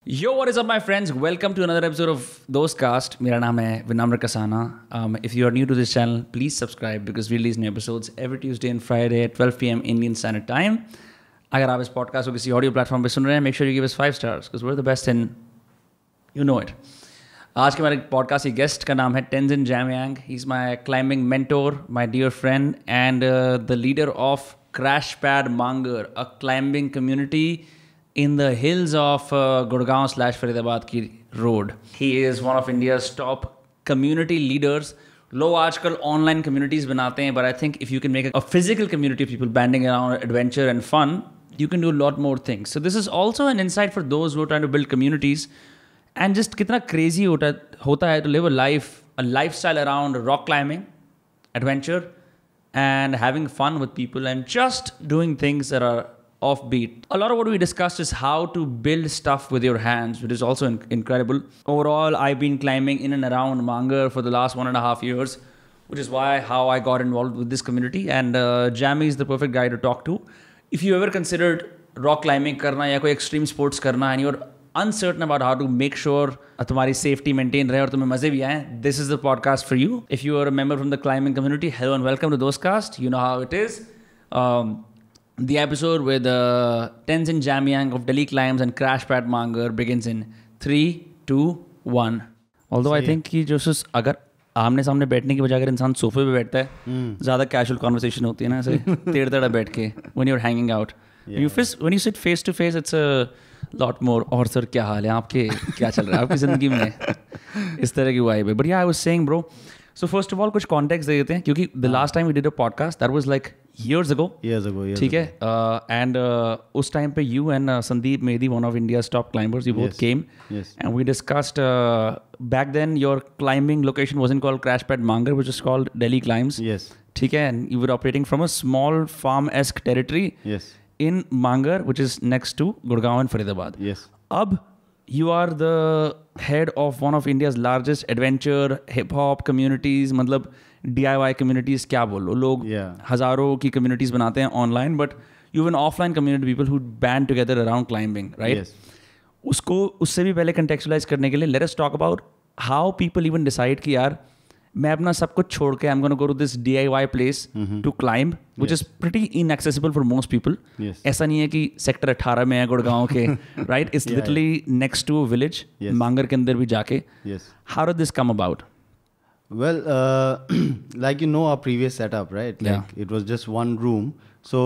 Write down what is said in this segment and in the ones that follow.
Yo, what is up, my friends? Welcome to another episode of Dostcast. मेरा नाम है Vinamre and if you are new to this channel, please subscribe because we release new episodes every Tuesday and Friday at 12 p.m. Indian Standard Time. अगर आप इस podcast को किसी audio platform पे सुन रहे हैं, make sure you give us 5 stars because we're the best in, you know it. आज के हमारे podcast की guest का नाम है Tenzing Jamyang. He's my climbing mentor, my dear friend, and the leader of Crash Pad Mangar, a climbing community in the hills of Gurgaon/Faridabad की road. He is one of India's top community leaders. लोग आजकल online communities बनाते हैं, but I think if you can make a physical community of people banding around adventure and fun, you can do a lot more things. So this is also an insight for those who are trying to build communities and just कितना crazy होता है to live a lifestyle around rock climbing, adventure, and having fun with people and just doing things that are offbeat. A lot of what we discussed is how to build stuff with your hands, which is also incredible. Overall, I've been climbing in and around Mangar for the last 1.5 years, which is how I got involved with this community. And Jammy is the perfect guy to talk to. If you ever considered rock climbing करना या कोई extreme sports करना and you're uncertain about how to make sure तुम्हारी safety maintain रहे और तुम्हें मजे भी आए, this is the podcast for you. If you are a member from the climbing community, hello and welcome to Dostcast. You know how it is. The episode with Tenzing Jamyang of Delhi Climbs and Crash Pad Mangar begins in 3, 2, 1. Although I think कि जो अगर आमने सामने बैठने की बजाय अगर इंसान सोफे पे बैठता है ज़्यादा कैजुअल कॉन्वर्सेशन होती है ना ऐसे टेढ़ टेढ़ा बैठ के when you're hanging out. When you sit face to face, it's a lot more. और सर क्या हाल है आपके, क्या चल रहा है आपकी ज़िंदगी में, इस तरह की वाइब है. But yeah, I was saying, bro. So first of all, कुछ context दे देते हैं क्योंकि the last time we did a podcast, that was like years ago. ठीक है. And उस time पे you and Sandeep Mehdi, one of India's top climbers, you both came. Yes. And we discussed, back then your climbing location wasn't called Crash Pad Mangar, which was called Delhi Climbs. Yes. ठीक है. And you were operating from a small farm-esque territory. Yes. In Mangar, which is next to Gurgaon and Faridabad. Yes. Ab, you are the head of one of India's largest adventure hip-hop communities. मतलब DIY communities क्या बोलो, लोग हज़ारों की communities बनाते हैं online, but you have an offline community, people who band together around climbing, right? Yes. उससे भी पहले contextualize करने के लिए let us talk about how people even decide कि यार मैं अपना सब कुछ छोड़ के I'm going to go to this DIY place to climb, which is pretty inaccessible for most people. Yes. ऐसा नहीं है कि सेक्टर 18 में है गुड़गांव के, right? It's literally next to a village, मांगर के अंदर भी जाके. Yes. How did this come about? Well, like you know our previous setup, right? Like it was just one room. So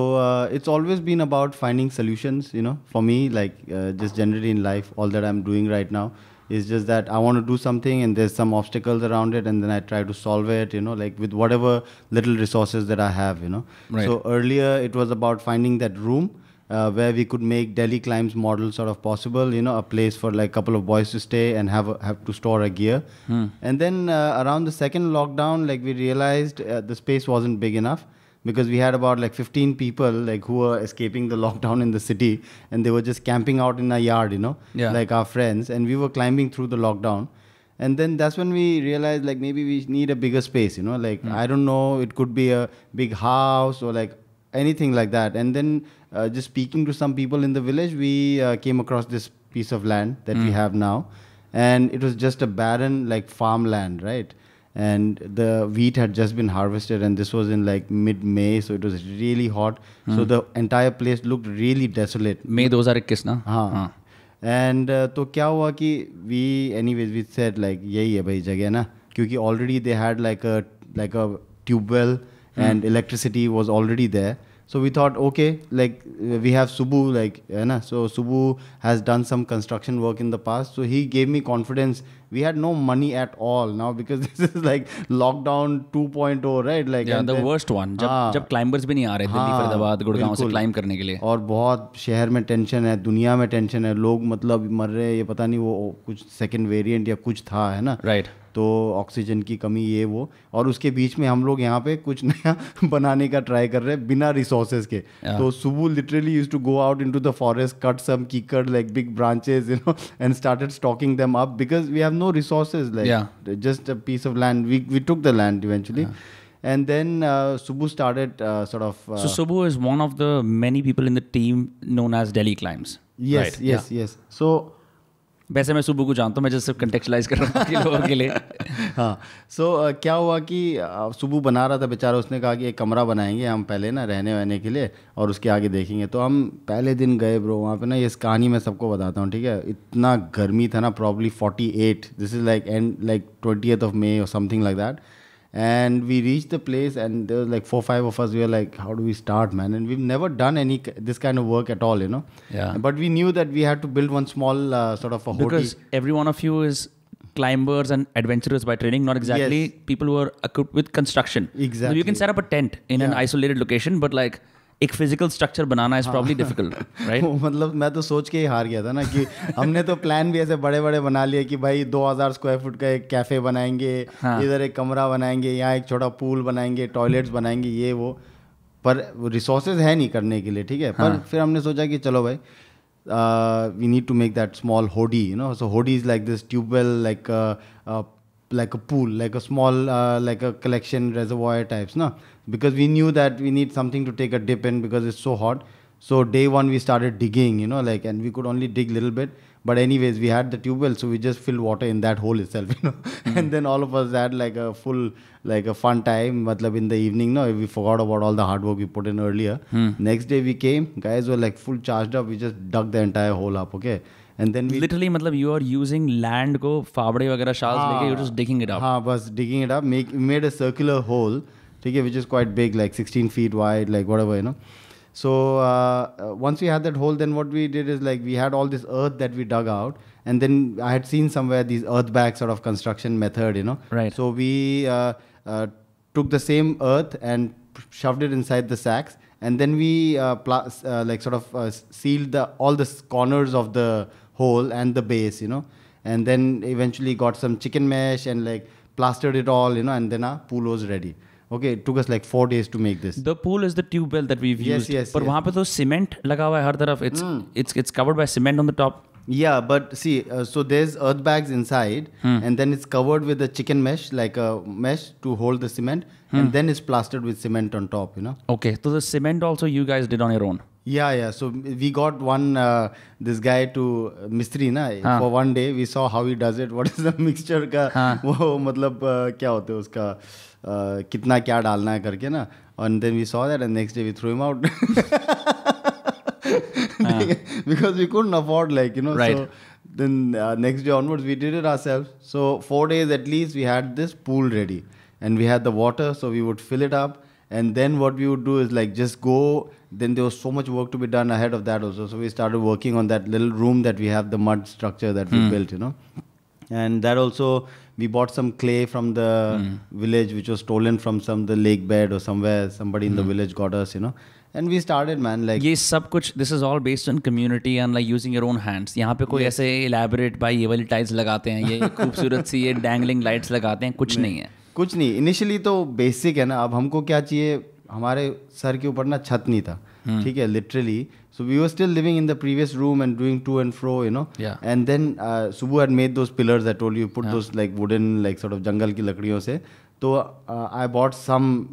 it's always been about finding solutions, you know, for me, like just generally in life, all that I'm doing right now. It's just that I want to do something and there's some obstacles around it and then I try to solve it, you know, like with whatever little resources that I have, you know. Right. So earlier it was about finding that room where we could make Delhi Climbs model sort of possible, you know, a place for like a couple of boys to stay and have to store a gear. And then around the second lockdown, like we realized the space wasn't big enough. Because we had about like 15 people like who were escaping the lockdown in the city and they were just camping out in a yard, you know, like our friends, and we were climbing through the lockdown. And then that's when we realized like maybe we need a bigger space, you know, like I don't know, it could be a big house or like anything like that. And then just speaking to some people in the village, we came across this piece of land that we have now, and it was just a barren like farmland, right? And the wheat had just been harvested and this was in like mid-May, so it was really hot. So the entire place looked really desolate. May 2021 ना? हाँ. And तो क्या हुआ कि we said like यही है भाई जगह ना, क्योंकि already they had like a tube well and electricity was already there. So we thought, okay, like we have Subu, like, so Subu has done some construction work in the past. So he gave me confidence. We had no money at all now because this is like lockdown 2.0, right? Like the worst one. जब climbers भी नहीं आ रहे दिल्ली फरीदाबाद गुड़गांव से climb करने के लिए. और बहुत शहर में टेंशन है, दुनिया में टेंशन है, लोग मतलब मर रहे हैं, ये पता नहीं वो कुछ सेकंड वेरिएंट या कुछ था, है ना? Right. तो ऑक्सीजन की कमी ये वो, और उसके बीच में हम लोग यहाँ पे कुछ नया बनाने का ट्राई कर रहे हैं बिना रिसोर्सेज के. तो Subbu literally used to go out into the forest, cut some kikar like big branches, you know, and started stocking them up because we have no resources, like just a piece of land. We took the land eventually. And then Subbu started sort of... so Subbu is one of the many people in the team known as Delhi Climbs. Yes, right? yes. So वैसे मैं सुबह को जानता हूँ, मैं just सिर्फ contextualise कर रहा हूँ बाकी लोगों के लिए. हाँ. सो क्या हुआ कि सुबह बना रहा था बेचारा, उसने कहा कि एक कमरा बनाएंगे हम पहले ना रहने वहने के लिए और उसके आगे देखेंगे. तो हम पहले दिन गए ब्रो वहाँ पे ना. ये इस कहानी मैं सबको बताता हूँ, ठीक है. इतना गर्मी था ना, probably 48. This is like and like 20th of May or something like that. And we reached the place and there was like 4-5 of us. We were like, how do we start, man? And we've never done this kind of work at all, you know. Yeah. But we knew that we had to build one small sort of a because every one of you is climbers and adventurers by training, not exactly people who are equipped with construction. Exactly. So you can set up a tent in an isolated location, but like एक physical structure banana is probably difficult, right. मतलब मैं तो सोच के ही हार गया था ना कि हमने तो प्लान भी ऐसे बड़े बड़े बना लिए कि भाई 2000 स्क्वायर फुट का एक कैफे बनाएंगे, इधर एक कमरा बनाएंगे, यहाँ एक छोटा पूल बनाएंगे, टॉयलेट्स बनाएंगे, ये वो. पर रिसोर्सेज है नहीं करने के लिए, ठीक है. पर फिर हमने सोचा कि चलो भाई we need to make that small होडी, यू नो. सो होडी is like this tubewell, like a pool, like a small like a collection reservoir types, no? Because we knew that we need something to take a dip in because it's so hot. So day one we started digging, you know, like, and we could only dig little bit. But anyways, we had the tube well, so we just filled water in that hole itself, you know. And then all of us had like a full, like a fun time. Matlab in the evening, no, we forgot about all the hard work we put in earlier. Next day we came, guys were like full charged up. We just dug the entire hole up, okay. And then we literally मतलब you are using land को फावड़े वगैरह shawls लेके you're just digging it up. हाँ, बस digging it up. We made a circular hole, ठीक है, which is quite big, like 16 feet wide, like whatever, you know. So once we had that hole, then what we did is like we had all this earth that we dug out, and then I had seen somewhere these earth bag sort of construction method, you know. Right. So we took the same earth and shoved it inside the sacks, and then we like sort of sealed all the corners of the hole and the base, you know, and then eventually got some chicken mesh and like plastered it all, you know, and then our pool was ready. Okay, it took us like 4 days to make this. The pool is the tube well that we've used. Yes. पर वहाँ पे तो cement लगा हुआ है हर तरफ. It's covered by cement on the top. Yeah, but see, so there's earth bags inside, and then it's covered with a chicken mesh, like a mesh to hold the cement, and then it's plastered with cement on top, you know. Okay, so the cement also you guys did on your own. Yeah. So we got one this guy to mistri na for one day. We saw how he does it. What is the mixture का वो मतलब क्या होते हैं उसका कितना क्या डालना है करके ना. And then we saw that, and next day we threw him out because we couldn't afford, like, you know. Right. So then next day onwards we did it ourselves. So 4 days at least we had this pool ready, and we had the water, so we would fill it up. And then what we would do is like just go. Then there was so much work to be done ahead of that also. So we started working on that little room that we have, the mud structure that we built, you know. And that also, we bought some clay from the village, which was stolen from the lake bed or somewhere. Somebody in the village got us, you know. And we started, man, like. ये सब कुछ, this is all based on community and like using your own hands. यहाँ पे कोई ऐसे elaborate भाई ये वाली tiles लगाते हैं, ये खूबसूरत सी ये dangling lights लगाते हैं, कुछ नहीं है. कुछ नहीं. इनिशियली तो बेसिक है ना. अब हमको क्या चाहिए, हमारे सर के ऊपर ना छत नहीं था, ठीक है, literally. So we were still living in the previous room and doing to and fro, you know. And then Subbu had made those pillars I told you, put those like wooden, like sort of jungle की लकड़ियों से. तो I bought some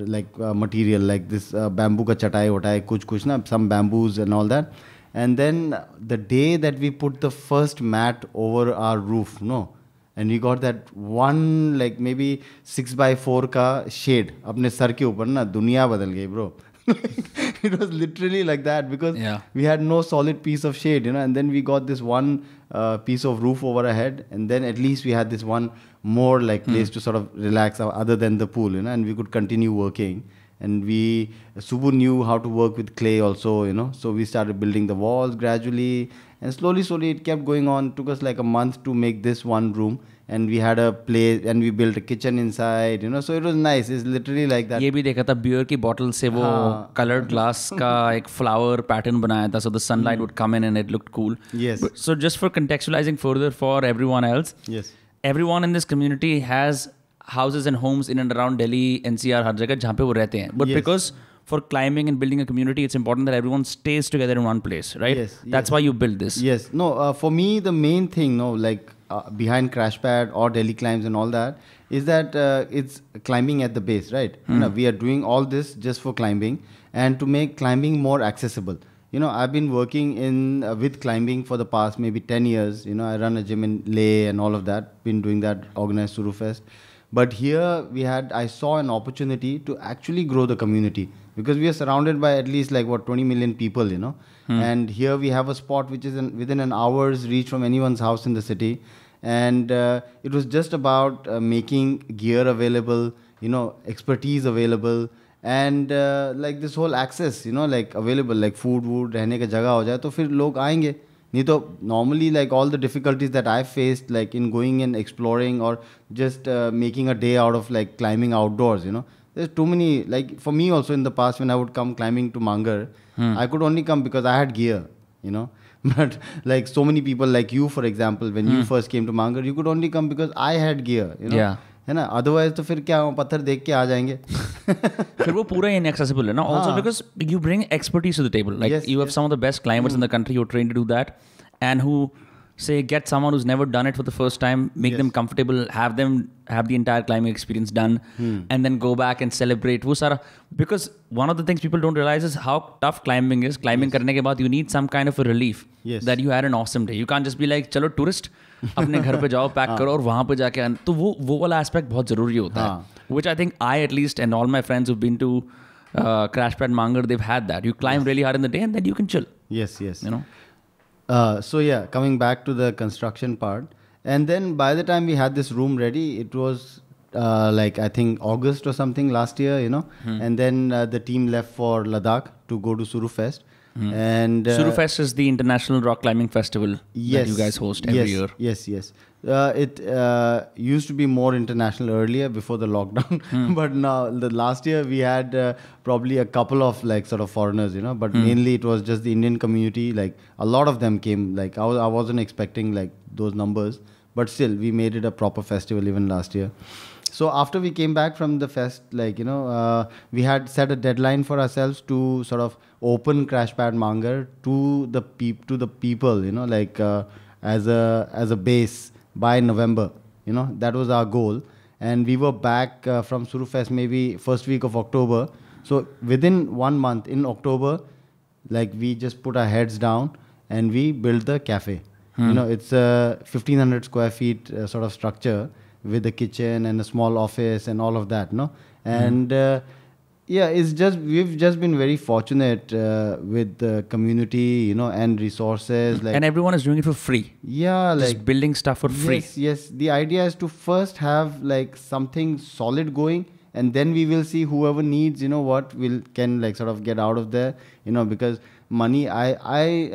like material like this bamboo का चटाई वटाई कुछ ना, some bamboos and all that. And then the day that we put the first mat over our roof, no, and we got that one like maybe 6x4 का shade अपने sir के ऊपर ना, दुनिया बदल गई bro. It was literally like that because we had no solid piece of shade, you know. And then we got this one piece of roof over our head, and then at least we had this one more like place to sort of relax other than the pool, you know, and we could continue working. And Subu knew how to work with clay also, you know. So we started building the walls gradually, and slowly it kept going on. It took us like a month to make this one room, and we had a place, and we built a kitchen inside, you know. So it was nice. It's literally like that. ये भी देखा था beer की bottle से वो colored glass का एक flower pattern बनाया था, so the sunlight would come in and it looked cool. Yes. So just for contextualizing further for everyone else, yes, everyone in this community has houses and homes in and around Delhi, NCR, हर जगह जहाँ पे वो रहते हैं. But because for climbing and building a community, it's important that everyone stays together in one place, right? Yes. That's why you build this. Yes. No, for me, the main thing, no, like behind Crashpad or Delhi Climbs and all that, is that it's climbing at the base, right? You know, we are doing all this just for climbing and to make climbing more accessible. I've been working in with climbing for the past maybe 10 years. I run a gym in Leh and all of that. Been doing that, organized Suru Fest. But here I saw an opportunity to actually grow the community, because we are surrounded by at least 20 million people. And here we have a spot which is within an hour's reach from anyone's house in the city. And it was just about making gear available, expertise available, and this whole access, available, like food, रहने का जगह हो जाए तो फिर लोग आएंगे. नहीं तो normally all the difficulties that I faced in going and exploring or just making a day out of climbing outdoors, there's too many, for me also in the past when I would come climbing to Mangar, I could only come because I had gear, but so many people like you, for example, when you first came to Mangar, you could only come because I had gear, Yeah. है ना. Otherwise तो फिर क्या पत्थर देख के आ जाएंगे. फिर वो पूरा inaccessible है ना. Also because you bring expertise to the table. You have some of the best climbers in the country who are trained to do that, and who say get someone who's never done it for the first time, make them comfortable, have them have the entire climbing experience done, and then go back and celebrate. वो सारा, because one of the things people don't realize is how tough climbing is. Climbing करने के बाद you need some kind of a relief that you had an awesome day. You can't just be like चलो tourist अपने घर पे जाओ, pack करो और वहाँ पे जाके तो वो वाला एस्पेक्ट बहुत ज़रूरी होता है. Which I think I at least and all my friends who've been to Crash Pad Mangar, they've had that. You climb really hard in the day and then you can chill. Yes. So yeah, coming back to the construction part, and then by the time we had this room ready, it was I think August or something last year, and then the team left for Ladakh to go to Suru Fest. And Suru Fest is the international rock climbing festival that you guys host every year. Yes. It used to be more international earlier before the lockdown, but now the last year we had probably a couple of sort of foreigners, but mainly it was just the Indian community. A lot of them came. I wasn't expecting those numbers, but still we made it a proper festival even last year. So after we came back from the fest, we had set a deadline for ourselves to sort of open Crash Pad Mangar to the people, as a base by November. That was our goal, and we were back from Suru Fest maybe first week of October. So within 1 month in October, we just put our heads down and we built the cafe. It's a 1,500 square feet sort of structure, with a kitchen and a small office and all of that, and we've just been very fortunate with the community, and resources, and everyone is doing it for free. Yeah, just building stuff for free. Yes. The idea is to first have something solid going, and then we will see whoever needs, can sort of get out of there, because money, I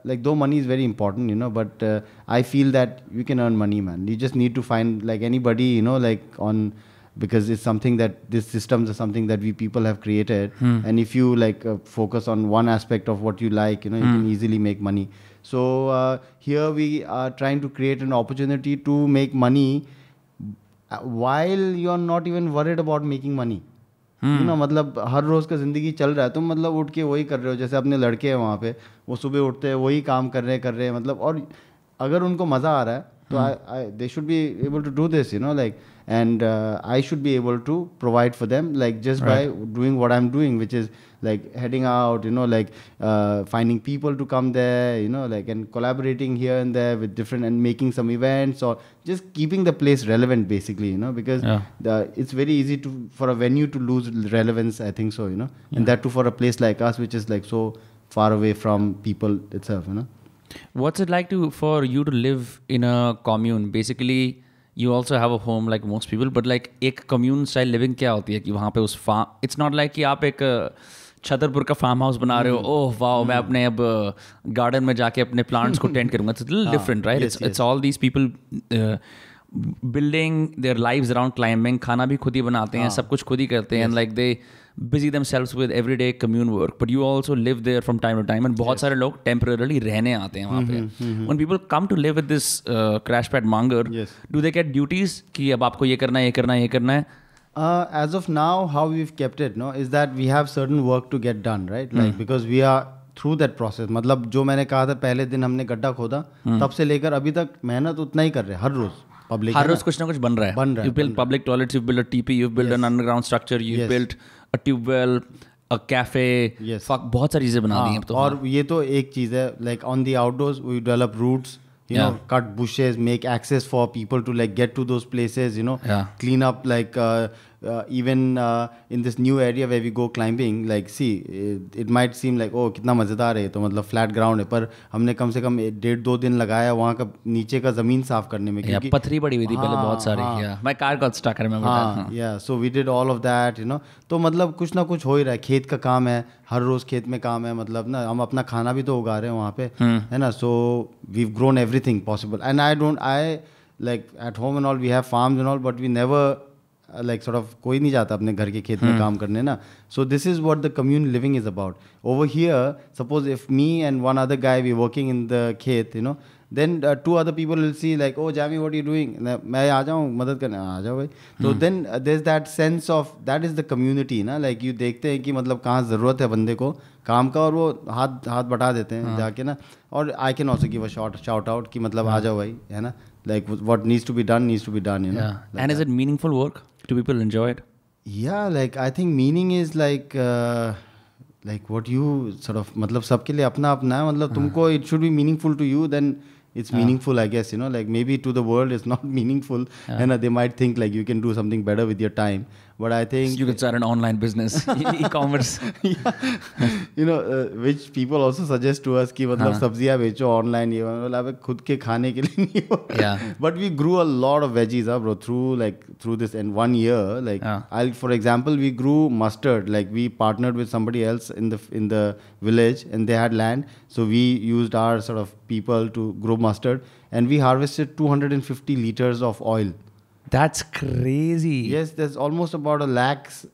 though money is very important, but I feel that you can earn money, man. You just need to find anybody, because it's something that these systems are something that we people have created, and if you focus on one aspect of what you like, you can easily make money. So here we are trying to create an opportunity to make money while you're not even worried about making money. मतलब हर रोज का जिंदगी चल रहा है, तुम मतलब उठ के वही कर रहे हो, जैसे अपने लड़के हैं वहाँ पे, वो सुबह उठते हैं वही काम कर रहे हैं मतलब, और अगर उनको मजा आ रहा है तो they should be able to do this, and I should be able to provide for them just by doing what I'm doing, which is heading out, finding people to come there, and collaborating here and there with different, and making some events, or just keeping the place relevant basically, because it's very easy for a venue to lose relevance, I think so, and that too for a place like us, which is so far away from people itself, What's it like for you to live in a commune? Basically, you also have a home like most people, but एक commune style living क्या होती है कि वहाँ पे उस farm, it's not like कि आप एक छतरपुर का फार्म हाउस बना रहे हो, ओह वाओ मैं अपने अब गार्डन में जाके अपने प्लांट्स को टेंड करूँगा. It's a little different, right? It's all these people building their lives around climbing, खाना भी खुद ही बनाते हैं, सब कुछ खुद ही करते हैं, and they busy themselves with everyday commune work, but you also live there from time to time, and बहुत सारे लोग temporarily रहने आते हैं वहाँ पे. When people come to live with this Crash Pad Mangar, do they get duties कि अब आपको ये करना है, ये करना है, ये करना है? As of now, how we've kept it, is that we have certain work to get done, right? Because we are through that process. मतलब जो मैंने कहा था पहले दिन हमने गड्ढा खोदा, तब से लेकर अभी तक मेहनत उतना ही कर रहे हैं हर रोज. हर रोज कुछ ना कुछ बन रहा है. You build public toilets, you build a TP, you build an underground structure, you built a tube well, a cafe, Yes. fuck बहुत सारी चीजें बना दी हैं अब तो. और ये तो एक चीज़ है, like on the outdoors we develop routes, you know, cut bushes, make access for people to like get to those places, you know, clean up like even in this new area where we go climbing, like see it might seem like oh कितना मज़ेदार है, तो मतलब flat ground है, पर हमने कम से कम 1.5-2 दिन लगाया वहाँ का नीचे का ज़मीन साफ करने में, क्योंकि पथरी पड़ी हुई थी पहले बहुत सारी. My car got stuck, I remember that. yeah, so we did all of that, you know. तो मतलब कुछ ना कुछ हो ही रहा है, खेत का काम है, हर रोज खेत में काम है, मतलब ना हम अपना खाना भी तो उगा रहे हैं वहाँ पे, है ना. सो we've grown everything possible, and I like at home and all we have farms and all, but we never like sort of कोई नहीं जाता अपने घर के खेत में काम करने ना. So this is what the commune living is about. Over here, suppose if me and one other guy we working in the खेत, you know, then 2 other people will see like oh Jamie what are you doing, मैं आ जाऊँ मदद करने, आ जाओ भाई. तो then there's that sense of that is the community ना, like you देखते हैं कि मतलब कहाँ ज़रूरत है बंदे को काम का, और वो हाथ बटा देते हैं जाके ना. और I can also give a shout out कि मतलब आ जाओ भाई, है ना, like what needs to be done, you know. Like and is it meaningful work? Do people enjoy it? Yeah, like I think meaning is like what you sort of मतलब सबके लिए अपना अपना है, मतलब तुमको it should be meaningful to you, then it's meaningful, I guess, you know. Like maybe to the world it's not meaningful, and they might think like you can do something better with your time, but I think you could start an online business, e-commerce. You know, which people also suggest to us कि मतलब सब्जियां बेचो online, ये मतलब खुद के खाने के लिए नहीं हो. But we grew a lot of veggies, bro, through this in 1 year. Like for example, we grew mustard. Like we partnered with somebody else in the village, and they had land, so we used our sort of people to grow mustard, and we harvested 250 liters of oil. That's crazy. Yes, there's almost about 1 lakh's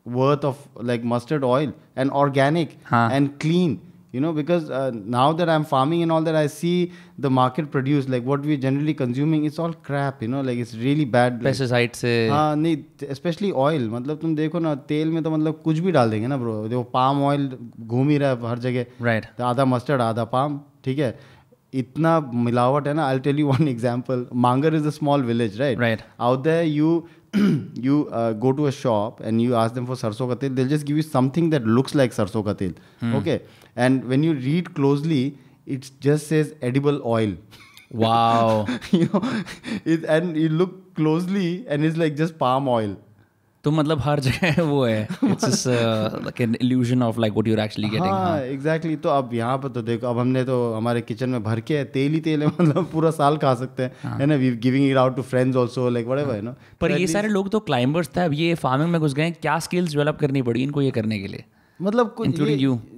worth of like mustard oil, and organic and clean, you know, because now that I'm farming and all that, I see the market produce like what we're generally consuming, it's all crap, you know, like it's really bad. Pesticide से नहीं, especially oil, मतलब तुम देखो ना, तेल में तो मतलब कुछ भी डाल देंगे ना ब्रो. देखो पाम ऑयल घूम ही रहा है हर जगह, right? आधा मस्टर्ड आधा पाम, ठीक है, इतना मिलावट है ना. I'll tell you one example. Mangar is a small village, right? Right. Out there you go to a shop and you ask them for sarson ka tel, they'll just give you something that looks like sarson ka tel. Okay, and when you read closely, it just says edible oil. Wow. You know, and you look closely and it's like just palm oil. तो मतलब हर जगह वो है, it's just like an illusion of like what you're actually getting. हाँ, exactly. तो अब यहाँ पर तो देखो, अब हमने तो हमारे किचन में भर के तेल ही तेल है, मतलब पूरा साल खा सकते हैं, है ना. We giving it out to friends also, like whatever, you know. पर ये सारे लोग तो क्लाइंबर्स थे, अब ये फार्मिंग में घुस गए, क्या स्किल्स डेवलप करनी पड़ी इनको ये करने के लिए? मतलब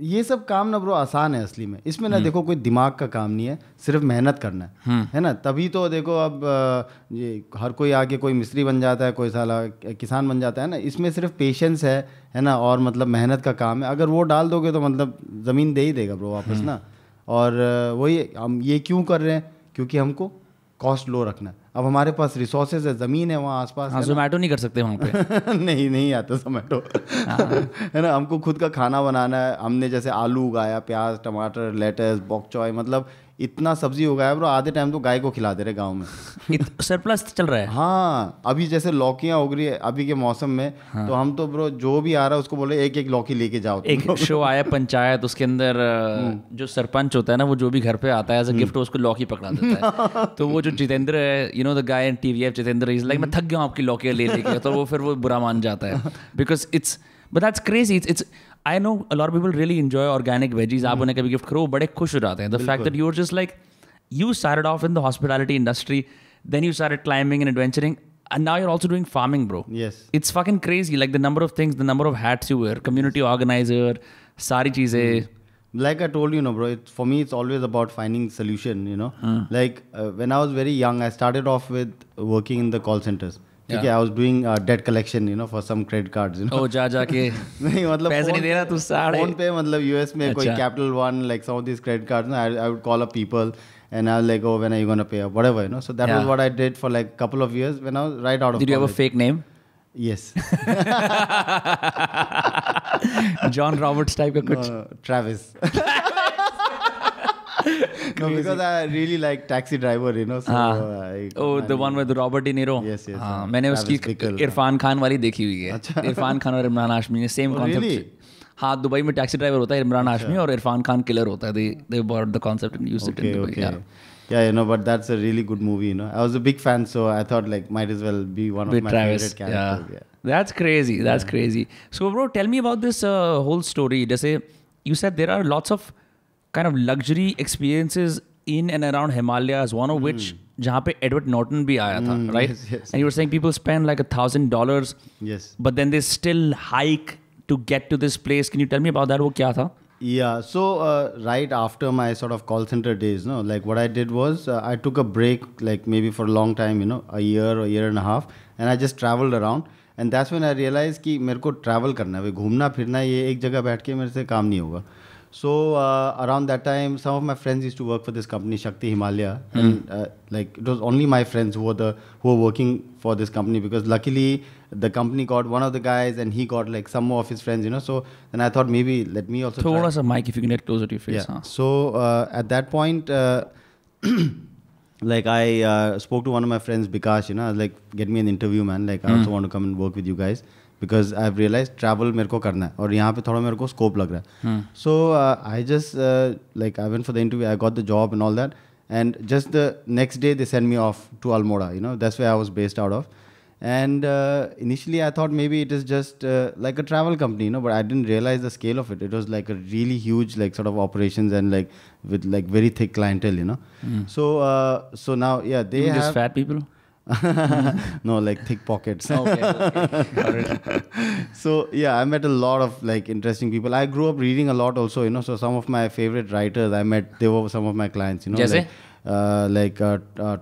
ये सब काम ना ब्रो आसान है असली में. इसमें ना देखो कोई दिमाग का काम नहीं है, सिर्फ मेहनत करना है ना. तभी तो देखो अब ये हर कोई आगे कोई मिस्त्री बन जाता है, कोई साला किसान बन जाता है ना. इसमें सिर्फ पेशेंस है ना, और मतलब मेहनत का काम है. अगर वो डाल दोगे तो मतलब ज़मीन दे ही देगा ब्रो वापस ना. और वही हम ये क्यों कर रहे हैं, क्योंकि हमको कॉस्ट लो रखना है. अब हमारे पास रिसोर्सेज है, ज़मीन है वहाँ आसपास. हाँ, जोमेटो नहीं कर सकते वहाँ पे. नहीं आता जोमेटो, है ना. हमको खुद का खाना बनाना है. हमने जैसे आलू उगाया, प्याज, टमाटर, लेटस, बॉक चॉय, मतलब इतना सब्जी उगाया ब्रो. आधे टाइम तो गाय को खिला दे रहे गाँव में. सरप्लस चल रहा है. हाँ, अभी जैसे लौकियाँ उग रही है अभी के मौसम में, तो हम तो ब्रो जो भी आ रहा है उसको बोले एक एक लौकी लेके जाओ. एक शो आया पंचायत, उसके अंदर जो सरपंच होता है ना, वो जो भी घर पे आता है एज अ गिफ्ट उसको लौकी पकड़ा देता है. तो वो जो जितेंद्र है, you know the guy in TVF, Jitendra is like मैं थक गया हूँ आपकी लौकी ले लेके. तो वो फिर वो बुरा मान जाता है, because it's but that's crazy. It's I know a lot of people really enjoy organic veggies. आप उन्हें कभी गिफ्ट करो, वो बड़े खुश हो जाते हैं. The fact that you are just like you started off in the hospitality industry, then you started climbing and adventuring, and now you're also doing farming, bro. Yes. It's fucking crazy, like the number of things, the number of hats you wear, community organizer, sari cheezein. Like I told you, bro, for me it's always about finding solution, you know. Like when I was very young, I started off with working in the call centers. Okay, I was doing debt collection, you know, for some credit cards, you know. Oh, जा के नहीं मतलब पैसे नहीं दे रहा तू साढ़े. Phone पे मतलब US में कोई Capital One, like some of these credit cards, I would call up people. And I was like, oh, when are you going to pay up? Whatever, you know. So that was what I did for like a couple of years when I was right out of college. Did you have a fake name? Yes. John Roberts type का कुछ? Travis. No, because I really like Taxi Driver, you know. So the one with Robert De Niro. Yes. हाँ, मैंने उसकी इरफान खान वाली देखी हुई है. इरफान खान और इमरान हाशमी ने सेम कॉन्सेप्ट. हाँ दुबई में टैक्सी ड्राइवर होता है इमरान हाशमी और इरफान खान किलर होता है. They bought the concept and used it in Dubai. Okay. Yeah. Yeah, you know, but that's a really good movie, you know. I was a big fan, so I thought like might as well be one of my favorite characters. Yeah. That's crazy. That's crazy. So bro, tell me about this whole story. जैसे you said there are lots of kind of luxury experiences in and around Himalayas, one of which जहाँ पे Edward Norton भी आया था, right? Yes. And you were saying people spend like $1,000, Yes. but then they still hike to get to this place. Can you tell me about that? वो क्या था? Yeah, so right after my sort of call center days, no, like what I did was I took a break, like maybe for a long time, you know, a year and a half, and I just traveled around, and that's when I realized कि मेरे को travel करना है, घूमना फिरना ये एक जगह बैठ के मेरे से काम नहीं होगा. So around that time, some of my friends used to work for this company, Shakti Himalaya, and like it was only my friends who were working for this company, because luckily the company got one of the guys and he got like some more of his friends, you know. So then I thought maybe let me also. Throw us a mic if you can get closer to your face. Yeah. Huh? So at that point, like I spoke to one of my friends, Bikash, you know, I was like, get me an interview, man. Like I also want to come and work with you guys, because I've realized travel मेरे को करना है और यहाँ पे थोड़ा मेरे को scope लग रहा है. So I just like I went for the interview, I got the job and all that, and just the next day they sent me off to Almora, you know, that's where I was based out of. And initially I thought maybe it is just like a travel company, you know, but I didn't realize the scale of it. It was like a really huge like sort of operations and like with like very thick clientele, you know. So now yeah, they Even have just fat people. no, like thick pockets. Okay. Got it. So yeah, I met a lot of like interesting people. I grew up reading a lot also, you know. So some of my favorite writers I met, they were some of my clients, you know. Jaise? Like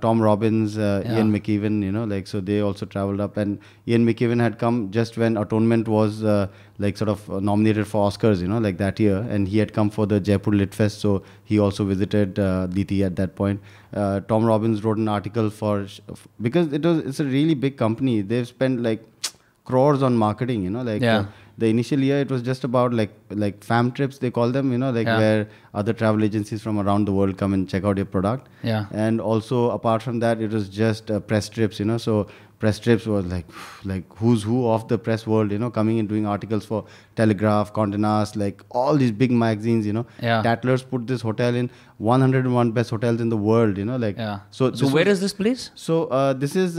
Tom Robbins, Ian McEwan, you know, like so they also traveled up, and Ian McEwan had come just when Atonement was like sort of nominated for Oscars, you know, like that year, and he had come for the Jaipur Lit Fest, so he also visited DT at that point. Tom Robbins wrote an article because it's a really big company. They've spent like crores on marketing, you know, like the initial year it was just about like fam trips, they call them, you know, like where other travel agencies from around the world come and check out your product. And also apart from that, it was just press trips, you know. So press trips was like who's who of the press world, you know, coming and doing articles for Telegraph, Condé Nast, like all these big magazines, you know. Tattlers put this hotel in 101 best hotels in the world, you know, like so where is this place? So this is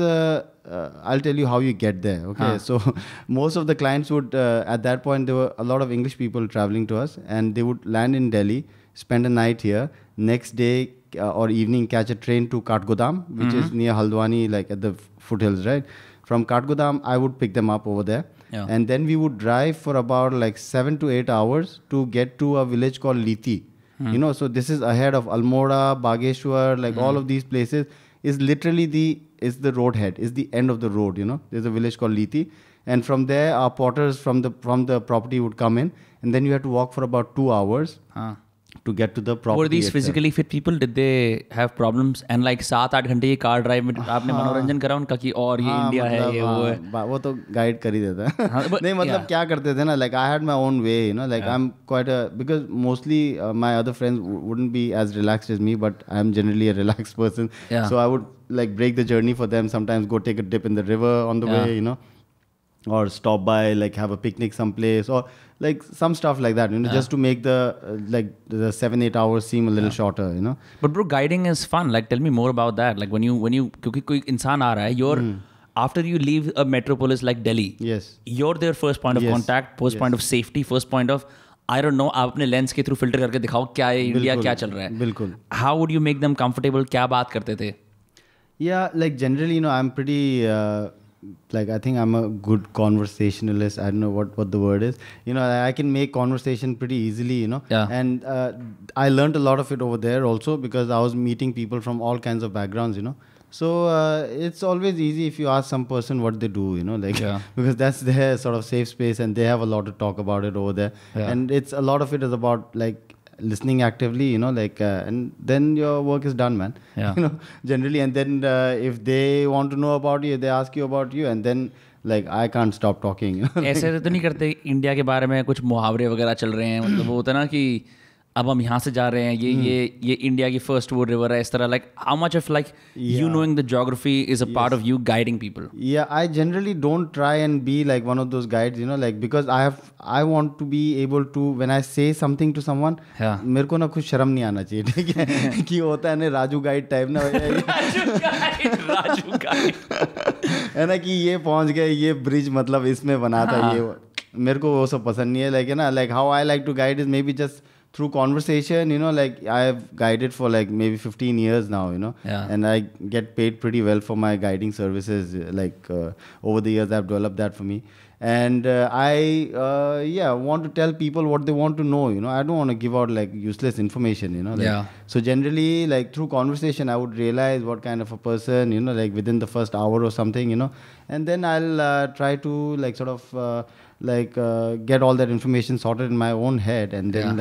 I'll tell you how you get there. Okay, so most of the clients would at that point there were a lot of English people traveling to us, and they would land in Delhi, spend a night here, next day or evening catch a train to Kathgodam, which is near Haldwani, like at the foothills, right? From Kathgodam I would pick them up over there, and then we would drive for about like 7 to 8 hours to get to a village called Liti. You know, so this is ahead of Almora, Bageshwar, like all of these places is literally the road head, is the end of the road, you know. There's a village called Liti, and from there our porters from the property would come in, and then you had to walk for about 2 hours to get to the property. Were these physically fit people? Did they have problems? And like 7-8 घंटे ये car drive में आपने मनोरंजन करा उनका कि और ये इंडिया है ये वो है, वो तो गाइड कर ही देता है. नहीं मतलब क्या करते थे ना, like I had my own way, you know, like I'm quite because mostly my other friends wouldn't be as relaxed as me, but I'm generally a relaxed person, so I would like break the journey for them, sometimes go take a dip in the river on the way, you know, or stop by, like have a picnic someplace, or like some stuff like that, you know, just to make the like the 7-8 hours seem a little shorter, you know. But bro, guiding is fun. Like tell me more about that. Like when you क्योंकि कोई इंसान आ रहा है, you're after you leave a metropolis like Delhi, you're their first point of contact, first point of safety, first point of I don't know, आप अपने lens के through filter करके दिखाओ क्या है इंडिया, क्या चल रहा है. बिल्कुल. How would you make them comfortable? क्या बात करते थे? Yeah, like generally, you know, I'm pretty like I think I'm a good conversationalist. I don't know what the word is. You know, I can make conversation pretty easily, you know. And I learned a lot of it over there also, because I was meeting people from all kinds of backgrounds, you know. So it's always easy if you ask some person what they do, you know, like because that's their sort of safe space, and they have a lot to talk about it over there. And it's a lot of it is about like listening actively, you know, like and then your work is done, man. You know, generally. And then if they want to know about you, they ask you about you, and then like I can't stop talking. ऐसे तो नहीं करते India के बारे में कुछ मुहावरे वगैरह चल रहे हैं, मतलब वो होता है ना कि अब हम यहाँ से जा रहे हैं, ये इंडिया की फर्स्ट वो रिवर है, इस तरह, like how much of like you knowing the geography is a part of you guiding people? Yeah, I generally don't try and be like one of those guides, like because I want to be able to, when I say something to someone, मेरे को ना कुछ शर्म नहीं आना चाहिए, ठीक है? कि होता है ना राजू गाइड टाइप ना, राजू गाइड है ना, कि ये पहुंच गए, ये ब्रिज मतलब इसमें बना था, ये मेरे को वो सब पसंद नहीं है. लाइक है ना, like how I like to guide is maybe just through conversation, like I have guided for like maybe 15 years now, and I get paid pretty well for my guiding services. Like over the years I've developed that for me, and I want to tell people what they want to know. I don't want to give out like useless information. So generally, like through conversation I would realize what kind of a person, like within the first hour or something, and then I'll try to like sort of get all that information sorted in my own head, and then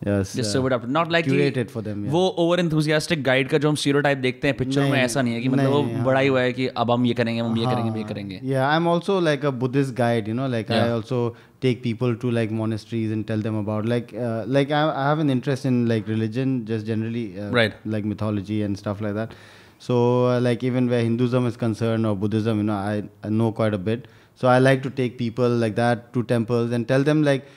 yes, just serve it up, not like curate it for them. वो over enthusiastic guide का जो हम stereotype देखते हैं picture में, ऐसा नहीं है कि मतलब वो बड़ा ही हुआ है कि अब हम ये करेंगे, हम ये करेंगे, ये करेंगे. Yeah, I'm also like a Buddhist guide, like I also take people to like monasteries and tell them about like I have an interest in like religion, just generally like mythology and stuff like that. So like even where Hinduism is concerned or Buddhism, I know quite a bit. So I like to take people like that to temples and tell them like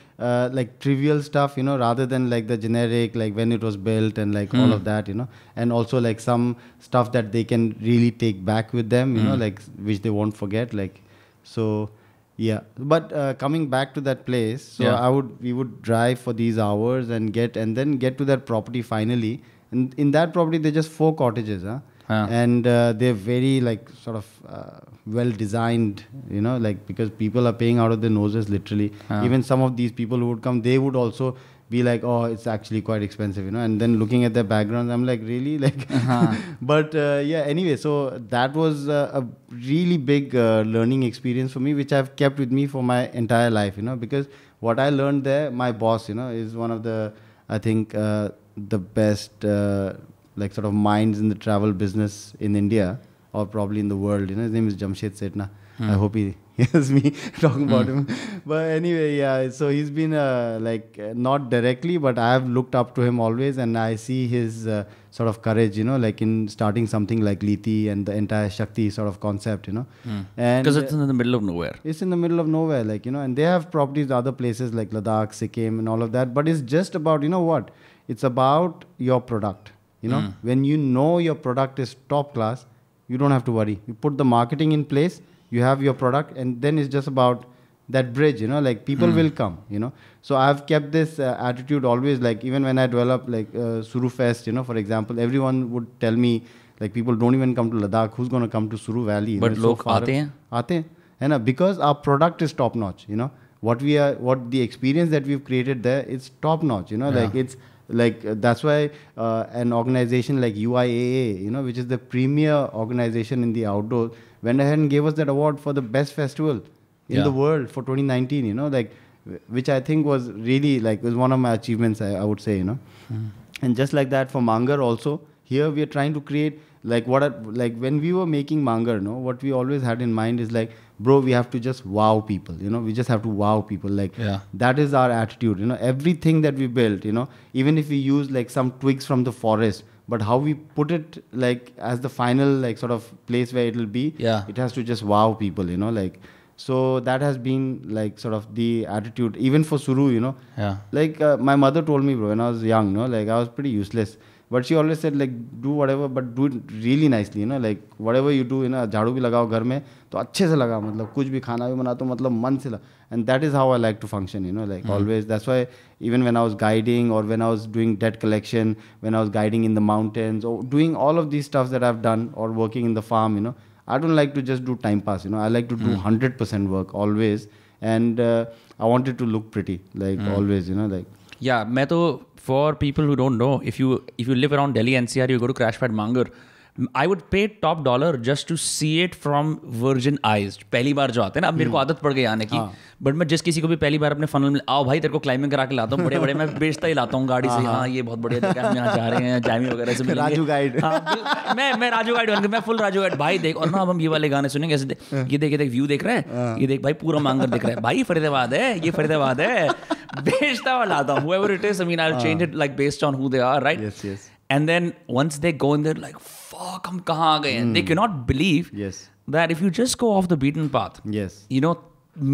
trivial stuff, rather than like the generic, like when it was built and like all of that, and also like some stuff that they can really take back with them, like which they won't forget, like, so yeah. But coming back to that place, so we would drive for these hours and then get to that property finally, and in that property there's just 4 cottages, and they're very like sort of well designed, like because people are paying out of their noses literally. Even some of these people who would come, they would also be like, oh, it's actually quite expensive, and then looking at their backgrounds, I'm like, really, like but anyway, so that was a really big learning experience for me, which I've kept with me for my entire life, because what I learned there, my boss, is one of the, I think the best like sort of minds in the travel business in India, or probably in the world. His name is Jamshed Setna. I hope he hears me talking about him. But anyway, yeah, so he's been like not directly, but I have looked up to him always, and I see his sort of courage, like in starting something like Liti and the entire Shakti sort of concept, and because it's in the middle of nowhere. It's in the middle of nowhere, like, and they have properties other places like Ladakh, Sikkim and all of that, but it's just about, what? It's about your product. When you know your product is top class, you don't have to worry. You put the marketing in place, you have your product, and then it's just about that bridge, like people will come, So I've kept this attitude always, like even when I developed like Suru Fest, for example, everyone would tell me, like people don't even come to Ladakh, who's going to come to Suru Valley? But log aate hain, because our product is top notch, what the experience that we've created there, it's top notch, like it's like that's why an organization like UIAA, which is the premier organization in the outdoors, went ahead and gave us that award for the best festival in the world for 2019, like which I think was really like was one of my achievements, I would say, And just like that for Mangar also, here we are trying to create like like when we were making Mangar, what we always had in mind is like, bro, we have to just wow people, we just have to wow people, like that is our attitude, everything that we built, even if we use like some twigs from the forest, but how we put it like as the final like sort of place where it will be, it has to just wow people, like, so that has been like sort of the attitude even for Suru, like my mother told me, bro, when I was young, like I was pretty useless. But she always said like do whatever, but do it really nicely, like whatever you do, झाड़ू भी लगाओ घर में तो अच्छे से लगा, मतलब कुछ भी खाना भी बना तो मतलब मन से लगा. And that is how I like to function, like always. That's why even when I was guiding or when I was doing debt collection, when I was guiding in the mountains or doing all of these stuff that I've done or working in the farm, I don't like to just do time pass, I like to do 100% work always, and I want it to look pretty, like always, like. Yeah, मैं तो for people who don't know, if you live around Delhi NCR, you go to Crash Pad Mangar, I would pay top dollar just to see it from virgin eyes. पहली बार जो आते हैं ना, अब मेरे को आदत पड़ गई आने की, बट मैं जिस किसी को भी पहली बार अपने फनल में आओ भाई तेरे को क्लाइंबिंग करा के लाता हूँ, बड़े मैं बेचता ही लाता हूँ गाड़ी से, हाँ ये बहुत बढ़िया जगह हम यहाँ जा रहे हैं, जैमी वगैरह से मिलेंगे, राजू गाइड, मैं राजू गाइड बन गया, मैं फुल राजू गाइड भाई देख, और ना अब हम ये वाले गाने सुनेंगे ऐसे, ये देख व्यू देख रहे हैं, ये देख भाई पूरा मांगर दिख रहा है, भाई फरीदाबाद है, ये फरीदाबाद है, भेजता हुआ लाता हूँ, whoever it is. I mean, I'll change it like based on who they are, right? Yes, yes. And then once they go in, they're like, fuck, हम कहाँ आ गए हैं? They cannot believe that if you just go off the beaten path, you know,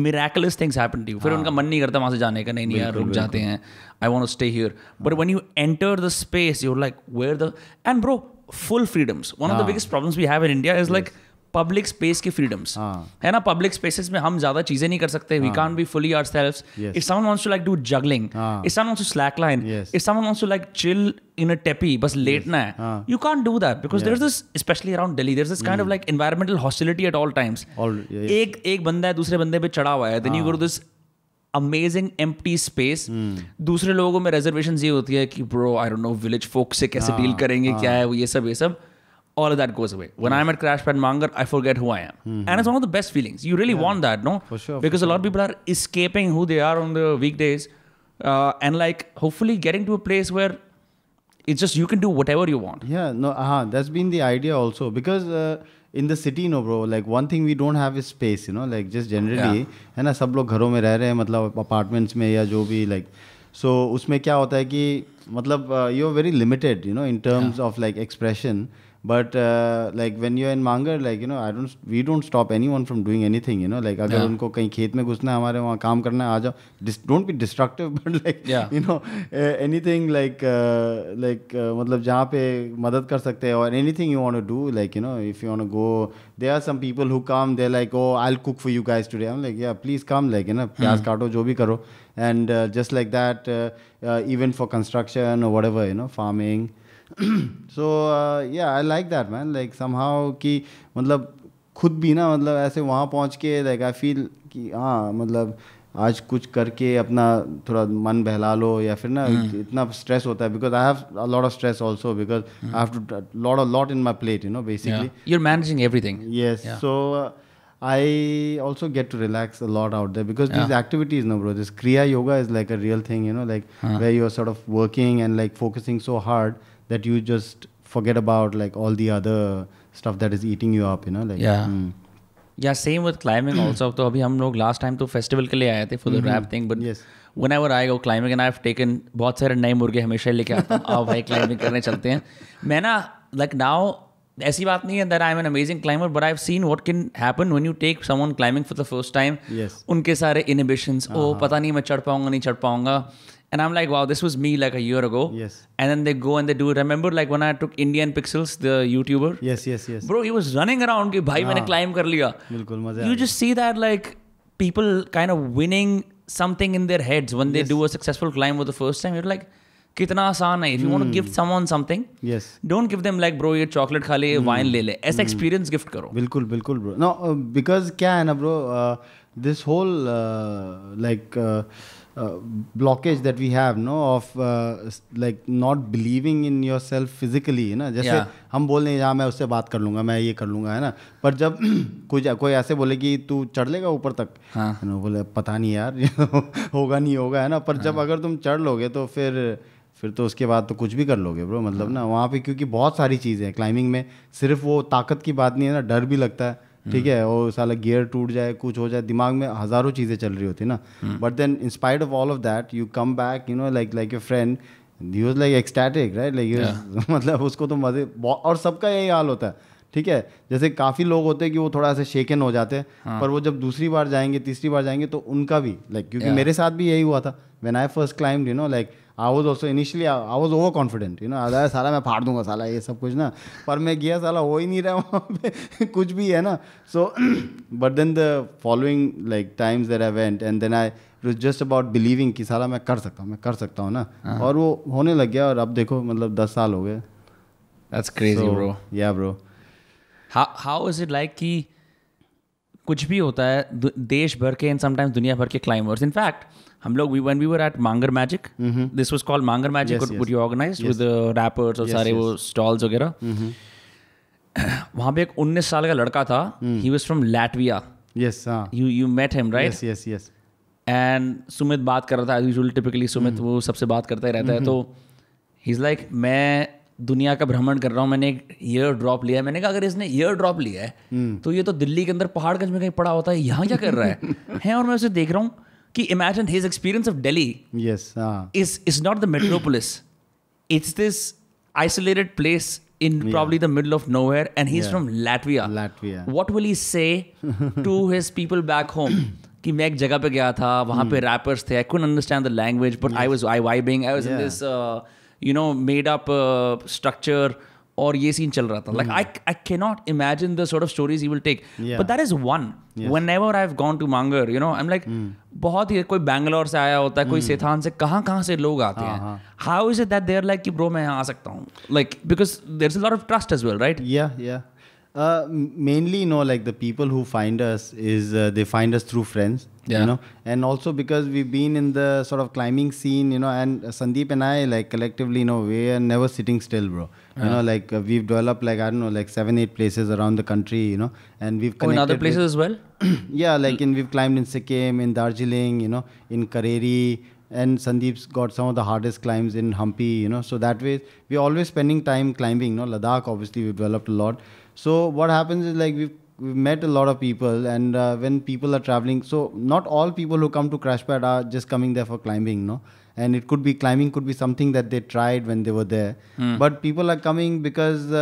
miraculous things happen to you. फिर उनका मन नहीं करता वहाँ से जाने का, नहीं यार रुक जाते हैं, I want to stay here. But when you enter the space, you're like, where the... And bro, full freedoms. One of the biggest problems we have in India is like public space की freedoms. है ना, public spaces में हम ज़्यादा चीज़ें नहीं कर सकते. We can't be fully ourselves. If someone wants to like do juggling, if someone wants to slackline, if someone wants to like chill in a tepi, बस लेटना है, you can't do that because there's this, especially around Delhi, there's this kind of like environmental hostility at all times. एक बंदा है दूसरे बंदे पे चढ़ा हुआ है, then you go to this amazing empty space. दूसरे लोगों में reservations ये होती है कि bro, I don't know, village folk से कैसे deal करेंगे, क्या है वो, ये सब. All of that goes away. When I'm at Crash Pad Mangar, I forget who I am. And it's one of the best feelings. You really want that, no? For sure. Because a lot of people are escaping who they are on the weekdays and like hopefully getting to a place where it's just you can do whatever you want. Yeah, no, that's been the idea also. Because in the city, no bro, like one thing we don't have is space, you know, like just generally, है ना, सब लोग घरों में रह रहे हैं, मतलब apartments में या जो भी, like, so उसमें क्या होता है कि मतलब you're very limited, you know, in terms of like expression. But like when you're in Mangar, like, you know, we don't stop anyone from doing anything, you know, like अगर उनको कहीं खेत में घुसना है, हमारे वहाँ काम करना है, आ जाओ. Don't be destructive, but like, you know, anything like मतलब जहाँ पे मदद कर सकते हैं, or anything you want to do, like, you know, if you want to go, there are some people who come, they're like, oh, I'll cook for you guys today. I'm like, yeah, please come, like, you know, प्याज काटो, जो भी करो. And just like that, even for construction or whatever, you know, farming. So yeah, I like that, man. Like somehow कि मतलब खुद भी ना, मतलब ऐसे वहाँ पहुँच के like I feel कि हाँ, मतलब आज कुछ करके अपना थोड़ा मन बहला लो, या फिर ना इतना stress होता है because I have a lot of stress also because I have to lot in my plate, you know, basically. You're managing everything. Yes. So I also get to relax a lot out there because these activities, no bro, this Kriya Yoga is like a real thing, you know, like where you're sort of working and like focusing so hard that you just forget about like all the other stuff that is eating you up, you know, like. Yeah, same with climbing also. तो अभी हम लोग last time तो festival के लिए आए थे for the rap thing, but whenever I go climbing and I've taken बहुत सारे नए मुर्गे हमेशा लेके आता हूँ, आओ भाई climbing करने चलते हैं. मैं ना like now ऐसी बात नहीं है that I'm an amazing climber, but I've seen what can happen when you take someone climbing for the first time. उनके सारे inhibitions, पता नहीं मैं चढ़ पाऊंगा नहीं चढ़ पाऊंगा. And I'm like, wow, this was me like a year ago. And then they go and they do it. Remember like when I took Indian Pixels, the YouTuber? Yes. Bro, he was running around कि भाई मैंने climb कर लिया. बिल्कुल मजा. You just see that like people kind of winning something in their heads when they do a successful climb for the first time. You're like, कितना आसान है. If you want to give someone something, don't give them like, bro, ये chocolate खा ले, wine ले ले. ऐसा experience gift करो. बिल्कुल bro. No, because क्या है ना bro, this whole like blockage that we have, no, of like not believing in yourself physically, है ना, जैसे हम बोल रहे हैं, मैं उससे बात कर लूँगा, मैं ये कर लूँगा, है ना, पर जब कोई ऐसे बोले कि तू चढ़ लेगा ऊपर तक, है ना, बोले पता नहीं यार होगा नहीं होगा, है ना, पर जब अगर तुम चढ़ लोगे तो फिर तो उसके बाद तो कुछ भी कर लोगे ब्रो, मतलब ना वहाँ पे, क्योंकि बहुत सारी चीज़ें हैं क्लाइंबिंग में, सिर्फ वो ताकत की बात नहीं है ना, डर भी लगता है, ठीक है, और साला गियर टूट जाए, कुछ हो जाए, दिमाग में हज़ारों चीज़ें चल रही होती ना. But then in spite of all of that you come back, you know, like your friend, he was like ecstatic, right, like मतलब उसको तो मज़े, और सबका यही हाल होता है, ठीक है. जैसे काफ़ी लोग होते हैं कि वो थोड़ा सा शेकन हो जाते हैं, पर वो जब दूसरी बार जाएंगे, तीसरी बार जाएंगे, तो उनका भी लाइक, क्योंकि मेरे साथ भी यही हुआ था when I first climbed, you know, like I was also initially I was overconfident, you know, अरे साला मैं फाड़ दूंगा साला ये सब कुछ ना, पर मैं गया साला हो ही नहीं रहा वहाँ पे कुछ भी, है ना. So but then the following like times that I went, and then it was just about believing कि साला मैं कर सकता हूँ ना, और वो होने लग गया, और अब देखो मतलब 10 साल हो गए. That's crazy, bro. Yeah, bro. How is it like कि कुछ भी होता है देश भर के and sometimes दुनिया भर के climbers. In fact, हम लोग when we were at Mangar Magic, this was called Mangar Magic, what you organized with the rappers और सारे वो stalls वगैरह. वहाँ पे एक 19 साल का लड़का था. He was from Latvia. Yes, you met him, right? Yes. And Sumit बात कर रहा था, usually typically सुमित वो सबसे बात करता ही रहता है, तो he's like, मैं दुनिया का भ्रमण कर रहा हूँ, मैंने एक ईयर ड्रॉप लिया है. मैंने कहा अगर इसने ईयर ड्रॉप लिया है तो ये तो दिल्ली के अंदर पहाड़गंज में कहीं पड़ा होता है, यहाँ क्या कर रहा है? और मैं उसे देख रहा हूँ कि imagine his experience of Delhi Yes. is not the metropolis. It's this isolated place in probably the middle of nowhere, and he's from Latvia. What will he say to his people back home? कि मैं एक जगह पे गया था, वहाँ पे rappers थे, I couldn't understand the language, but I was vibing, I was in this made up structure, और ये scene चल रहा था. Like I cannot imagine the sort of stories he will take. But that is one. Whenever I've gone to Mangar, I'm like, बहुत ही कोई बैंगलोर से आया होता है, कोई सेठान से, कहाँ से लोग आते हैं. How is it that they're like कि bro मैं यहाँ आ सकता हूँ? Like because there's a lot of trust as well, right? Yeah. Mainly, like the people who find us they find us through friends, and also because we've been in the sort of climbing scene, and Sandeep and I, like collectively, we are never sitting still, bro. Like we've developed like, I don't know, like 7-8 places around the country, and we've connected in other places as well? Yeah, like we've climbed in Sikkim, in Darjeeling, in Kareri, and Sandeep's got some of the hardest climbs in Hampi, so that way we're always spending time climbing, Ladakh, obviously we've developed a lot. So what happens is like we've met a lot of people, and when people are traveling, so not all people who come to Crashpad are just coming there for climbing, and it could be climbing could be something that they tried when they were there, but people are coming because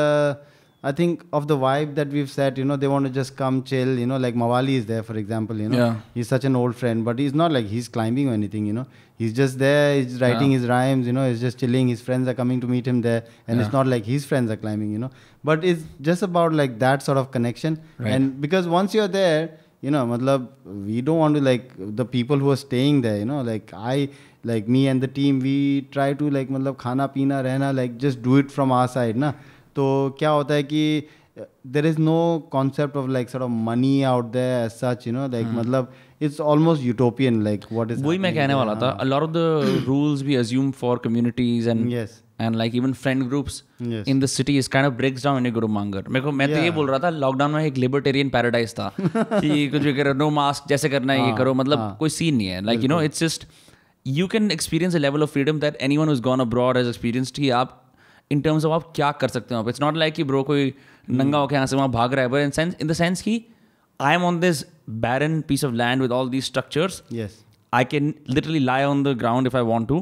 I think of the vibe that we've set, they want to just come chill, like Mawali is there, for example, he's such an old friend, but he's not like he's climbing or anything, he's just there, he's writing his rhymes, he's just chilling, his friends are coming to meet him there, and it's not like his friends are climbing, but it's just about like that sort of connection, and because once you're there, matlab, we don't want to like the people who are staying there, like me and the team, we try to like matlab khana peena rehna, like just do it from our side, na. तो क्या होता है कि there is no concept of like sort of money out there as such, like मतलब it's almost utopian, like what is वही मैं कहने वाला था. A lot of the rules we assume for communities and like even friend groups in the city is kind of breaks down when you go to Mangar. मैं तो ये बोल रहा था, लॉकडाउन में एक लिबर्टेरियन पैराडाइज था कि कुछ भी करो, नो मास्क, जैसे करना है ये करो, मतलब कोई सीन नहीं है. Like it's just you can experience a level of freedom that anyone who's gone abroad has experienced. कि आप in terms of आप क्या कर सकते हो. It's not like कि bro कोई नंगा होकर यहाँ से वहाँ भाग रहा है, but in the sense कि I am on this barren piece of land with all these structures. I can literally lie on the ground if I want to.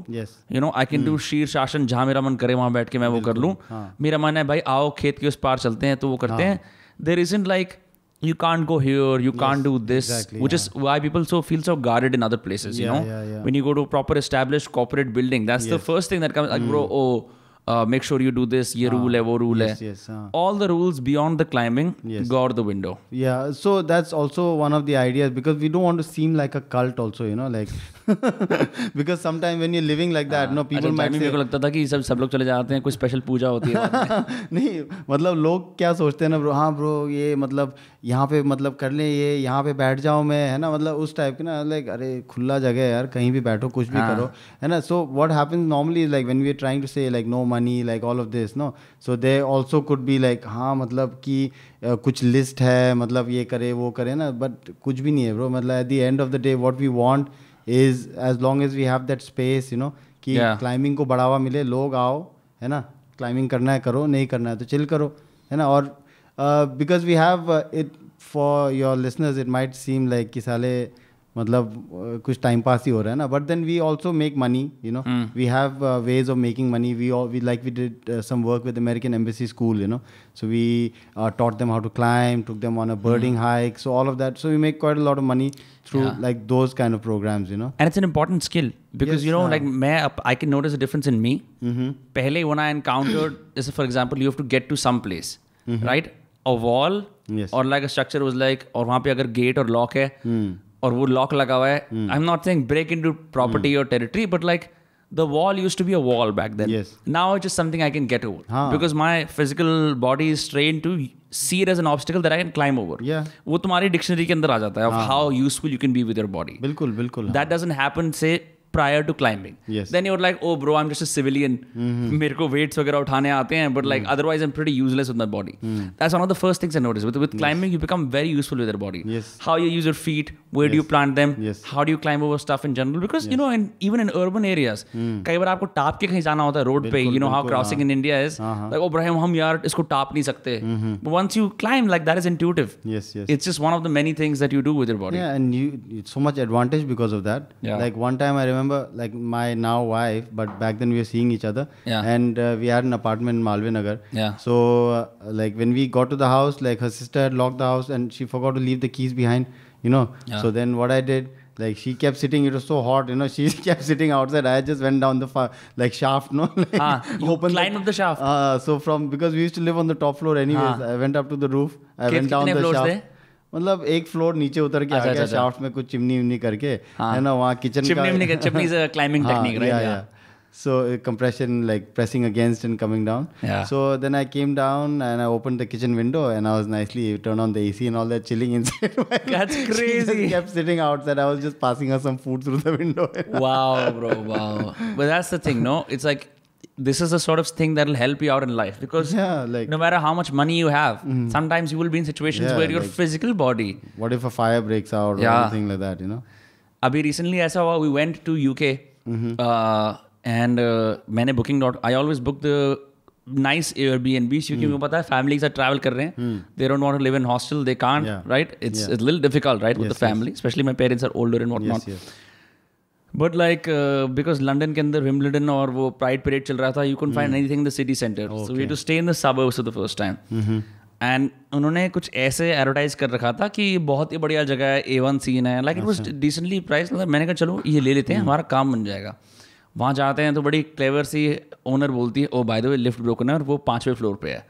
I can do शीर शासन, जहाँ मेरा मन करे वहाँ बैठ के मैं वो कर लूँ. मेरा मन है भाई आओ खेत के उस पार चलते हैं तो वो करते हैं. There isn't like you can't go here, you can't do this, which is why people feel so guarded in other places. When you go to a proper established corporate building, that's the first thing that comes like bro, make sure you do this, ye rule hai, wo rule hai. All the rules beyond the climbing go out the window. Yeah, so that's also one of the ideas, because we don't want to seem like a cult also, like because sometimes when you're living like that, people might say, मेरे को लगता था कि सब लोग चले जाते हैं, कोई स्पेशल पूजा होती है. नहीं, मतलब लोग क्या सोचते हैं ना ब्रो, हाँ ब्रो ये मतलब यहाँ पे मतलब कर ले, ये यहाँ पे बैठ जाऊँ मैं, है ना, मतलब उस टाइप के ना, लाइक अरे खुला जगह है यार, कहीं भी बैठो, कुछ भी करो, है ना. So what happens normally like when we are trying to say like no money, like all of this, no, so they also could be like हाँ मतलब कि कुछ लिस्ट है, मतलब ये करे वो करे ना, बट कुछ भी नहीं है ब्रो. मतलब at the end of the day what we want is as long as we have that space, कि climbing को बढ़ावा मिले, लोग आओ, है ना, climbing करना है करो, नहीं करना है तो chill करो, है ना. और because we have it for your listeners, it might seem like कि साले मतलब कुछ time pass ही हो रहा है ना, but then we also make money, we have ways of making money. We did some work with American Embassy School, so we taught them how to climb, took them on a birding hike, so all of that, so we make quite a lot of money through like those kind of programs, and it's an important skill because like I can notice a difference in me. Pehle when I encountered this, for example, you have to get to some place, right, a wall or like a structure was like, और वहाँ पे अगर gate और lock है और वो lock लगा हुआ है, I'm not saying break into property or territory, but like the wall used to be a wall back then. Now it's just something I can get over because my physical body is trained to see it as an obstacle that I can climb over. वो तुम्हारी dictionary के अंदर आ जाता है of how useful you can be with your body. बिल्कुल. That doesn't happen say prior to climbing. Yes. Then you're like, oh bro, I'm just a civilian. मेरे को weights वगैरह उठाने आते हैं, but like otherwise I'm pretty useless with my body. That's one of the first things I noticed. With climbing, you become very useful with your body. Yes. How you use your feet, where do you plant them, Yes. how do you climb over stuff in general. Because you know, even in urban areas, कई बार आपको top के कहीं जाना होता है road पे. You know how crossing in India is. Like, oh Brahim, हम यार इसको टाप नहीं सकते. But once you climb, like that is intuitive. Yes, yes. It's just one of the many things that you do with your body. Yeah, and it's so much advantage because of that. Yeah. Like one time I remember, like my now wife, but back then we were seeing each other. Yeah. And we had an apartment in Malve Nagar. Yeah. So like when we got to the house, like her sister had locked the house and she forgot to leave the keys behind, you know. Yeah. So then what I did, like she kept sitting, it was so hot, you know, she kept sitting outside. I just went down the like shaft, no? Like, you climbed up the shaft. So because we used to live on the top floor anyways, I went up to the roof. I went down the floors shaft. मतलब एक floor नीचे उतर के आ गया shaft में कुछ chimney विमनी करके है ना वहाँ किचन का chimney is a climbing technique right so compression like pressing against and coming down. So then I came down and I opened the kitchen window and I was nicely turned on the AC and all that, chilling inside. That's crazy. She just kept sitting outside. I was just passing her some food through the window. Wow bro, wow. But that's the thing, no, it's like this is the sort of thing that will help you out in life, because like no matter how much money you have, sometimes you will be in situations where your like, physical body, what if a fire breaks out or anything like that, you know. Abhi recently aisa hua, we went to UK and मैंने I always book the nice Airbnbs क्योंकि मुझे पता है family के साथ travel कर रहे हैं, they don't want to live in hostel, they can't, right? It's a little difficult, right, with the family, especially my parents are older and whatnot. But like because London के अंदर Wimbledon और वो Pride Parade चल रहा था, you couldn't find anything in the city center. So we had to stay in the suburbs for the first time. And उन्होंने कुछ ऐसे एडवर्टाइज कर रखा था कि बहुत ही बढ़िया जगह है, A1 सीन है, like it was decently priced. मैंने कहा चलो ये ले लेते हैं, हमारा काम बन जाएगा. वहाँ जाते हैं तो बड़ी क्लेवर सी ओनर बोलती है, oh by the way lift broken है और वो 5वें फ्लोर पे है.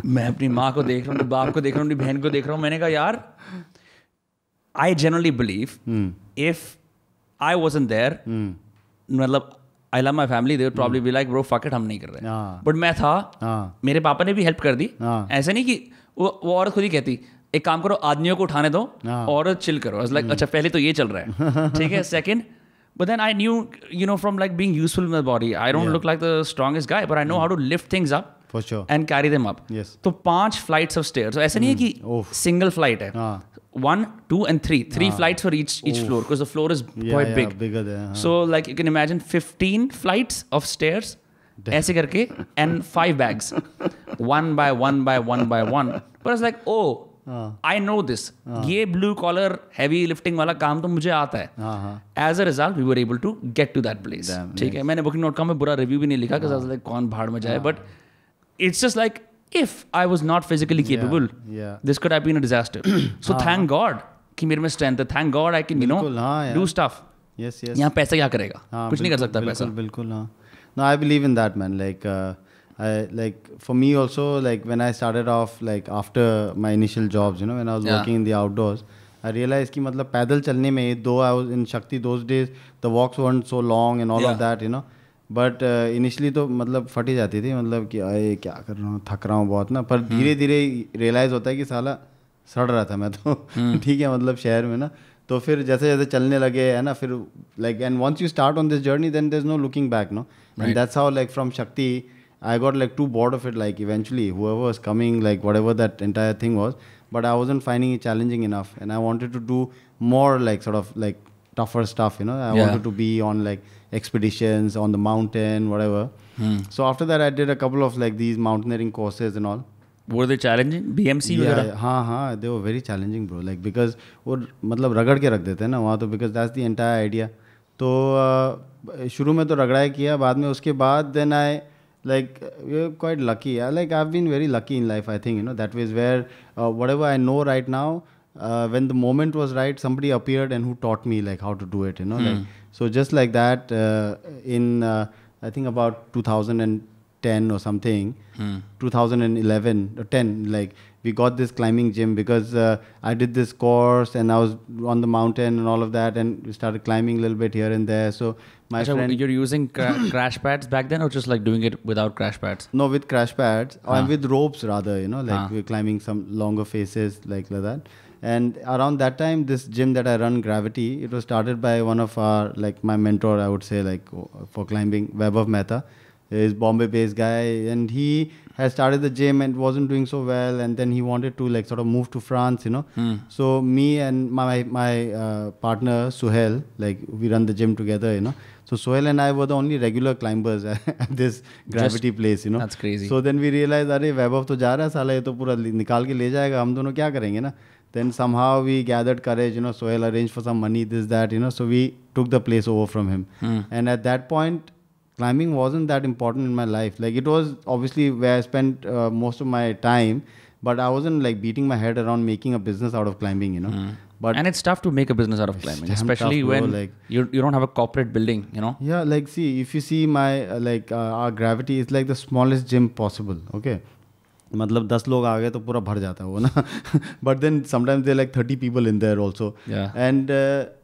मैं अपनी माँ को देख रहा हूँ, अपने बाप को देख रहा हूँ, अपनी बहन को देख रहा हूँ. मैंने कहा यार, I generally believe if I wasn't there, मतलब I love my family, they would probably be like, bro, fuck it, हम नहीं कर रहे. But मैं था, मेरे पापा ने भी हेल्प कर दी. ऐसा नहीं कि वो औरत खुद ही कहती, एक काम करो, आदमियों को उठाने दो और चिल करो. I was like, अच्छा पहले तो ये चल रहा है, ठीक है. Second, but then I knew, you know, from like being useful in my body, I don't look like the strongest guy, but I know how to lift things up. For sure. And carry them up. Yes. तो 5 flights of stairs. ऐसा नहीं है कि single flight है. 1, 2 and 3. 3 flights for each floor, because the floor is quite big. Bigger there. So like you can imagine 15 flights of stairs ऐसे करके and 5 bags. One by one by one by one. But I was like, oh, I know this. ये blue collar heavy lifting वाला काम तो मुझे आता है. As a result, we were able to get to that place. ठीक है. मैंने booking.com में बुरा review भी नहीं लिखा, because I was like, कौन भाड़ में जाए. But it's just like, if I was not physically capable, this could have been a disaster. So thank God कि मेरे में strength है. Thank God I can, you know, do stuff. Yes. यहाँ पैसा क्या करेगा? कुछ नहीं कर सकता पैसा. बिल्कुल हाँ. No, I believe in that, man. Like for me also, like when I started off, like after my initial jobs, you know, when I was working in the outdoors, I realized कि मतलब पैदल चलने में, though I was in Shakti those days, the walks weren't so long and all of that, you know. But initially तो मतलब फटी जाती थी, मतलब कि अरे क्या कर रहा हूँ, थक रहा हूँ बहुत ना. पर धीरे धीरे रियलाइज़ होता है कि साला सड़ रहा था मैं तो. ठीक है, मतलब शहर में ना. तो फिर जैसे जैसे चलने लगे है ना, फिर like and once you start on this journey then there is no looking back, no. And that's how like from Shakti I got like too bored of it, like eventually whoever was coming, like whatever that entire thing was, but I wasn't finding it challenging enough, and I wanted to do more like sort of like tougher stuff, you know. I wanted to be on like expeditions on the mountain, whatever. So after that I did a couple of like these mountaineering courses and all. Were they challenging? BMC वगैरह? हाँ, they were very challenging, bro. Like because वो मतलब रगड़ के रख देते हैं ना वहाँ तो, because that's the entire idea. तो शुरू में तो रगड़ाई किया, बाद में उसके बाद then I like we're quite lucky. Like I've been very lucky in life, I think, you know. That was where whatever I know right now, when the moment was right, somebody appeared and who taught me like how to do it, you know. Like so just like that in I think about 2010 or something, 2011 or 10, like we got this climbing gym because I did this course and I was on the mountain and all of that, and we started climbing a little bit here and there. So my friend, you're using crash pads back then, or just like doing it without crash pads? no, with crash pads and with ropes rather, like we're climbing some longer faces like that. And around that time, this gym that I run, Gravity, it was started by one of our, like my mentor, I would say, like for climbing, Vaibhav Mehta. He's Bombay-based guy, and he had started the gym and wasn't doing so well, and then he wanted to like sort of move to France, So me and my partner Suhail, like we run the gym together, So Suhail and I were the only regular climbers at this Gravity place, That's crazy. So then we realized, अरे वैभव तो जा रहा है साला, ये तो पूरा निकाल के ले जाएगा, हम दोनों क्या करेंगे ना? Then somehow we gathered courage, Suhail arranged for some money, this, that, So we took the place over from him. And at that point, climbing wasn't that important in my life. Like it was obviously where I spent most of my time, but I wasn't like beating my head around making a business out of climbing, But and it's tough to make a business out of climbing, especially tough, bro, when like, you don't have a corporate building, Yeah, like see, if you see my our Gravity is like the smallest gym possible. Okay. मतलब 10 लोग आ गए तो पूरा भर जाता है वो ना. But then sometimes there are like 30 people in there also. Yeah. And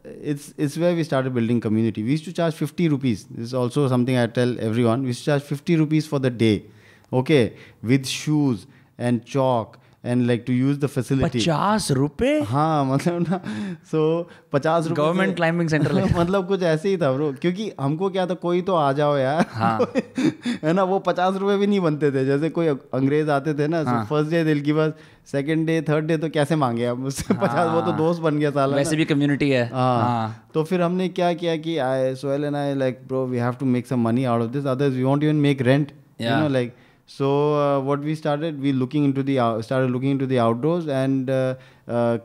it's where we started building community. We used to charge 50 rupees. This is also something I tell everyone. We used to charge 50 rupees for the day. Okay. With shoes and chalk and like to use the facility. 50 रुपए? हाँ मतलब ना. So 50 रुपए. Government climbing center. मतलब कुछ ऐसे ही था bro. क्योंकि हमको क्या था, कोई तो आ जाओ यार. हाँ. है ना, वो 50 रुपए भी नहीं बनते थे. जैसे कोई अंग्रेज आते थे ना, फर्स्ट डे दिल की बस, सेकंड डे थर्ड डे तो कैसे मांगे आप मुझसे 50. वो तो दोस्त बन गया साला. वैसे भी कम्युनिटी है. हाँ. तो फिर हमने क्या किया कि Sohail and I like, bro, we have to make some money out of this. Others we won't even make rent. Yeah. Like. So what we started, we started looking into the outdoors and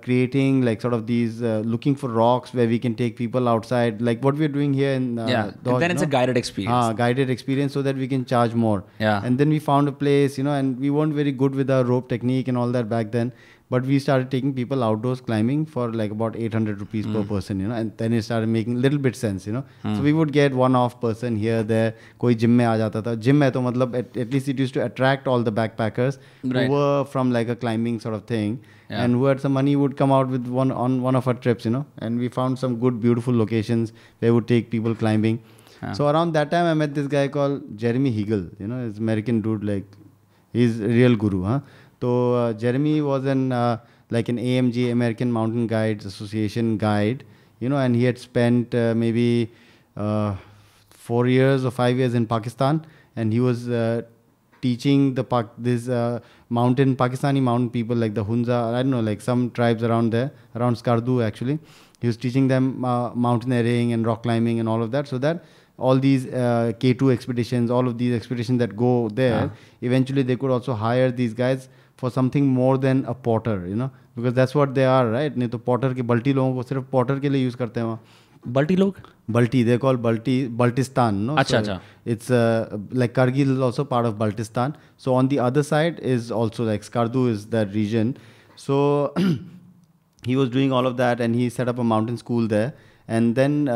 creating like sort of these looking for rocks where we can take people outside, like what we're doing here in Dhauj, and then it's a guided experience. Guided experience, so that we can charge more. Yeah. And then we found a place, and we weren't very good with our rope technique and all that back then. But we started taking people outdoors climbing for like about 800 rupees per person, and then it started making a little bit sense, So we would get one-off person here, there. कोई gym में आ जाता था. Gym में तो मतलब at least it used to attract all the backpackers who were from like a climbing sort of thing, and who had some money would come out with one of our trips, And we found some good, beautiful locations where we would take people climbing. So around that time, I met this guy called Jeremy Hegel, he's American dude, like he's a real guru, huh? So Jeremy was like an AMG, American Mountain Guides Association guide, and he had spent maybe 4 years or 5 years in Pakistan, and he was teaching this Pakistani mountain people like the Hunza, I don't know, like some tribes around there, around Skardu actually. He was teaching them mountaineering and rock climbing and all of that, so that all these K2 expeditions, all of these expeditions that go there, eventually they could also hire these guys for something more than a porter, because that's what they are, right? नहीं तो porter के बल्टी लोगों को सिर्फ porter के लिए use करते हैं वहाँ. बल्टी लोग? Balti, they call Baltistan, no? अच्छा. So it's like Kargil is also part of Baltistan. So on the other side is also like Skardu is that region. So he was doing all of that, and he set up a mountain school there. And then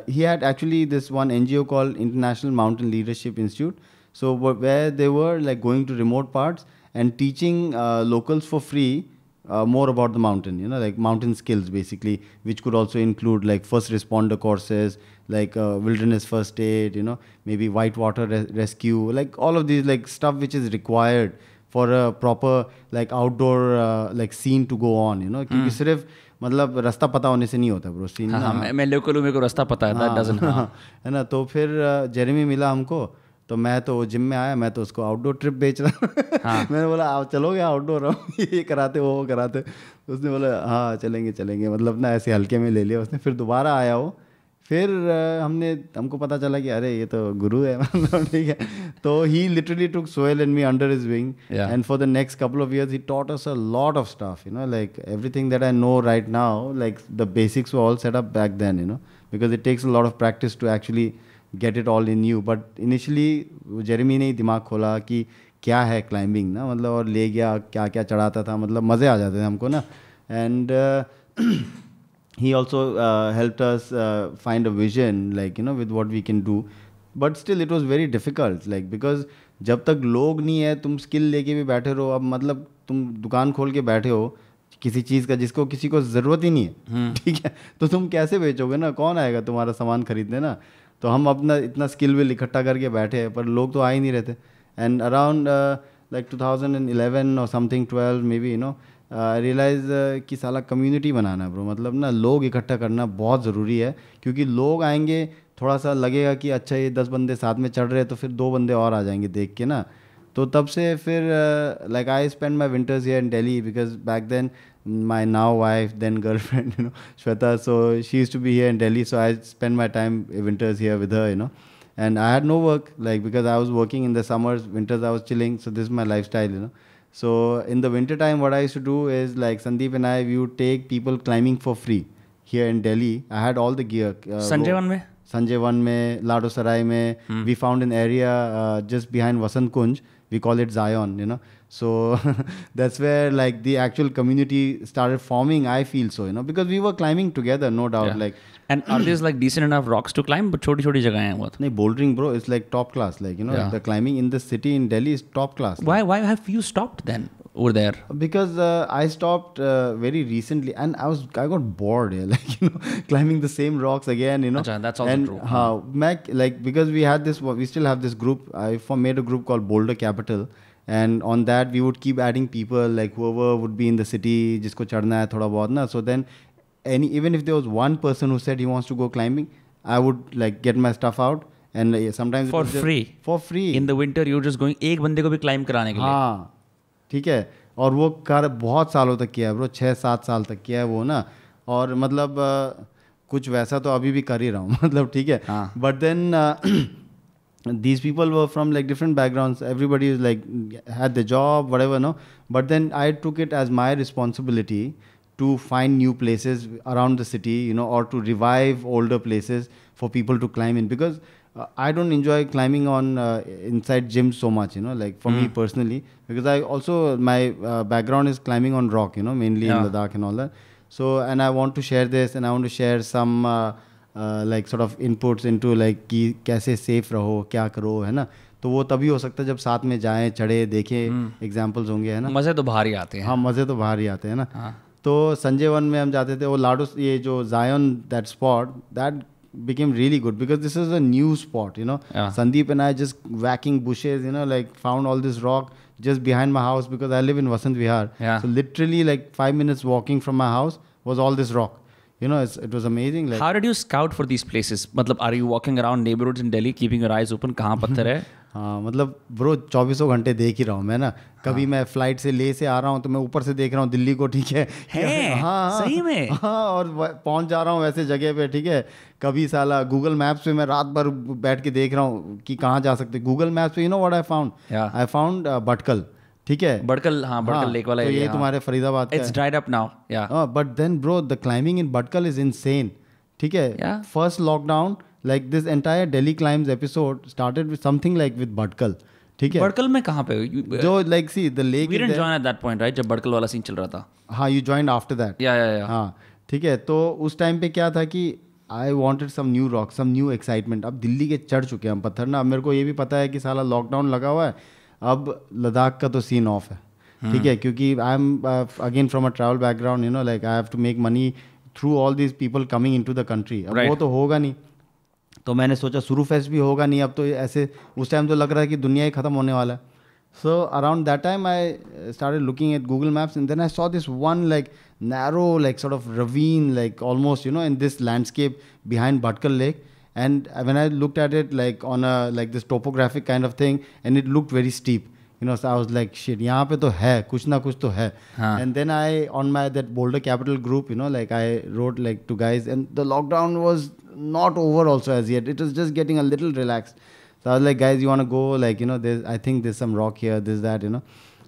he had actually this one NGO called International Mountain Leadership Institute. So where they were like going to remote parts and teaching locals for free more about the mountain, like mountain skills basically, which could also include like first responder courses, like wilderness first aid, maybe whitewater rescue, like all of these like stuff which is required for a proper like outdoor like scene to go on, क्योंकि सिर्फ मतलब रास्ता पता होने से नहीं होता bro scene. मैं लोकल हूँ, मेरे को रास्ता पता है, that doesn't. है ना. तो फिर जेरेमी मिला हमको, तो मैं तो जिम में आया, मैं तो उसको आउटडोर ट्रिप बेच रहा. मैंने बोला आप चलोगे आउटडोर, ये कराते वो कराते. उसने बोला हाँ चलेंगे, मतलब ना ऐसे हल्के में ले लिया उसने. फिर दोबारा आया वो, फिर हमको पता चला कि अरे ये तो गुरु है, ठीक है. तो he literally took Sohail and me under his wing, and for the next couple of years he taught us a lot of stuff, like everything that I know right now, like the basics were all set up back then, because it takes a lot of practice to actually get it all in you. But initially Jeremy ने ही दिमाग खोला कि क्या है climbing ना, मतलब और ले गया, क्या क्या चढ़ाता था, मतलब मज़े आ जाते थे हमको ना. And he also helped us find a vision, like with what we can do. But still it was very difficult, like because जब तक लोग नहीं है तुम स्किल लेके भी बैठे रहो, अब मतलब तुम दुकान खोल के बैठे हो किसी चीज़ का जिसको किसी को ज़रूरत ही नहीं है, ठीक है, तो तुम कैसे बेचोगे ना, कौन आएगा तुम्हारा सामान खरीदने ना। तो हम अपना इतना स्किल विल इकट्ठा करके बैठे हैं, पर लोग तो आ ही नहीं रहते। एंड अराउंड लाइक 2011 और something 12 maybe I realize कि साला कम्युनिटी बनाना है ब्रो, मतलब ना लोग इकट्ठा करना बहुत ज़रूरी है, क्योंकि लोग आएंगे, थोड़ा सा लगेगा कि अच्छा ये 10 बंदे साथ में चढ़ रहे हैं, तो फिर 2 बंदे और आ जाएंगे देख के ना। तो तब से फिर like I spend my winters here in Delhi, because back then my now wife, then girlfriend, Shweta, so she used to be here in Delhi, so I spend my time winters here with her, and I had no work, like, because I was working in the summers, winters I was chilling, so this is my lifestyle. So in the winter time, what I used to do is, like, Sandeep and I, we would take people climbing for free here in Delhi. I had all the gear. Sanjay One mein, Lado Sarai mein, we found an area just behind Vasant Kunj. We call it Zion, So that's where, like, the actual community started forming, I feel so, because we were climbing together, no doubt. Yeah. Like, and are these like decent enough rocks to climb? But choti jagah hai bahut. No, bouldering, bro, is like top class. Like, the climbing in the city in Delhi is top class. Why have you stopped then over there? Because I stopped very recently, and I got bored, like, climbing the same rocks again, Achha, that's also true. Like, because we still have this group. I made a group called Boulder Capital. And on that we would keep adding people, like whoever would be in the city, jisko chadna hai thoda bahut na. So then even if there was one person who said he wants to go climbing, I would like get my stuff out, and sometimes for free in the winter you're just going एक बंदे को भी climb कराने के लिए. हाँ, ठीक है, और वो कर बहुत सालों तक किया है ब्रो, 6-7 साल तक किया है वो ना, और मतलब कुछ वैसा तो अभी भी कर ही रहा हूँ मतलब, ठीक है, but then these people were from like different backgrounds, everybody is like had the job, whatever, no, but then I took it as my responsibility to find new places around the city, or to revive older places for people to climb in, because I don't enjoy climbing on inside gyms so much, like for me personally, because I also my background is climbing on rock, mainly in Ladakh and all that. So, and I want to share this, and I want to share some like sort of inputs into like कि कैसे safe रहो, क्या करो, है ना. तो वो तभी हो सकता है जब साथ में जाएं, चढ़े, देखें, एग्जाम्पल्स होंगे, है ना. मज़े तो बाहर ही आते हैं. हाँ, मज़े तो बाहर ही आते हैं ना. तो संजय वन में हम जाते थे, वो लाडो, ये जो जायन, that spot, that became really good, because this is a new spot, Sandeep and I just whacking bushes, like found all this rock just behind my house, because I live in Vasant Vihar. So literally like 5 minutes walking from my house was all this rock. It was amazing. Like, how did you scout for these places? मतलब, are you walking around neighborhoods in Delhi keeping your eyes open? कहाँ पत्थर है? हाँ, मतलब bro 24 घंटे देख ही रहा हूँ मैं ना. कभी मैं फ्लाइट से ले से आ रहा हूँ तो मैं ऊपर से देख रहा हूँ दिल्ली को, ठीक है, हाँ, सही में, हाँ, और पहुँच जा रहा हूँ वैसे जगह पे, ठीक है. कभी साला गूगल मैप्स पे मैं रात भर बैठ के देख रहा हूँ कि कहाँ जा सकते. गूगल मैप्स पे व्हाट आई फाउंड भटकल, ठीक है, बटकल, हाँ, बटकल लेक वाला. तो ये तुम्हारे फरीदाबाद का, it's dried up now, yeah, but then bro the climbing in Bhatkal is insane, ठीक है. First lockdown, like this entire Delhi Climbs episode started with something like with Bhatkal, ठीक है. भटकल में कहाँ पे? जो like see the lake. We didn't join at that point, right? जब भटकल वाला सीन चल रहा था. हाँ, you joined after that. Yeah. हाँ, ठीक है. तो उस टाइम पे क्या था कि I wanted some new rock, some new excitement. अब दिल्ली के चढ़ चुके हैं हम पत्थर ना. अब मेरे को ये भी पता है कि साला लॉकडाउन लगा हुआ है, अब लद्दाख का तो सीन ऑफ है, ठीक है, क्योंकि I am again from a travel background, like I have to make money through all these people coming into the country. अब वो तो होगा नहीं, तो मैंने सोचा सुरू फेस्ट भी होगा नहीं. अब तो ऐसे उस टाइम तो लग रहा है कि दुनिया ही ख़त्म होने वाला है. So around that time I started looking at Google Maps, and then I saw this one like narrow, like sort of ravine, like almost, in this landscape behind Bhatkal Lake. And when I looked at it, like on a like this topographic kind of thing, and it looked very steep, so I was like, shit, यहाँ पे तो है, कुछ ना कुछ तो है. And then I, on my that Boulder Capital group, like I wrote like to guys, and the lockdown was not over also as yet. It was just getting a little relaxed. So I was like, guys, you want to go? Like, I think there's some rock here, this, that,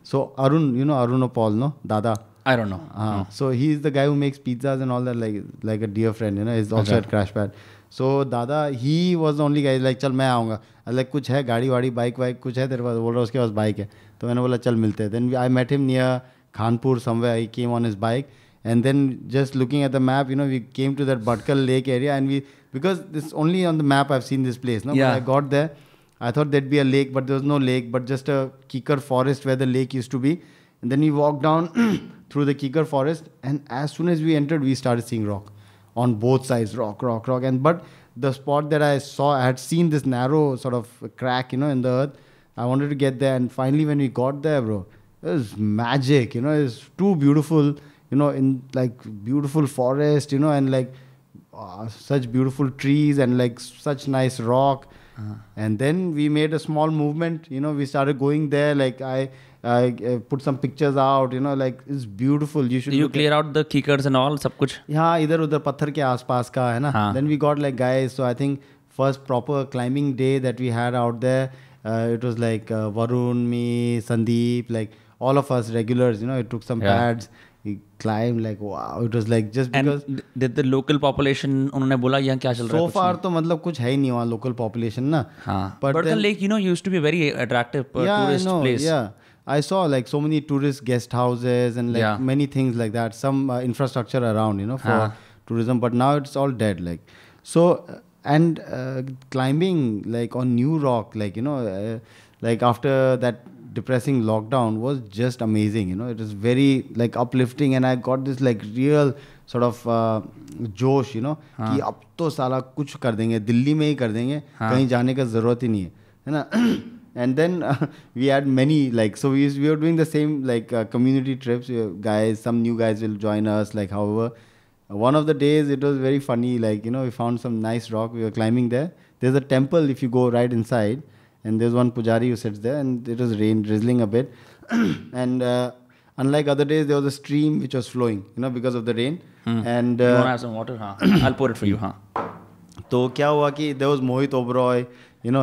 So Arun, Arun or Paul, no? Dada. I don't know. So he's the guy who makes pizzas and all that, like a dear friend, He's also at Crashpad. So Dada, he was the only guy like, चल मैं आऊँगा. Like कुछ है गाड़ी वाड़ी bike वाइक कुछ है तेरे पास? बोल रहा उसके पास बाइक है. तो मैंने बोला चल मिलते हैं. Then I met him near Khanpur somewhere. He came on his bike, and then just looking at the map, we came to that Bhatkal Lake area, and because this only on the map I've seen this place, no? Yeah. When I got there, I thought there'd be a lake, but there was no lake, but just a kikar forest where the lake used to be. And then we walked down through the Kikar forest, and as soon as we entered, we started seeing rock on both sides, rock. And but the spot that I saw, I had seen this narrow sort of crack, in the earth. I wanted to get there, and finally when we got there, bro, it was magic, it's too beautiful, in like beautiful forest, and like such beautiful trees and like such nice rock. And then we made a small movement, we started going there, like I put some pictures out, like it's beautiful. You should. You clear out the kickers and all, सब कुछ. हाँ, इधर उधर पत्थर के आसपास का है ना. Then we got like guys. So I think first proper climbing day that we had out there, it was like Varun, me, Sandeep, like all of us regulars. It took some pads. We climbed like wow. It was like just because. And did the local population उन्होंने बोला यहाँ क्या चल रहा है? So far तो मतलब कुछ है ही नहीं वहाँ local population ना. हाँ. But the lake, used to be a very attractive tourist place. Yeah. I saw like so many tourist guest houses and like many things like that. Some infrastructure around, for tourism. But now it's all dead. Like so, and climbing like on new rock, like like after that depressing lockdown was just amazing. It was very like uplifting, and I got this like real sort of जोश, कि अब तो साला कुछ कर देंगे, दिल्ली में ही कर देंगे, कहीं जाने का जरूरत ही नहीं है ना. And then we had many, like, so we were doing the same, like, community trips. Guys, some new guys will join us, like, however. One of the days, it was very funny, like, we found some nice rock. We were climbing there. There's a temple if you go right inside. And there's one pujari who sits there. And it was drizzling a bit. And unlike other days, there was a stream which was flowing, because of the rain. And you want to have some water? Huh? I'll pour it for you. Huh? So, kya hua ki there was Mohit Oberoi,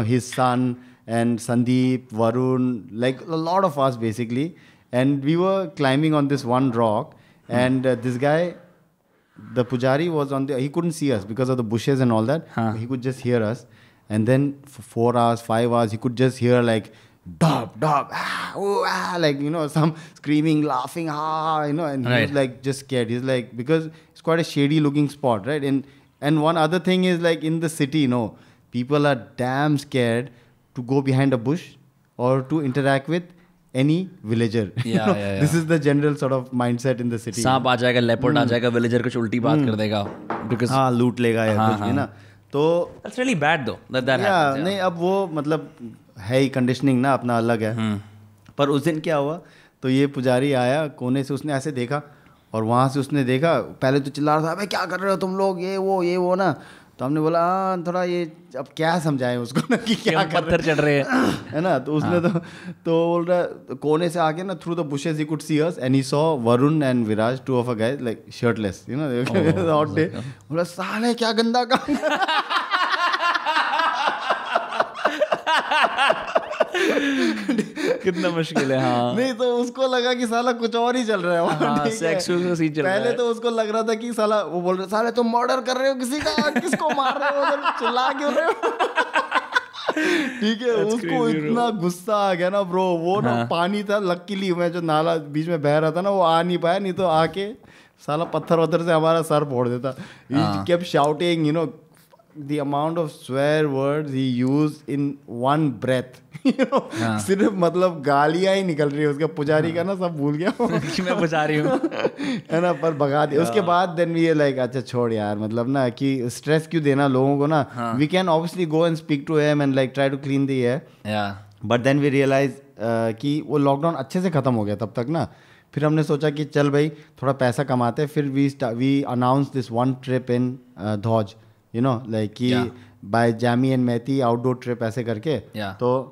his son, and Sandeep, Varun, like a lot of us basically. And we were climbing on this one rock. And this guy, the pujari was he couldn't see us because of the bushes and all that. He could just hear us. And then for 4 hours, 5 hours, he could just hear like, dub, ooh, like, some screaming, laughing, and he was like just scared. He's like, because it's quite a shady looking spot, right? And one other thing is like in the city, people are damn scared to go behind a bush or to interact with any villager. Yeah. This is the general sort of mindset in the city. सांप आ जाएगा, leopard आ जाएगा, villager कुछ उल्टी बात कर देगा. Because लूट लेगा या कुछ भी ना. तो that's really bad though that happens. नहीं, अब वो मतलब है ही कंडीशनिंग ना अपना अलग है. पर उस दिन क्या हुआ, तो ये पुजारी आया कोने से, उसने ऐसे देखा और वहाँ से उसने देखा, पहले तो चिल्ला रहा था, अबे क्या कर रहे हो तुम लोग, ये वो ना. तो हमने बोला थोड़ा ये अब क्या समझाएं उसको ना कि क्या पत्थर चढ़ रहे हैं, है ना. तो उसने तो बोल रहा कोने से आके ना, through the bushes he could see us and he saw Varun and Viraj, two of a guys like shirtless, hot day. बोला साले क्या गंदा काम. कितना मुश्किल है. हाँ नहीं, तो उसको लगा कि साला कुछ और ही चल रहा है. पहले तो उसको लग रहा था कि साला, वो बोल रहे साले तुम मर्डर कर रहे हो किसी का, किसको मार रहे हो, चिल्ला क्यों रहे हो. ठीक है, उसको इतना गुस्सा आ गया ना ब्रो. वो ना पानी था, लकीली मैं जो नाला बीच में बह रहा था ना, वो आ नहीं पाया, नहीं तो आके साला पत्थर से हमारा सर फोड़ देता. He kept shouting, the amount of swear words he used in one breath. सिर्फ मतलब गालियां ही निकल रही है उसका. पुजारी का ना सब भूल गया कि मैं पुजारी हूँ, है ना, पर भगा दिया. उसके बाद then we like, अच्छा छोड़ यार, मतलब ना कि स्ट्रेस क्यों देना लोगों को ना. We can obviously go and speak to him and like try to clean the air. But then we realized कि वो लॉकडाउन अच्छे से खत्म हो गया तब तक ना. फिर हमने सोचा कि चल भाई थोड़ा पैसा कमाते हैं. फिर we announced this one trip in Dhauj, like कि by Jamie and Mehti outdoor trip ऐसे करके. तो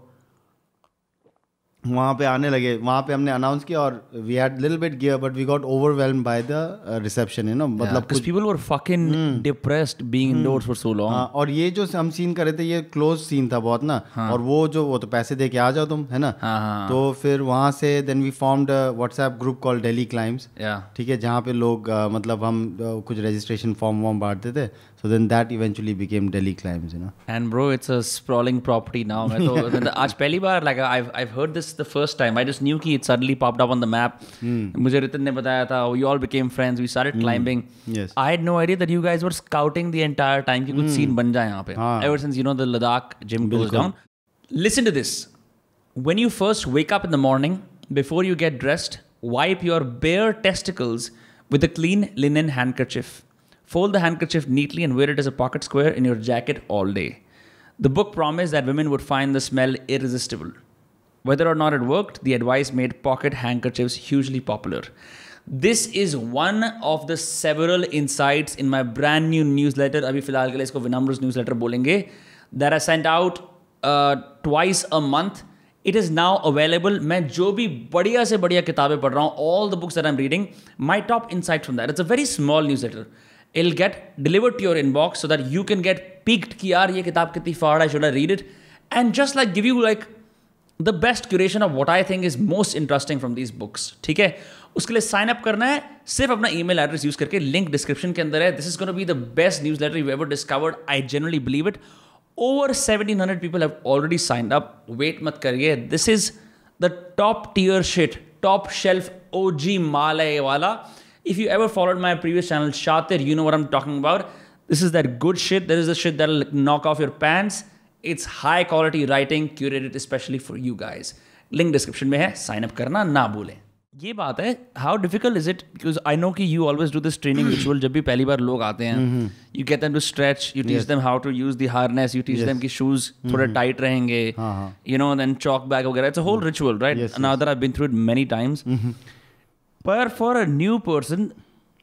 वहाँ पे आने लगे. वहाँ पे हमने अनाउंस किया और we had little bit gear but we got overwhelmed by the reception, मतलब because people were fucking depressed being indoors for so long. और ये जो हम सीन कर रहे थे, ये क्लोज सीन था बहुत ना. और वो तो पैसे दे के आ जाओ तुम, है ना. तो फिर वहाँ से then we formed a WhatsApp group called Delhi Climbs. ठीक है, जहाँ पे लोग मतलब हम कुछ registration form बांटते थे. So then that eventually became Delhi Climbs, And bro, it's a sprawling property now. मैं तो आज पहली बार, like I've heard this the first time. I just knew कि it suddenly popped up on the map. मुझे रितिन ने बताया था. We all became friends. We started climbing. Yes. I had no idea that you guys were scouting the entire time कि कुछ scene बन जाए यहाँ पे. Ever since the Ladakh gym goes down. Listen to this. When you first wake up in the morning, before you get dressed, Wipe your bare testicles with a clean linen handkerchief. Fold the handkerchief neatly and wear it as a pocket square in your jacket all day. The book promised that women would find the smell irresistible. Whether or not it worked, the advice made pocket handkerchiefs hugely popular. This is one of the several insights in my brand new newsletter. अभी फिलहाल के लिए इसको Vinamre's newsletter बोलेंगे. That I sent out twice a month. It is now available. मैं जो भी बढ़िया से बढ़िया किताबें पढ़ रहा हूँ, all the books that I'm reading, my top insight from that. It's a very small newsletter. It'll get delivered to your inbox so that you can get peaked कि यार ये किताब कितनी फाड़ है, should I read it? And just like give you like the best curation of what I think is most interesting from these books. ठीक है? उसके लिए sign up करना है सिर्फ अपना email address use करके, link description के अंदर है. This is going to be the best newsletter you've ever discovered. I genuinely believe it. Over 1,700 people have already signed up. Wait मत करिए. This is the top tier shit, top shelf OG माल है ये वाला. If you ever followed my previous channel, Shatir, you know what I'm talking about. This is that good shit. There is the shit that'll knock off your pants. It's high quality writing, curated especially for you guys. Link description में है. Sign up करना ना भूलें. ये बात है, how difficult is it? Because I know कि you always do this training ritual जब भी पहली बार लोग आते हैं. You get them to stretch, you teach them how to use the harness, you teach them कि shoes थोड़े tight रहेंगे, you know, then chalk bag वगैरह. It's a whole ritual, right? Now that I've been through it many times. पर for a new person,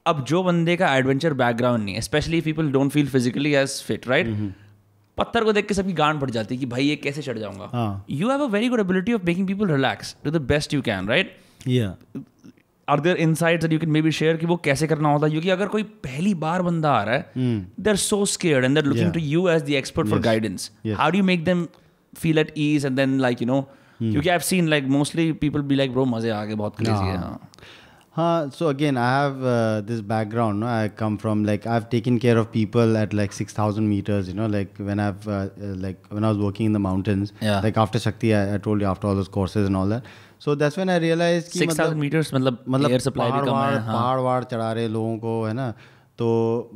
अब जो बंदे का adventure background नहीं है, especially if people don't feel physically as fit, right? पत्थर को देख के सबकी गांड पड़ जाती है कि भाई ये कैसे चढ़ जाऊंगा. You have a very good ability of making people relax to the best you can, right? Yeah. Are there insights that you can maybe share कि वो कैसे करना होता है? क्योंकि अगर कोई पहली बार बंदा आ रहा है, they're so scared and they're looking to you as the expert for guidance. How do you make them feel at ease and then like, you know, क्योंकि I've seen like mostly people be like, bro, मजे आ गए, बहुत crazy है. So again, I have this background. No? I come from like I've taken care of people at like 6,000 meters. You know, like when I've when I was working in the mountains. Like after Shakti, I told you after all those courses and all that. So that's when I realized कि 6,000 meters मतलब air supply भी कम है. पहाड़ चढ़ा रहे लोगों को है ना, तो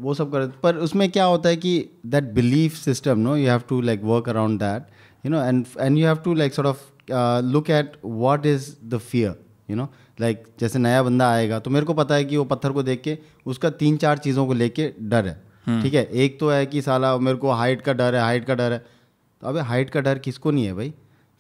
वो सब कर. पर उसमें क्या होता है कि that belief system, no, you have to like work around that, you know, and you have to like sort of look at what is the fear, you know. Like जैसे नया बंदा आएगा तो मेरे को पता है कि वो पत्थर को देख के उसका 3-4 चीज़ों को लेके डर है. ठीक है, एक तो है कि साला मेरे को हाइट का डर है. तो अबे हाइट का डर किसको नहीं है भाई?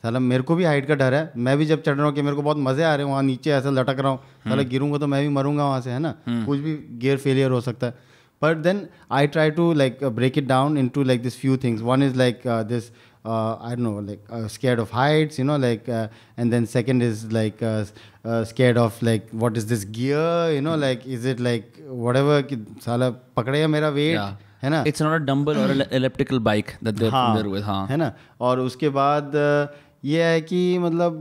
साला मेरे को भी हाइट का डर है. मैं भी जब चढ़ रहा हूँ कि मेरे को बहुत मज़े आ रहे हैं, वहाँ नीचे ऐसा लटक रहा हूँ, साला गिरूंगा तो मैं भी मरूंगा वहाँ से, है ना. कुछ भी गियर फेलियर हो सकता है. But then I try to like break it down into like this few things. One is like this I don't know, like scared of heights, you know, like and then second is like scared of like what is this gear, you know, like is it like whatever कि साला पकड़ेगा मेरा weight, है ना. It's not a dumbbell or an elliptical bike that they're familiar with, हाँ, है ना. और उसके बाद ये है कि मतलब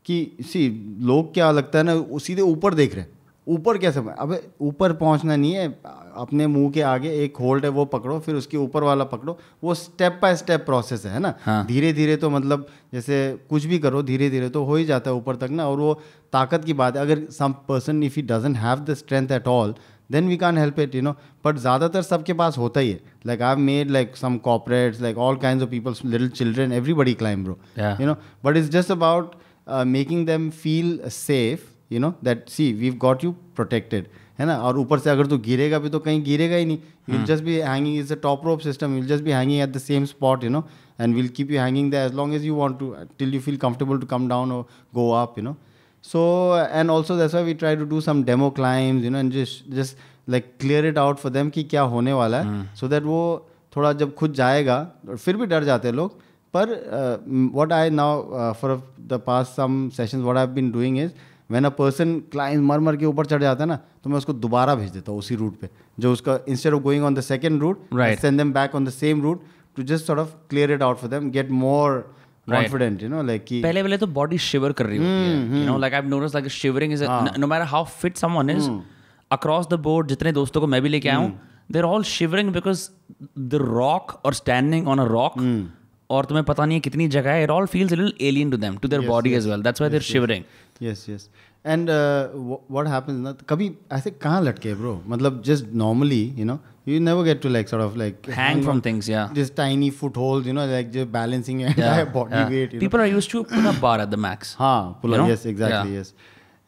कि सी लोग क्या लगता है ना, सीधे ऊपर देख रहे हैं. ऊपर कैसे? अबे ऊपर पहुंचना नहीं है, अपने मुंह के आगे एक होल्ड है वो पकड़ो, फिर उसके ऊपर वाला पकड़ो. वो स्टेप बाय स्टेप प्रोसेस है ना. धीरे धीरे तो मतलब जैसे कुछ भी करो धीरे धीरे तो हो ही जाता है ऊपर तक ना. और वो ताकत की बात है. अगर some person if he doesn't have the strength at all then we can help it, you know. But ज़्यादातर सबके पास होता ही है. Like I have made like some corporates, like all kinds of peoples, little children, everybody climb bro, you know. But it's just about making them feel safe, you know, that see we've got you protected, है ना. और ऊपर से अगर तू गिरेगा भी तो कहीं गिरेगा ही नहीं. You'll just be hanging. It's a top rope system. You'll just be hanging at the same spot, you know, and we'll keep you hanging there as long as you want to, till you feel comfortable to come down or go up, you know. So and also that's why we try to do some demo climbs, you know, and just like clear it out for them कि क्या होने वाला है, so that वो थोड़ा जब खुद जाएगा. फिर भी डर जाते हैं लोग. पर what I now for the past some sessions what I've been doing is when a person climbs मर के ऊपर चढ़ जाता है ना, तो मैं उसको दोबारा भेज देता हूँ उसी रूट पे जो उसका, instead of going on the second route, I send them back on the same route to just sort of clear it out for them, get more confident, you know, like कि पहले तो body shiver कर रही होती है, you know, like I've noticed like shivering is no matter how fit someone is, across the board जितने दोस्तों को मैं भी लेके आया हूँ, they're all shivering because the rock or standing on a rock और तुम्हें पता नहीं है कितनी जगह है, it all feels a little alien to them, to their body as well. That's why they're shivering. Yes. And what happens ना, कभी ऐसे कहाँ लटके bro? मतलब just normally, you know, you never get to like sort of like hang from things, just tiny footholds, you know, like just balancing your entire body weight. People are used to pull up bar at the max. हाँ, pull up, yes, exactly, yes.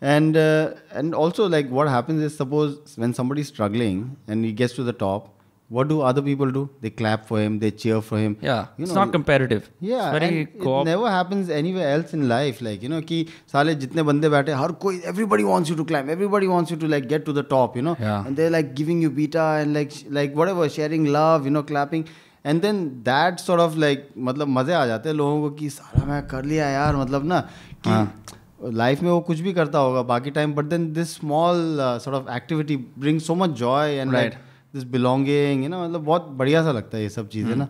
And also like what happens is, suppose when somebody's struggling and he gets to the top, what do other people do? They clap for him, they cheer for him. Yeah, You it's know, not competitive. Yeah, It's very and it never happens anywhere else in life. Like, you know, कि साले जितने बंदे बैठे, हर कोई, everybody wants you to climb, everybody wants you to like get to the top, you know. Yeah. And they're like giving you beta and like whatever, sharing love, you know, clapping. And then that sort of like, मतलब मजे आ जाते हैं लोगों को कि साला मैं कर लिया यार, मतलब ना कि लाइफ में वो कुछ भी करता होगा बाकी time, but then this small sort of activity brings so much joy and like this belonging, you know, मतलब बहुत बढ़िया सा लगता है ये सब चीज़ें ना.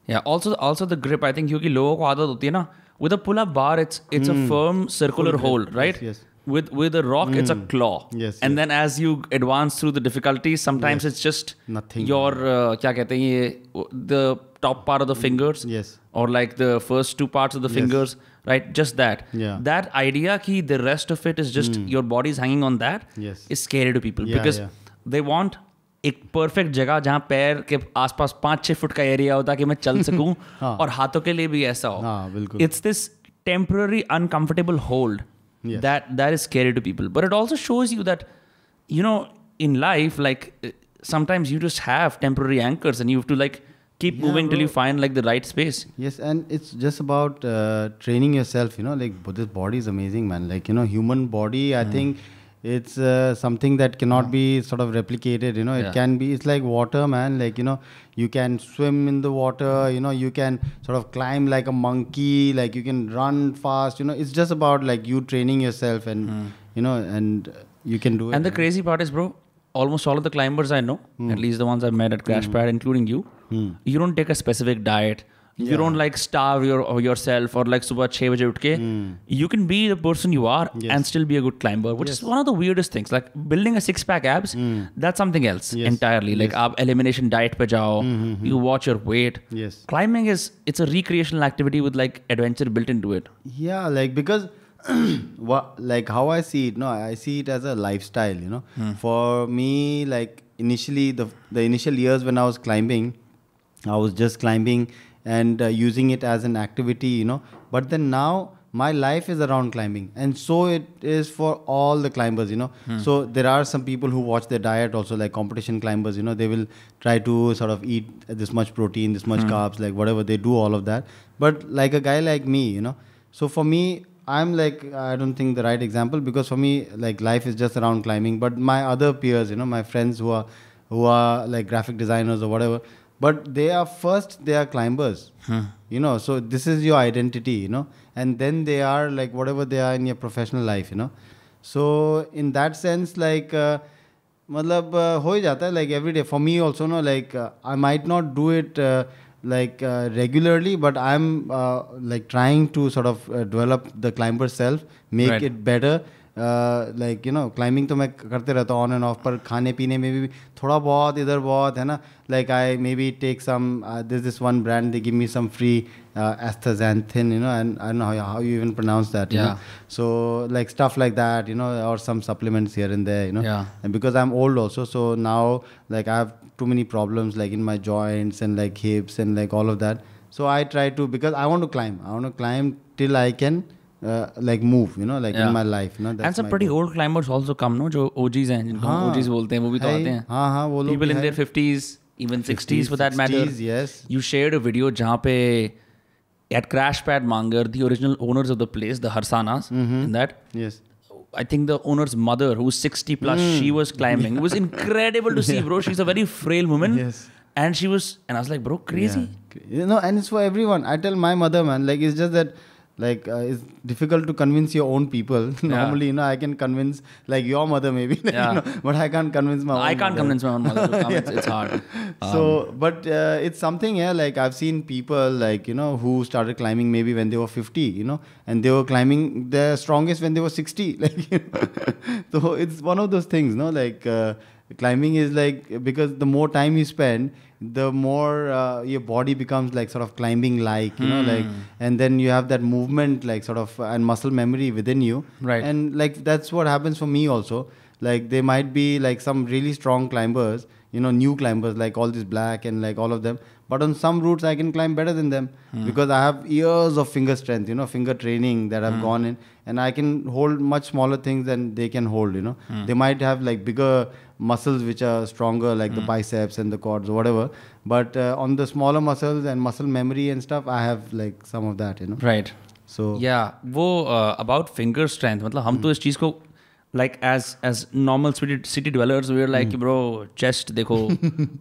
Yeah, also the grip, I think, क्योंकि लोगों को आदत होती है ना, with a pull-up bar, it's a firm circular hold, right? Yes. With a rock, it's a claw. Yes, and then as you advance through the difficulties, sometimes it's just nothing. Your क्या कहते हैं ये, the top part of the fingers. Yes. Or like the first two parts of the fingers, right? Just that. Yeah. That idea कि the rest of it is just your body's hanging on that is scary to people because they want एक perfect जगह जहाँ पैर के आसपास 5-6 foot का area होता कि मैं चल सकूं और हाथों के लिए भी ऐसा हो. It's this temporary uncomfortable hold that is scary to people. But it also shows you that, you know, in life, like sometimes you just have temporary anchors and you have to like keep moving till you find like the right space. Yes, and it's just about training yourself, you know, like this body is amazing, man. Like, you know, human body, I think it's something that cannot be sort of replicated, you know. It can be, it's like water, man. Like, you know, you can swim in the water, you know, you can sort of climb like a monkey, like you can run fast, you know. It's just about like you training yourself and, you know, and you can do it. And the crazy part is, bro, almost all of the climbers I know, at least the ones I've met at Crash Pad, including you, you don't take a specific diet. You don't like starve yourself or like subah 6 baje utke. You can be the person you are and still be a good climber, which is one of the weirdest things. Like building a 6-pack abs, that's something else entirely. Like aap elimination diet pe jao, you watch your weight. Yes. Climbing it's a recreational activity with like adventure built into it. Yeah, like because like how I see it, no, I see it as a lifestyle, you know. For me, like initially the initial years when I was climbing, I was just climbing and using it as an activity, you know. But then now my life is around climbing, and so it is for all the climbers, you know. So there are some people who watch their diet also, like competition climbers, you know. They will try to sort of eat this much protein, this much carbs, like whatever, they do all of that. But like a guy like me, you know, so for me, I'm like, I don't think the right example, because for me, like life is just around climbing. But my other peers, you know, my friends who are like graphic designers or whatever, but they are climbers, you know. So this is your identity, you know, and then they are like whatever they are in your professional life, you know. So in that sense, like मतलब हो ही जाता है like every day. For me also, no, like I might not do it like regularly, but I'm like trying to sort of develop the climber self, make it better. Like, you know, climbing तो मैं करते रहता हूँ on and off, पर खाने पीने में भी थोड़ा बहुत इधर बहुत है ना. Like I maybe take some, there's this one brand, they give me some free astaxanthin, you know, and I don't know how you even pronounce that, you know. So like stuff like that, you know, or some supplements here and there, you know. And because I'm old also, so now like I have too many problems like in my joints and like hips and like all of that. So I try to, because I want to climb till I can like move, you know, like in my life, you know. And some pretty old climbers also come, no, जो OGs हैं, जिनको OGs बोलते हैं, वो भी तो आते हैं. हाँ, वो लोग people in their 50s, even 60s for that matter. 60s, yes. You shared a video जहाँ पे at Crash Pad Mangar, the original owners of the place, the Harsanas, in that. Yes. I think the owner's mother, who's 60 plus, she was climbing. It was incredible to see, bro. She's a very frail woman. Yes. And she was, and I was like, bro, crazy. You know, and it's for everyone. I tell my mother, man, like it's just that, like it's difficult to convince your own people. Normally, you know, I can convince like your mother maybe, like, you know, but I can't convince my own mother. I can't convince my own mother to come. It's hard. So, but it's something, like I've seen people like, you know, who started climbing maybe when they were 50, you know, and they were climbing their strongest when they were 60. Like, you know? So it's one of those things, no, like climbing is like, because the more time you spend, the more your body becomes like sort of climbing like, you know, like, and then you have that movement like sort of and muscle memory within you. Right. And like that's what happens for me also. Like there might be like some really strong climbers, new climbers, like all these black and like all of them. But on some routes, I can climb better than them because I have years of finger strength, finger training that I've gone in, and I can hold much smaller things than they can hold. They might have like bigger muscles which are stronger, like the biceps and the quads or whatever. But on the smaller muscles and muscle memory and stuff, I have like some of that. Right. So yeah, वो about finger strength. मतलब हम तो इस चीज़ को like as normal city dwellers, we're like, bro, chest dekho,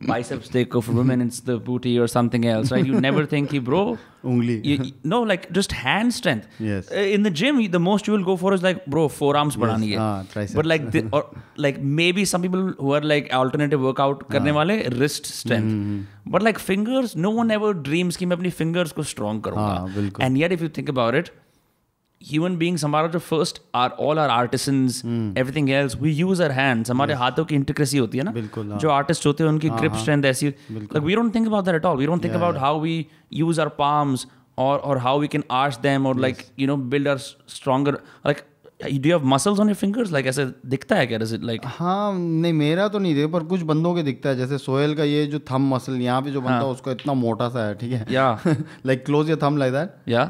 biceps dekho. For women, it's the booty or something else, right? You never think, bro, ungli. No, like just hand strength. Yes. In the gym, the most you will go for is like, bro, forearms बढ़ानी है. Triceps. But like, or like maybe some people who are like alternative workout करने वाले, wrist strength. But like fingers, no one ever dreams कि मैं अपनी fingers को strong करूँगा. And yet, if you think about it, human beings, हमारा जो first are all our artisans, everything else, we use our hands. हमारे हाथों की intricacy होती है ना, जो artists होते हैं उनकी grip strength ऐसी, like we don't think about that at all. We don't think about how we use our palms or how we can arch them or like build our stronger, like do you have muscles on your fingers, like ऐसे दिखता है क्या? Does it like? हाँ, नहीं मेरा तो नहीं दिखता, पर कुछ बंदों के दिखता है, जैसे सोहेल का ये जो थंब मसल यहाँ पे जो बनता है उसका इतना मोटा सा है, ठीक है? Yeah. Like close your thumb like that. Yeah.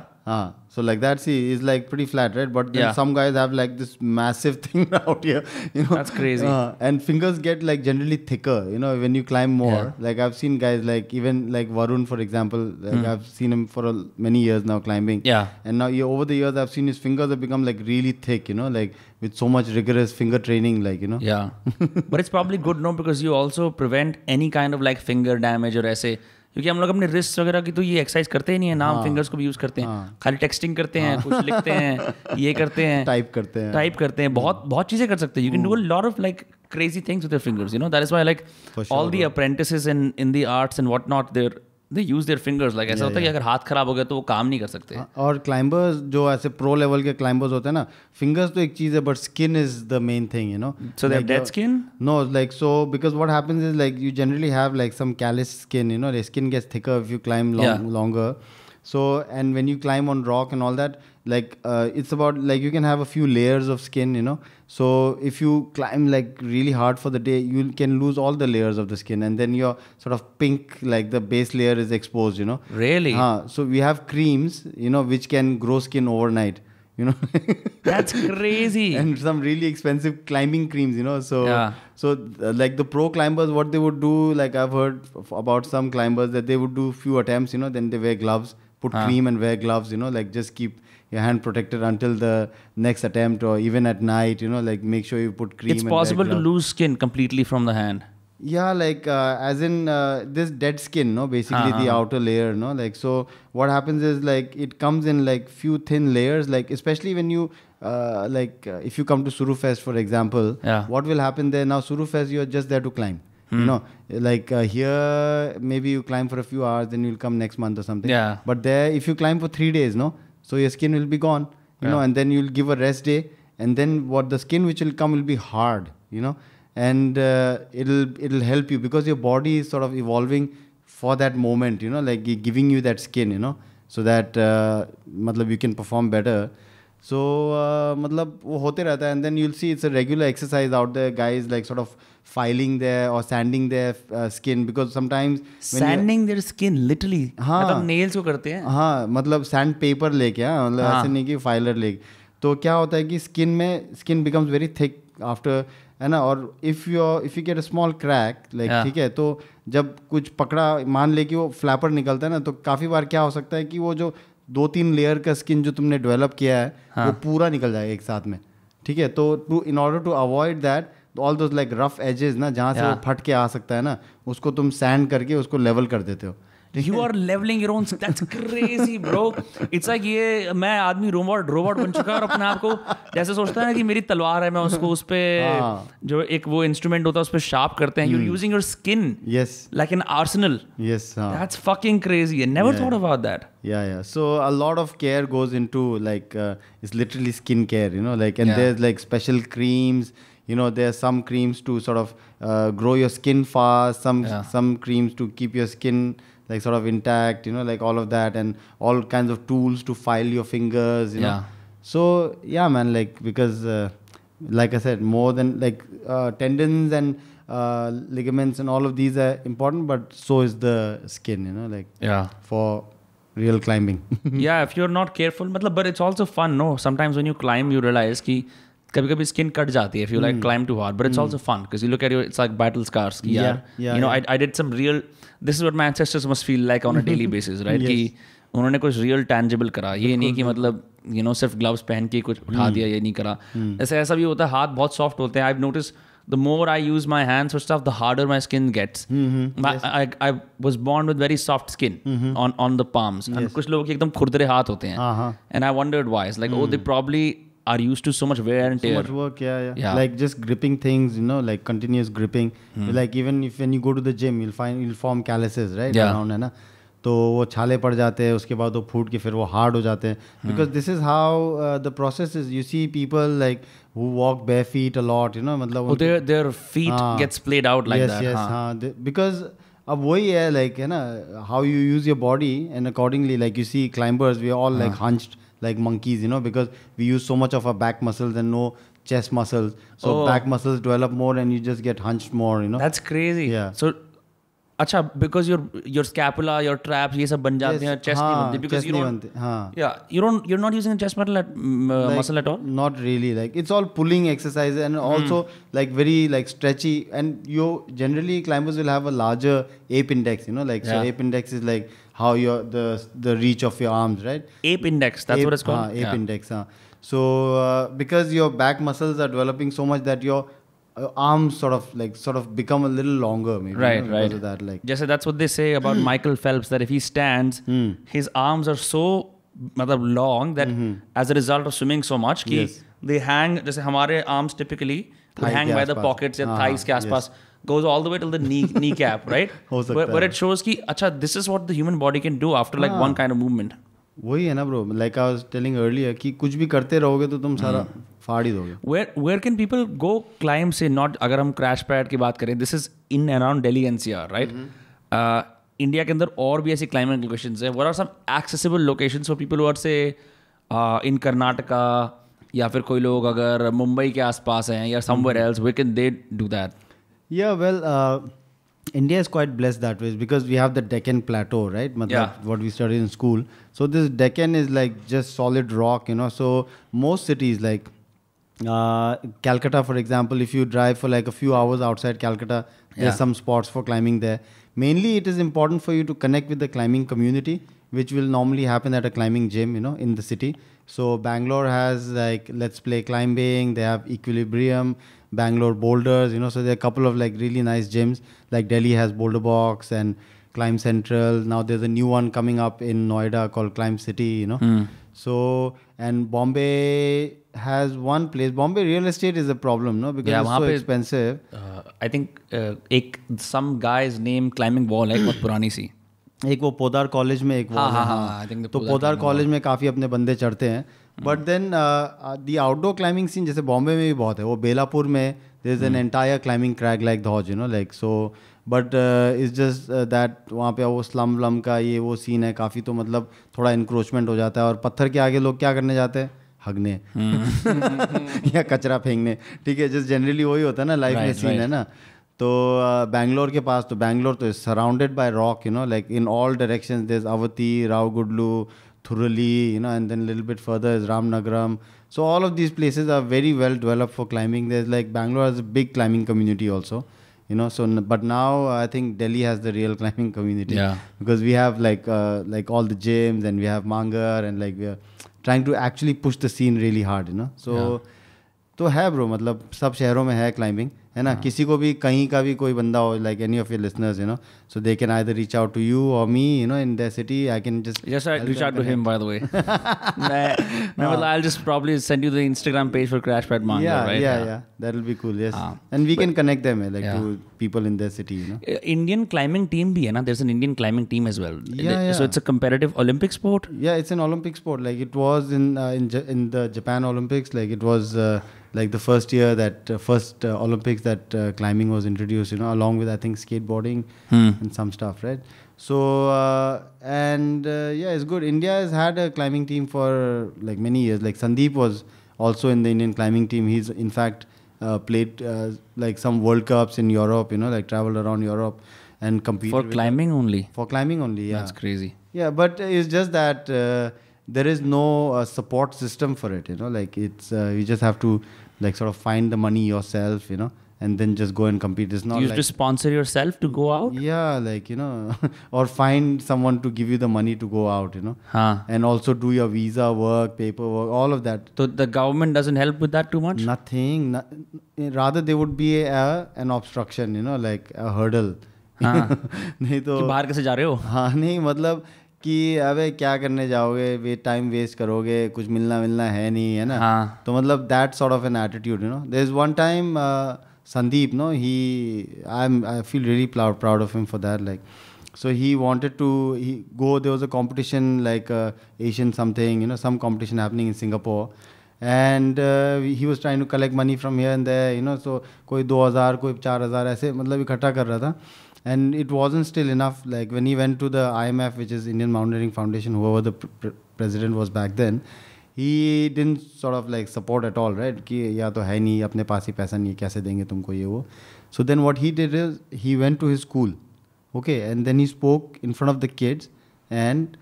So like that, see, is like pretty flat, right? But then some guys have like this massive thing out here, That's crazy. And fingers get like generally thicker, when you climb more. Yeah. Like I've seen guys like even like Varun, for example, like I've seen him for many years now climbing. Yeah. And now over the years, I've seen his fingers have become like really thick, like with so much rigorous finger training, like, Yeah. But it's probably good, no? Because you also prevent any kind of like finger damage or ऐसे. क्योंकि हम लोग अपने wrist वगैरह की तो ये exercise करते ही नहीं है ना, हम फिंगर्स को भी यूज़ करते हैं, खाली टेक्सटिंग करते हैं, कुछ लिखते हैं, ये करते हैं, टाइप करते हैं, बहुत चीज़ें कर सकते हैं. You can do a lot of like crazy things with their fingers, that is why like all the apprentices in the arts and whatnot, they use their fingers. Like ऐसा होता है कि अगर हाथ खराब हो गया तो वो काम नहीं कर सकते. और क्लाइंबर्स जो ऐसे प्रो लेवल के क्लाइंबर्स होते हैं ना, फिंगर्स तो एक चीज़ है, but skin is the main thing, So they have dead skin? No, like so because what happens is like you generally have like some callous skin, the skin gets thicker if you climb longer. So and when you climb on rock and all that, like it's about like you can have a few layers of skin, So if you climb like really hard for the day, you can lose all the layers of the skin, and then your sort of pink, like the base layer is exposed, Really? So we have creams, which can grow skin overnight. That's crazy. And some really expensive climbing creams, so like the pro climbers, what they would do, like I've heard about some climbers that they would do few attempts, then they wear gloves, put cream and wear gloves, like just keep your hand protected until the next attempt, or even at night, like make sure you put cream. It's possible to lose skin completely from the hand. Yeah, like as in this dead skin, basically the outer layer, like so what happens is like it comes in like few thin layers, like especially when you if you come to Suru Fest, for example, what will happen there now? Suru Fest, you're just there to climb. Like here maybe you climb for a few hours, then you'll come next month or something. But there if you climb for 3 days, so your skin will be gone, and then you'll give a rest day, and then what the skin which will come will be hard, and it'll help you because your body is sort of evolving for that moment, like giving you that skin, so that matlab you can perform better. So matlab wo hote rehta hai, and then you'll see it's a regular exercise out there, guys like sort of filing their or sanding their skin, because sometimes sanding their skin literally, मतलब nails को करते हैं. हाँ, मतलब sand paper लेके, मतलब ऐसे नहीं कि filer लेके. तो क्या होता है कि skin becomes very thick after, है ना, और if you get a small crack, like ठीक है, तो जब कुछ पकड़ा, मान ले कि वो फ्लैपर निकलता है ना, तो काफ़ी बार क्या हो सकता है कि वो जो 2-3 लेयर का स्किन जो तुमने डेवलप किया है वो पूरा निकल जाएगा एक साथ में, ठीक है. तो in order to avoid that, all those like rough edges ना, जहाँ से वो फट के आ सकता है ना, उसको तुम सैंड करके उसको लेवल कर देते हो. You are leveling your own. That's crazy, bro. It's like ये मैं आदमी रोबोट बन चुका है और अपने आप को जैसे सोचता है ना कि मेरी तलवार है, मैं उसको उस पे जो एक वो इंस्ट्रूमेंट होता है उस पे शार्प करते हैं. You're using your skin, yes, like an arsenal. Yes, that's fucking crazy. I never thought about that. Yeah. So a lot of care goes into like it's literally skin care, like, and there's like special creams. There are some creams to sort of grow your skin fast. Some creams to keep your skin like sort of intact, like all of that, and all kinds of tools to file your fingers, know. So yeah, man, like because like I said, more than like tendons and ligaments and all of these are important, but so is the skin, you know, like for real climbing. Yeah, if you're not careful, मतलब, but it's also fun, no? Sometimes when you climb, you realize कि कभी-कभी skin cut जाती है if you like climb too hard, but it's also fun because you look at your, it's like battle scars कि यार, you know, I did some real, this is what my ancestors must feel like on a daily basis, right? कि उन्होंने कुछ real tangible करा, ये नहीं कि मतलब you know सिर्फ gloves पहन के कुछ उठा दिया, ये नहीं करा. ऐसा भी होता है, हाथ बहुत soft होते हैं. I've noticed the more I use my hands for stuff, the harder my skin gets. I was born with very soft skin on the palms. And कुछ लोगों के एकदम खुरदरे हाथ होते हैं. And I wondered why. It's like, oh, they probably are used to so much wear and tear. So much work, yeah. Like just gripping things, you know, like continuous gripping. Like even if when you go to the gym, you'll form calluses, right? Around, है ना? तो वो छाले पड़ जाते हैं, उसके बाद वो फूट के फिर वो हार्ड हो जाते हैं. Because this is how the process is. You see people like who walk bare feet a lot, you know, मतलब their feet gets played out like that. Yes, because अब वही है, like, है ना, how you use your body and accordingly, like you see climbers, we are all like hunched like monkeys, you know, because we use so much of our back muscles and no chest muscles, so back muscles develop more and you just get hunched more, you know. That's crazy. Yeah. So अच्छा, because your scapula, your traps, ये सब बन जाते हैं, chest नहीं बनती, because you don't, you're not using the chest muscle at all. Not really, like it's all pulling exercises and also like very like stretchy, and you generally climbers will have a larger ape index, you know, like so ape index is like how your the reach of your arms, right? Ape index, that's what it's called. Ape index. So because your back muscles are developing so much that your arms sort of become a little longer, maybe, right, you know, because of that, like just that's what they say about Michael Phelps, that if he stands, his arms are so long that as a result of swimming so much कि they hang, जैसे हमारे arms typically would hang by the pockets या thighs के आसपास, goes all the way till the kneecap, right? But it shows कि अच्छा, this is what the human body can do after like one kind of movement. वही है ना bro, like I was telling earlier कि कुछ भी करते रहोगे तो तुम सारा फाड़ ही दोगे. Where can people go climb, say, not अगर हम क्रैश पैड की बात करें, this is in and around Delhi NCR, right? India के अंदर और भी ऐसी क्लाइंबिंग लोकेशंस हैं. What are some accessible locations for people who are, say, in Karnataka, या फिर कोई लोग अगर मुंबई के आसपास हैं या somewhere else, where can they do that? Yeah, well, India is quite blessed that way because we have the Deccan Plateau, right? What we studied in school. So this Deccan is like just solid rock, you know. So most cities like Calcutta, for example, if you drive for like a few hours outside Calcutta, there's some spots for climbing there. Mainly it is important for you to connect with the climbing community, which will normally happen at a climbing gym, you know, in the city. So Bangalore has like Let's Play Climbing, they have Equilibrium, Bangalore Boulders, you know, so there are a couple of like really nice gyms. Like Delhi has Boulder Box and Climb Central. Now there's a new one coming up in Noida called Climb City, you know. So, and Bombay has one place. Bombay real estate is a problem, no? Because it's so expensive. I think some guy's name climbing wall है बहुत पुरानी सी. एक वो Poddar college में एक wall है, तो Poddar college में काफ़ी अपने बंदे चढ़ते हैं. But then the outdoor climbing scene जैसे बॉम्बे में भी बहुत है. वो बेलापुर में there is an entire climbing crag like Dhauj, you know, like so. But it's just that वहाँ पे वो स्लम व्लम का ये वो सीन है काफ़ी, तो मतलब थोड़ा इंक्रोचमेंट हो जाता है. और पत्थर के आगे लोग क्या करने जाते हैं, हगने या कचरा फेंकने. ठीक है, जस्ट जनरली वही होता है ना लाइफ में सीन, है ना. तो बैंगलोर के पास, तो बैंगलोर तो surrounded by rock, you know, like in all directions. There is Avathi, Ravugodlu, Thurali, you know, and then a little bit further is Ramnagaram. So all of these places are very well developed for climbing. There's like Bangalore has a big climbing community also, you know. So but now I think Delhi has the real climbing community, because we have like all the gyms and we have Mangar, and like we are trying to actually push the scene really hard, you know. So तो है bro, मतलब सब शहरों में है climbing, है ना. किसी को भी कहीं का भी कोई बंदा हो, like any of your listeners, you know, so they can either reach out to you or me, you know, in their city. I can just reach out to him, by the way. मैं मतलब I will just probably send you the Instagram page for crash pad मांगा, right? Yeah that will be cool. Yes, and we can connect them like to people in their city, you know. Indian climbing team bhi hai na, there's an Indian climbing team as well. So it's a competitive Olympic sport. Yeah, it's an Olympic sport. Like it was in the Japan Olympics. Like it was like the first year that first Olympics that climbing was introduced, you know, along with I think skateboarding and some stuff, right? So yeah, it's good. India has had a climbing team for like many years. Like Sandeep was also in the Indian climbing team. He's in fact played like some World Cups in Europe, like traveled around Europe and competed. For climbing only? For climbing only, yeah. That's crazy. Yeah, but it's just that there is no support system for it, like it's, you just have to like sort of find the money yourself, and then just go and compete. It's not you used to sponsor yourself to go out? Yeah, like, or find someone to give you the money to go out, and also do your visa work, paperwork, all of that. So the government doesn't help with that too much? Nothing. Rather, there would be an obstruction, like a hurdle. नहीं तो बाहर कैसे जा रहे हो? हाँ, नहीं मतलब कि अबे क्या करने जाओगे, वे टाइम वेस्ट करोगे, कुछ मिलना है नहीं, है ना? तो मतलब that sort of an attitude, There's one time Sandeep, I feel really proud of him for that. Like, so he wanted to go. There was a competition like Asian something, some competition happening in Singapore, and he was trying to collect money from here and there, So कोई 2,000, कोई 4,000 ऐसे मतलब इकट्ठा कर रहा था, and it wasn't still enough. Like when he went to the IMF, which is Indian Mountaineering Foundation, whoever the president was back then. He didn't sort of like support at all, right? कि या तो है नहीं, अपने पास ही पैसा नहीं है, कैसे देंगे तुमको ये वो. So then what he did is he went to his school, okay, and then he spoke in front of the kids, and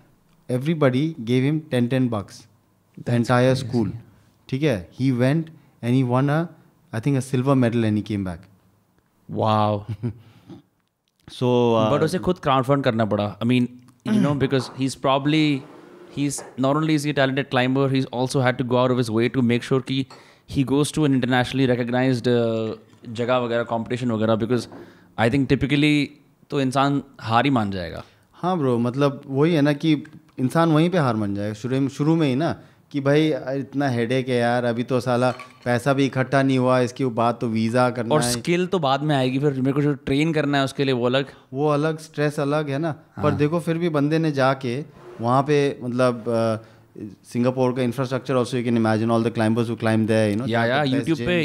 everybody gave him $10. The entire crazy. School, ठीक है? He went and he won I think a silver medal, and he came back. Wow. So but उसे खुद crowdfund करना पड़ा. I mean, because he's not only is he a talented climber, he's also had to go out of his way to make sure कि he goes to an internationally recognized जगह वगैरह competition वगैरह, because I think typically तो इंसान हार ही मान जाएगा. हाँ ब्रो, मतलब वही है ना कि इंसान वहीं पे हार मान जाएगा शुरू में ही ना, कि भाई इतना हेडेक है यार, अभी तो साला पैसा भी इकट्ठा नहीं हुआ, इसके बाद तो वीज़ा करना और स्किल तो बाद में आएगी, फिर मेरे को जो ट्रेन करना है उसके लिए वो अलग स्ट्रेस अलग है ना. पर देखो फिर भी बंदे ने जाके वहाँ पे मतलब सिंगापुर का infrastructure also, you can imagine all the climbers who climb there,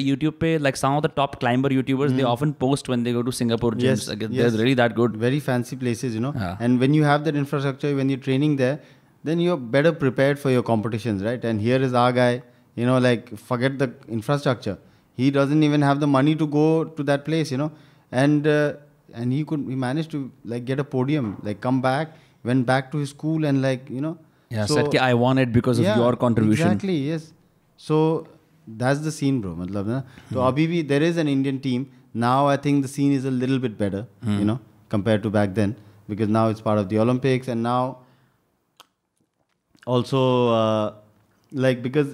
YouTube पे like some of the top climber YouTubers, they often post when they go to Singapore gyms. They're really that good, very fancy places, and when you have that infrastructure, when you're training there, then you're better prepared for your competitions, right? And here is our guy, like forget the infrastructure, he doesn't even have the money to go to that place, and he managed to like get a podium, like come back, went back to his school, and like so, said कि I won it because of your contribution. Exactly, yes. So that's the scene, bro. मतलब ना, तो अभी भी there is an Indian team now. I think the scene is a little bit better, compared to back then, because now it's part of the Olympics, and now also like because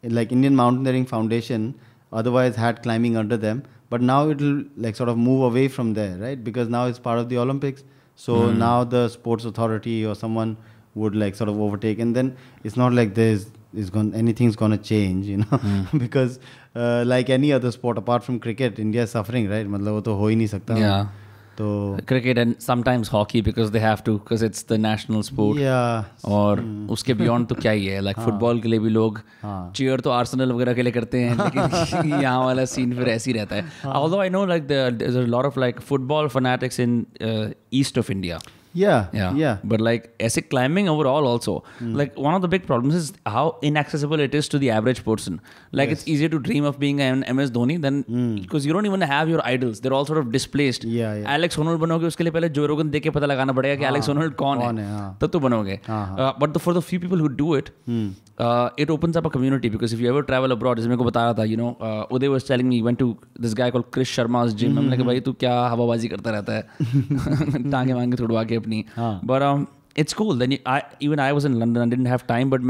like Indian Mountaineering Foundation otherwise had climbing under them, but now it will like sort of move away from there, right? Because now it's part of the Olympics. So now the sports authority or someone would like sort of overtake, and then it's not like anything's gonna change, because like any other sport apart from cricket, India is suffering, right? मतलब वो तो हो ही नहीं सकता. Yeah. तो cricket and sometimes hockey because they have to, because it's the national sport. Yeah. और उसके beyond तो क्या ही है, like football के लिए भी लोग cheer तो Arsenal वगैरह के लिए करते हैं, लेकिन यहाँ वाला scene फिर ऐसे ही रहता है. Although I know like there's a lot of like football fanatics in east of India. Yeah. But like ASIC climbing overall also, like one of the big problems is how inaccessible it is to the average person. Like it's easier to dream of being an MS Dhoni than because you don't even have your idols. They're all sort of displaced. Alex Honnold बनोगे उसके लिए पहले Joe Rogan देख के पता लगाना पड़ेगा कि Alex Honnold कौन है, तब तो बनोगे. But for the few people who do it, it opens up a community, because if you ever travel abroad, जैसे मेरे को बता रहा था, Uday was telling me he went to this guy called Chris Sharma's gym. I'm like, भाई तू क्या हवाबाजी करता रहता है, टांगे वांगे तोड़वा के अपनी. But it's cool. Then I was in London, I didn't have time, but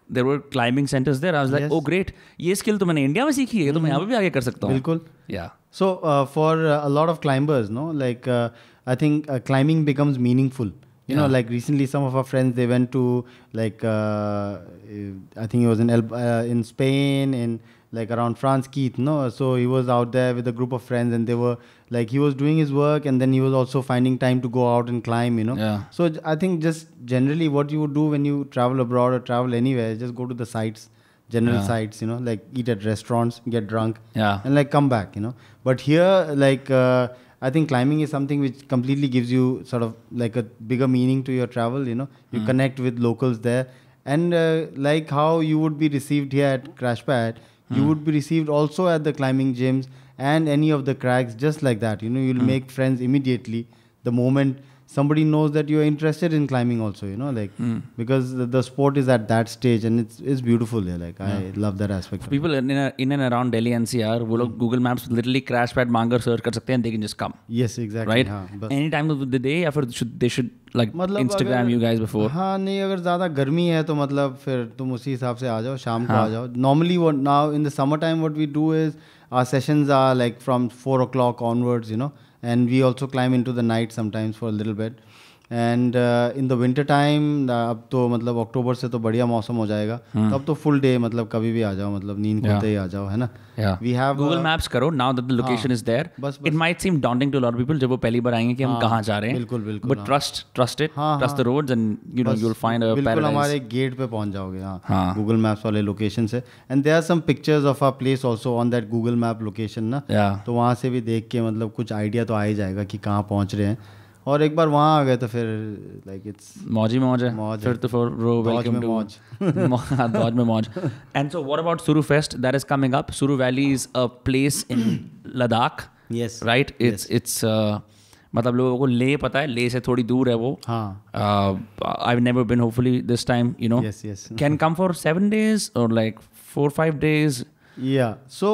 there were climbing centers there. I was like, oh great, ये skill तो मैंने इंडिया में सीखी है, तो मैं यहाँ पे भी आगे कर सकता हूँ. बिल्कुल. Yeah. So for a lot of climbers, like I think climbing becomes meaningful. Like recently some of our friends, they went to like I think it was in Spain, in like around France, Keith, so he was out there with a group of friends, and they were like, he was doing his work, and then he was also finding time to go out and climb, So I think just generally what you would do when you travel abroad or travel anywhere, just go to the sites, general sites, like eat at restaurants, get drunk, and like come back, But here, like I think climbing is something which completely gives you sort of like a bigger meaning to your travel, You connect with locals there, and like how you would be received here at Crash Pad, You would be received also at the climbing gyms and any of the crags just like that. You know, you'll make friends immediately the moment somebody knows that you are interested in climbing also, you know, like because the sport is at that stage and it's beautiful. Yeah, like I love that aspect of it. People in and around Delhi NCR, वो लोग Google Maps literally crash pad Mangar search कर सकते हैं, they can just come. Yes, exactly. Right? हाँ, बस Any time of the day, या फिर they should like मतलब Instagram अगर- you guys before. हाँ नहीं, अगर ज़्यादा गर्मी है तो मतलब फिर तुम उसी हिसाब से आ जाओ, शाम को आ जाओ. Normally what now in the summer time what we do is our sessions are like from 4 o'clock onwards, you know, and we also climb into the night sometimes for a little bit. And in the winter time अब तो मतलब अक्टूबर से तो बढ़िया मौसम हो जाएगा, तब तो फुल डे मतलब कभी भी आ जाओ, मतलब नींद खुलते ही आ जाओ, है ना. We have Google Maps करो now that the location is there. It might seem daunting to a lot of people जब वो पहली बार आएंगे कि हम कहाँ जा रहे हैं. बिल्कुल बिल्कुल. But trust it, trust the roads and you know you'll find a बिल्कुल paradise. हमारे गेट पे पहुंच जाओगे. हाँ, Google Maps वाले लोकेशन से. And there are some pictures of our place also on that Google Map location ना. तो वहाँ से भी देख के मतलब कुछ आइडिया तो आ ही जाएगा कि कहाँ पहुँच रहे हैं. और एक बार वहाँ आ गए तो फिर लाइक इट्स मौज है. फिर तो फिर वेलकम टू Dhauj में मौज. And so what about Suru Fest that is coming up? Suru Valley is a place in Ladakh. Yes. Right? It's मतलब लोगों को ले पता है, ले से थोड़ी दूर है वो. हाँ. I've never been. Hopefully this time, you know. Yes. Can come for 7 days or like 4-5 days. सो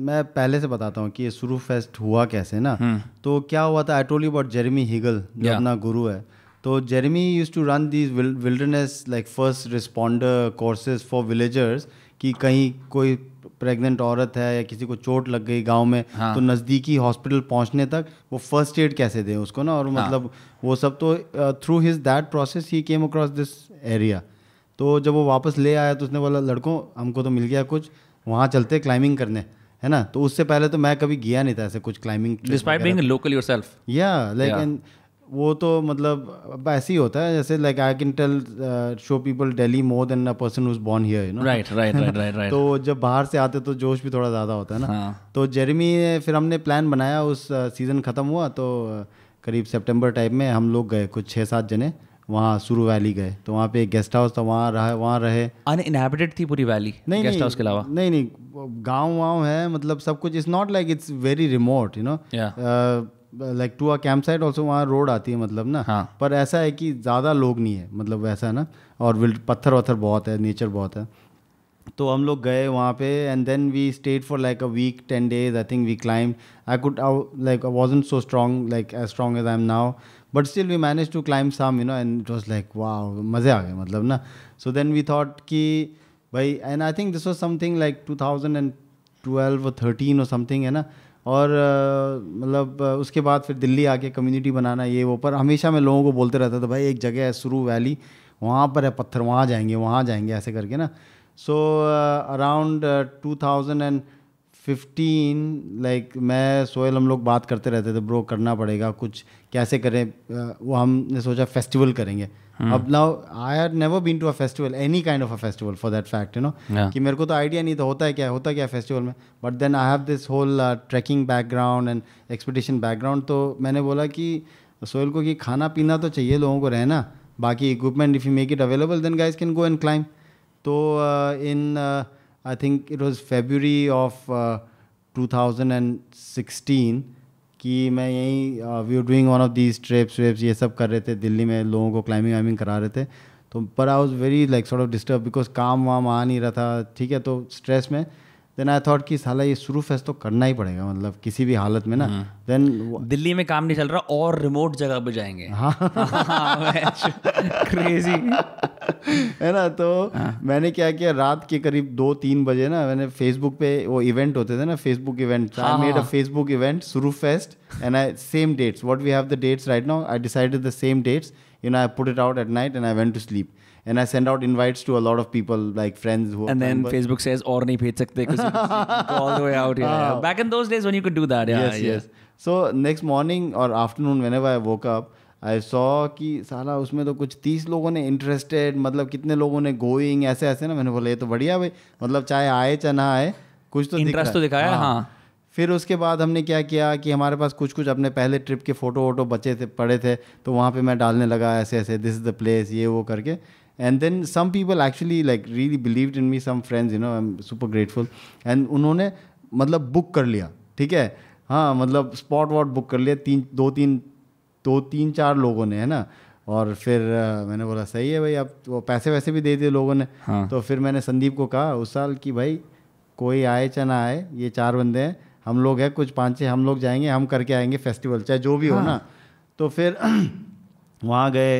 मैं पहले से बताता हूँ कि ये सुरू फेस्ट हुआ कैसे ना. तो क्या हुआ था, I told you about Jeremy Higgle जो अपना गुरु है. तो Jeremy used to run these wilderness like first responder courses for villagers कि कहीं कोई प्रेग्नेंट औरत है या किसी को चोट लग गई गांव में, तो नज़दीकी हॉस्पिटल पहुंचने तक वो फर्स्ट एड कैसे दें उसको ना. और मतलब वो सब तो through his that process he came across this area. तो जब वो वापस ले आया तो उसने बोला लड़कों हमको तो मिल गया कुछ, वहाँ चलते क्लाइंबिंग करने, है ना. तो उससे पहले तो मैं कभी गया नहीं था ऐसे कुछ climbing. Despite being a local yourself. Like वो तो मतलब ऐसे ही होता है जैसे like I can tell show people Delhi more than a person who is born here, you know. Right. तो जब बाहर से आते तो जोश भी थोड़ा ज़्यादा होता है ना. तो जेरेमी फिर हमने प्लान बनाया, उस सीज़न ख़त्म हुआ तो करीब सितंबर टाइप में हम लोग गए कुछ 6-7 जने वहाँ सुरू वैली गए. तो वहाँ पे एक गेस्ट हाउस था, वहाँ रहे. अनइनहैबिटेड थी पूरी वैली गेस्ट हाउस के अलावा? नहीं गाँव है, मतलब सब कुछ. It's not like it's very remote, you know, like to a camp site also. वहाँ रोड आती है मतलब ना. पर ऐसा है कि ज़्यादा लोग नहीं है, मतलब वैसा है ना. और पत्थर वत्थर बहुत है, नेचर बहुत है. तो हम लोग गए वहाँ पे and then we stayed for like a week 10 days. I think we climb. I could like I wasn't so strong like as strong as I am now, but still we manage to climb some, you know. And it was like wow, मज़े आ गए मतलब ना. सो then we thought कि भाई, and I think this was something like 2012 और 13 और something, है ना. और मतलब उसके बाद फिर दिल्ली आके कम्युनिटी बनाना ये वो. पर हमेशा मैं लोगों को बोलते रहता था भाई एक जगह है सुरू वैली, वहाँ पर है पत्थर, वहाँ जाएंगे ऐसे करके ना. सो अराउंड 2015 लाइक मैं सोहेल हम लोग बात करते रहते थे, ब्रो करना पड़ेगा कुछ, कैसे करें. वो हमने सोचा फेस्टिवल करेंगे. अब now I had never been to a festival, any kind of a festival for that fact, you know, कि मेरे को तो आइडिया नहीं था होता क्या फेस्टिवल में. But then I have this whole trekking background and expedition background. तो मैंने बोला कि सोहेल को कि खाना पीना तो चाहिए लोगों को, रहना, बाकी equipment if you make it available then guys can go and climb. तो in I think it was February of 2016 कि मैं यहीं we are doing one of these trips ये सब कर रहे थे दिल्ली में, लोगों को क्लाइंबिंग वाइंबिंग करा रहे थे. तो पर I was very like sort of disturb because काम वाम आ नहीं रहा था, ठीक है. तो स्ट्रेस में देन आई थॉट कि साला ये सुरू फेस्ट तो करना ही पड़ेगा, मतलब किसी भी हालत में ना. देन दिल्ली में काम नहीं चल रहा और रिमोट जगह पे जाएंगे. क्रेजी है ना. तो मैंने क्या किया, रात के करीब 2-3 बजे ना मैंने फेसबुक पे वो इवेंट होते थे ना, Facebook event. I made a Facebook event Suru fest and I same dates what we have the dates right now. I decided the same dates, you know. I put it out at night and I went to sleep. And I send out invites to a lot of people, like friends who. And then Facebook says, "और नहीं भेज सकते किसी को all the way out here." Back in those days when you could do that, yeah. Yes. So next morning or afternoon, whenever I woke up, I saw कि साला उसमें तो कुछ 30 लोगों ने interested, मतलब कितने लोगों ने going ऐसे ना. मैंने बोला ये तो बढ़िया भाई, मतलब चाहे आए चाहे ना आए कुछ तो इंटरेस्ट तो दिखाया. हाँ. फिर उसके बाद हमने क्या किया कि हमारे पास कुछ अपने पहले ट्रिप के फ़ोटो बचे थे, पड़े थे. तो वहाँ पे मैं डालने लगा ऐसे दिस इज़ द प्लेस, ये वो करके. And then some people actually like really believed in me, some friends, you know, I'm super grateful. And उन्होंने मतलब बुक कर लिया, ठीक है, हाँ, मतलब स्पॉट वॉट बुक कर लिया, दो तीन चार लोगों ने, है ना. और फिर मैंने बोला सही है भाई, अब वो पैसे वैसे भी दे दिए लोगों ने. हाँ. तो फिर मैंने संदीप को कहा उस साल कि भाई कोई आए चाहे ना आए, ये 4 बंदे हैं, हम लोग हैं कुछ 5-6, हम लोग जाएंगे, हम करके आएंगे फेस्टिवल, चाहे जो भी हो ना. तो फिर वहाँ गए,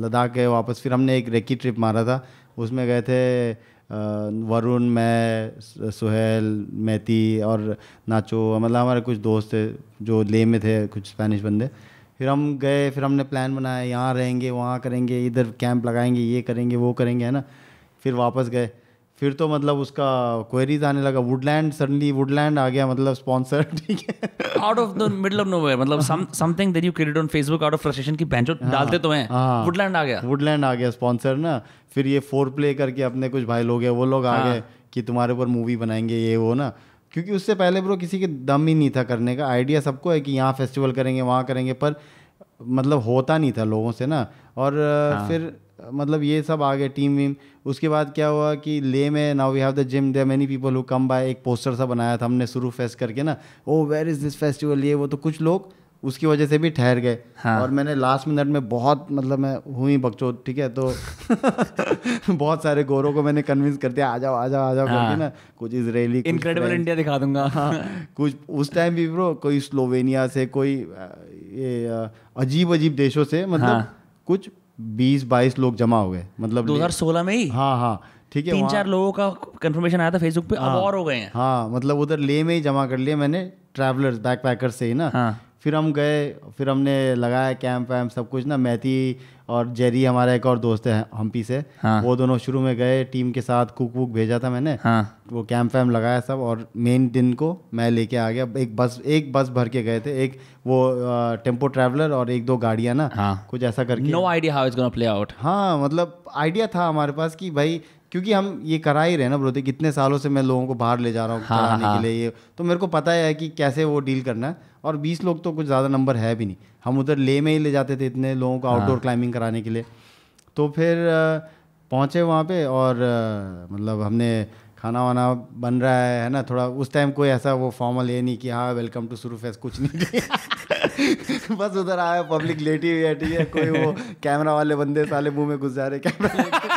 लद्दाख गए वापस. फिर हमने एक रेकी ट्रिप मारा था, उसमें गए थे वरुण, मैं, सुहेल, मैती और नाचो, मतलब हमारे कुछ दोस्त थे जो ले में थे, कुछ स्पेनिश बंदे. फिर हम गए, फिर हमने प्लान बनाया, यहाँ रहेंगे, वहाँ करेंगे, इधर कैंप लगाएंगे, ये करेंगे, वो करेंगे, है ना. फिर वापस गए. फिर तो मतलब उसका क्वेरीज आने लगा, वुडलैंड, सडनली वुडलैंड आ गया, मतलब स्पॉन्सर, ठीक है, out of the middle of nowhere, मतलब something that you created on Facebook out of frustration की बेंचो डालते तो हैं, वुडलैंड आ गया स्पॉन्सर ना. फिर ये 4 प्ले करके अपने कुछ भाई लोग हैं, वो लोग आ गए कि तुम्हारे ऊपर मूवी बनाएंगे, ये वो ना. क्योंकि उससे पहले ब्रो किसी के दम ही नहीं था करने का. आइडिया सबको है कि यहाँ फेस्टिवल करेंगे, वहाँ करेंगे, पर मतलब होता नहीं था लोगों से ना. और फिर मतलब ये सब आ गए टीम वीम. उसके बाद क्या हुआ कि ले में now we have the gym, there many people who come by. एक पोस्टर सा बनाया था हमने सुरू फेस्ट करके ना, oh where is this festival, ये वो. तो कुछ लोग उसकी वजह से भी ठहर गए. और मैंने लास्ट मिनट में बहुत, मतलब मैं हुई बकचोद, ठीक है, तो बहुत सारे गोरों को मैंने कन्विंस कर दिया, आ जाओ आ जाओ आ जाओ करके ना. कुछ इजरायली, इनक्रेडिबल इंडिया दिखा दूंगा. कुछ उस टाइम भी ब्रो, कोई स्लोवेनिया से, कोई ये अजीब अजीब देशों से, मतलब कुछ 20-22 लोग जमा हो गए, मतलब 2016 में ही. हाँ, ठीक है. 3-4 लोगों का कंफर्मेशन आया था फेसबुक पे, अब और हो गए हैं. हाँ, मतलब उधर ले में ही जमा कर लिए मैंने, ट्रैवलर्स, बैकपैकर्स से ही ना. फिर हम गए, फिर हमने लगाया कैंप वैम्प सब कुछ ना. मैथी और जेरी, हमारा एक और दोस्त है हम्पी से, वो दोनों शुरू में गए टीम के साथ, कुक वुक भेजा था मैंने. वो कैंप वैम्प लगाया सब, और मेन दिन को मैं लेके आ गया. एक बस भर के गए थे, एक वो टेम्पो ट्रैवलर और 1-2 गाड़ियाँ ना, कुछ ऐसा करके. No idea how it's gonna play out. हाँ, मतलब आइडिया था हमारे पास कि भाई, क्योंकि हम ये करा ही रहे ना ब्रो, कितने सालों से मैं लोगों को बाहर ले जा रहा हूँ चलाने के लिए, ये तो मेरे को पता है कि कैसे वो डील करना है. और 20 लोग तो कुछ ज़्यादा नंबर है भी नहीं. हम उधर ले में ही ले जाते थे इतने लोगों को आउटडोर क्लाइंबिंग कराने के लिए. तो फिर पहुँचे वहाँ पे, और मतलब हमने खाना वाना बन रहा है ना. थोड़ा उस टाइम कोई ऐसा वो फॉर्मल ये नहीं कि हाँ वेलकम टू सुरू फेस्ट, कुछ नहीं. बस उधर आया, पब्लिक लेटी हुई है, ठीक है, कोई वो कैमरा वाले बंदे साले मुंह में घुस जा रहे कैमरा.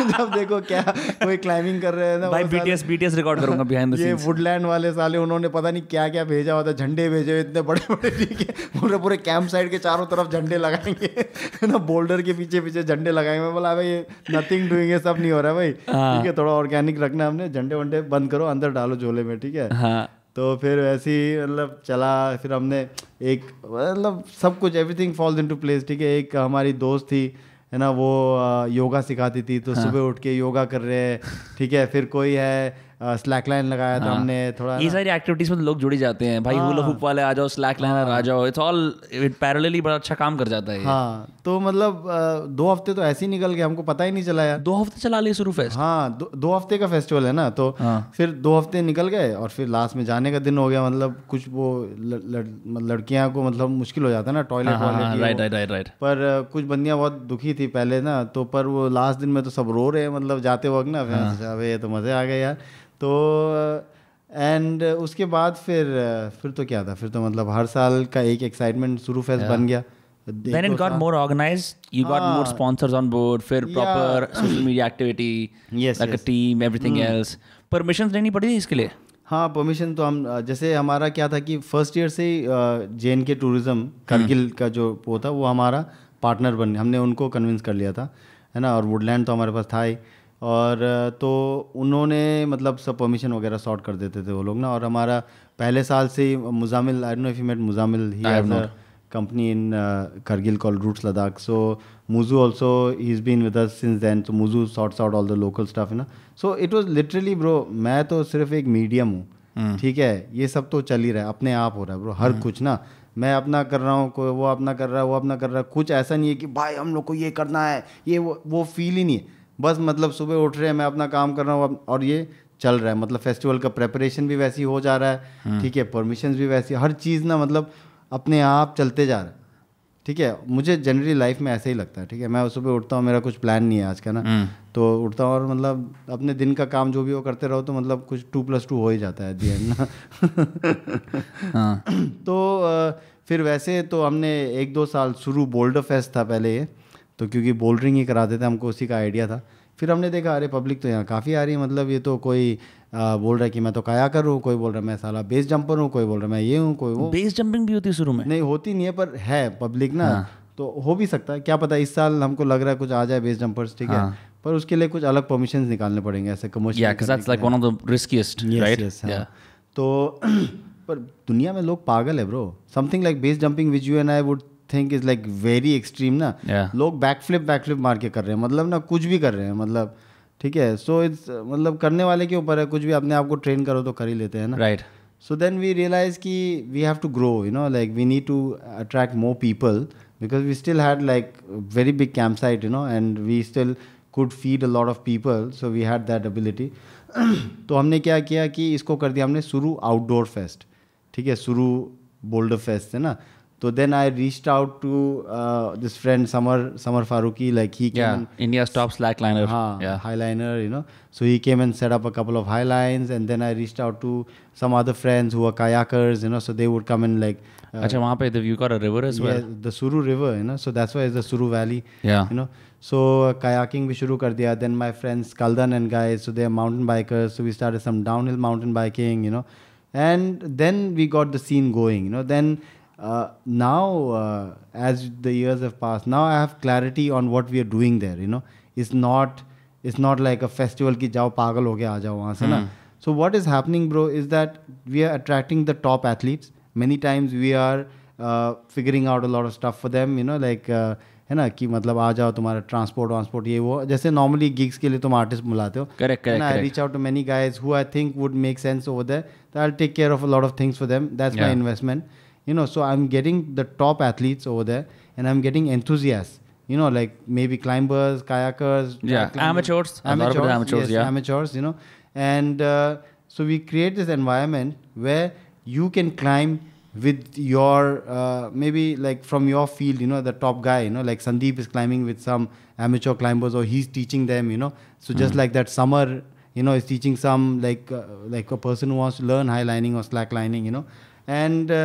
जब देखो क्या कोई क्लाइंबिंग कर रहे हैं ना, भाई बीटीएस रिकॉर्ड करूंगा बिहाइंड द सीन्स. ये वुडलैंड वाले साले, उन्होंने पता नहीं क्या क्या भेजा हुआ था, झंडे भेजे हुए इतने बड़े बड़े, ठीक है, पूरे कैंप साइड के चारों तरफ झंडे लगाएंगे ना, बोल्डर के पीछे पीछे झंडे लगाएंगे. मैं बोला भाई नथिंग डूइंग, ये सब नहीं हो रहा है भाई, ठीक है, थोड़ा ऑर्गेनिक रखना. हमने झंडे वंडे बंद करो, अंदर डालो झोले में, ठीक है. तो फिर वैसे ही मतलब चला. फिर हमने एक, मतलब सब कुछ, एवरीथिंग फॉल्स इनटू प्लेस, ठीक है. एक हमारी दोस्त थी, है ना, वो योगा सिखाती थी, तो सुबह उठ के योगा कर रहे हैं, ठीक है. फिर कोई है स्लैक लाइन लगाया था हमने थोड़ा. ये सारी एक्टिविटीज में लोग जुड़ जाते हैं भाई. हुला हुप वाले आ जाओ, स्लैक लाइनर आ जाओ, इट्स ऑल पैरेलली बड़ा अच्छा काम कर जाता है. हाँ, तो मतलब 2 हफ्ते तो ऐसे ही निकल गए, हमको पता ही नहीं चला यार. 2 हफ्ते चला लिए सुरू फेस्ट. हाँ, 2 हफ्ते का फेस्टिवल है ना, तो फिर 2 हफ्ते निकल गए, और फिर लास्ट में जाने का दिन हो गया. मतलब कुछ वो लड़कियां को मतलब मुश्किल हो जाता है ना, टॉयलेट वाले. राइट. पर कुछ बंदियां बहुत दुखी थी पहले ना, तो पर वो लास्ट दिन में तो सब रो रहे, मतलब जाते वक्त ना. अबे ये तो मजे आ गए यार. तो एंड उसके बाद फिर तो क्या था, फिर तो मतलब हर साल का एक एक्साइटमेंट सुरू फेस्ट बन गया. Then it got more organized. You got more sponsors on board. फिर proper social media activity, like a team, everything else. Permissions लेनी पड़ी थी इसके लिए. हाँ, परमिशन तो हम, जैसे हमारा क्या था कि फर्स्ट ईयर से JNK टूरिज्म करगिल का जो वो था, वो हमारा पार्टनर बन, हमने उनको कन्विंस कर लिया था, है ना. और वुडलैंड तो हमारे पास था ही, और तो उन्होंने मतलब सब परमिशन वगैरह सॉर्ट कर देते थे वो लोग ना. और हमारा पहले साल से ही Muzammil, I don't know if you met Muzammil, he has a company in Kargil called Roots Ladakh. So Muzu also, he's been with us since then. So Muzu sorts out all the local stuff, you know. So it was literally bro, मैं तो सिर्फ एक medium हूँ, ठीक है. ये सब तो चल ही रहा है, अपने आप हो रहा है ब्रो, हर कुछ ना. मैं अपना कर रहा हूँ, कोई वो अपना कर रहा है, वो अपना कर रहा है. कुछ ऐसा नहीं है कि भाई हम लोग को ये करना है, ये वो फील ही नहीं है. बस मतलब सुबह उठ रहे हैं, मैं अपना काम कर रहा हूँ, और ये चल रहा है. मतलब फेस्टिवल का प्रेपरेशन भी वैसी हो जा रहा है, ठीक है, परमिशन भी वैसी, हर चीज़ ना मतलब अपने आप चलते जा रहा है. ठीक है, मुझे जनरली लाइफ में ऐसे ही लगता है, ठीक है, मैं सुबह उठता हूँ, मेरा कुछ प्लान नहीं है आज का ना, तो उठता हूँ और मतलब अपने दिन का काम जो भी वो करते रहो, तो मतलब कुछ 2+2 हो ही जाता है एट द एंड ना। तो फिर वैसे तो हमने 1-2 साल शुरू बोल्डर फेस्ट था पहले ये, तो क्योंकि बोल्डरिंग ही कराते थे, हमको उसी का आइडिया था। फिर हमने देखा अरे पब्लिक तो यहाँ काफ़ी आ रही है, मतलब ये तो कोई बोल रहा है कि मैं तो कायाकर हूँ, कोई बोल रहा है मैं साला बेस जंपर हूँ, कोई बोल रहा है मैं ये हूँ, कोई वो। बेस जंपिंग भी होती है शुरू में? नहीं होती नहीं है, पर है पब्लिक ना, तो हो भी सकता है, क्या पता इस साल हमको लग रहा है कुछ आ जाए बेस जंपर्स, ठीक है, पर उसके लिए कुछ अलग परमिशंस निकालने पड़ेंगे ऐसे कमर्शियल। तो पर दुनिया में लोग पागल है bro, something like base jumping which you and I would think is like very extreme ना, लोग बैकफ्लिप मार के कर रहे हैं, मतलब ना कुछ भी कर रहे हैं, मतलब ठीक है। सो इट्स मतलब करने वाले के ऊपर है, कुछ भी अपने आप को ट्रेन करो तो कर ही लेते हैं ना, right. So then we realise कि we have to grow, you know, like we need to attract more people, because we still had like very big camp site, you know, and we still could feed a lot of people, so we had that ability। तो हमने क्या किया कि इसको कर दिया हमने सुरू आउटडोर फेस्ट, ठीक है, सुरू बोल्डर फेस्ट है ना। तो then I reached out to this friend Samar Farooqui, like he came India's top slackliner, highliner, you know, so he came and set up a couple of highlines, and then I reached out to some other friends who are kayakers, you know, so they would come and like अच्छा वहाँ पे you got a river as well? Yeah, the Suru river, you know, so that's why it's the Suru Valley, you know, so kayaking भी शुरू कर दिया। Then my friends Kaldan and guys, so they are mountain bikers, so we started some downhill mountain biking, you know, and then we got the scene going, you know. Then now as the years have passed, now I have clarity on what we are doing there, you know. It's not like a festival ki jao pagal ho gaya aa jao wahan se na. So what is happening, bro, is that we are attracting the top athletes. Many times we are figuring out a lot of stuff for them, you know, like है ना कि मतलब आ जाओ, तुम्हारा transport ये वो, जैसे normally gigs के लिए तुम आर्टिस्ट बुलाते हो, correct. I reach out to many guys who I think would make sense over there, that I will take care of a lot of things for them, that's my investment, you know. So I'm getting the top athletes over there, and I'm getting enthusiasts, you know, like maybe climbers, kayakers, amateurs, you know. And so we create this environment where you can climb with your maybe like from your field, you know, the top guy, you know, like Sandeep is climbing with some amateur climbers, or he's teaching them, you know. So just like that, Samar, you know, is teaching some like a person who wants to learn highlining or slacklining, you know. And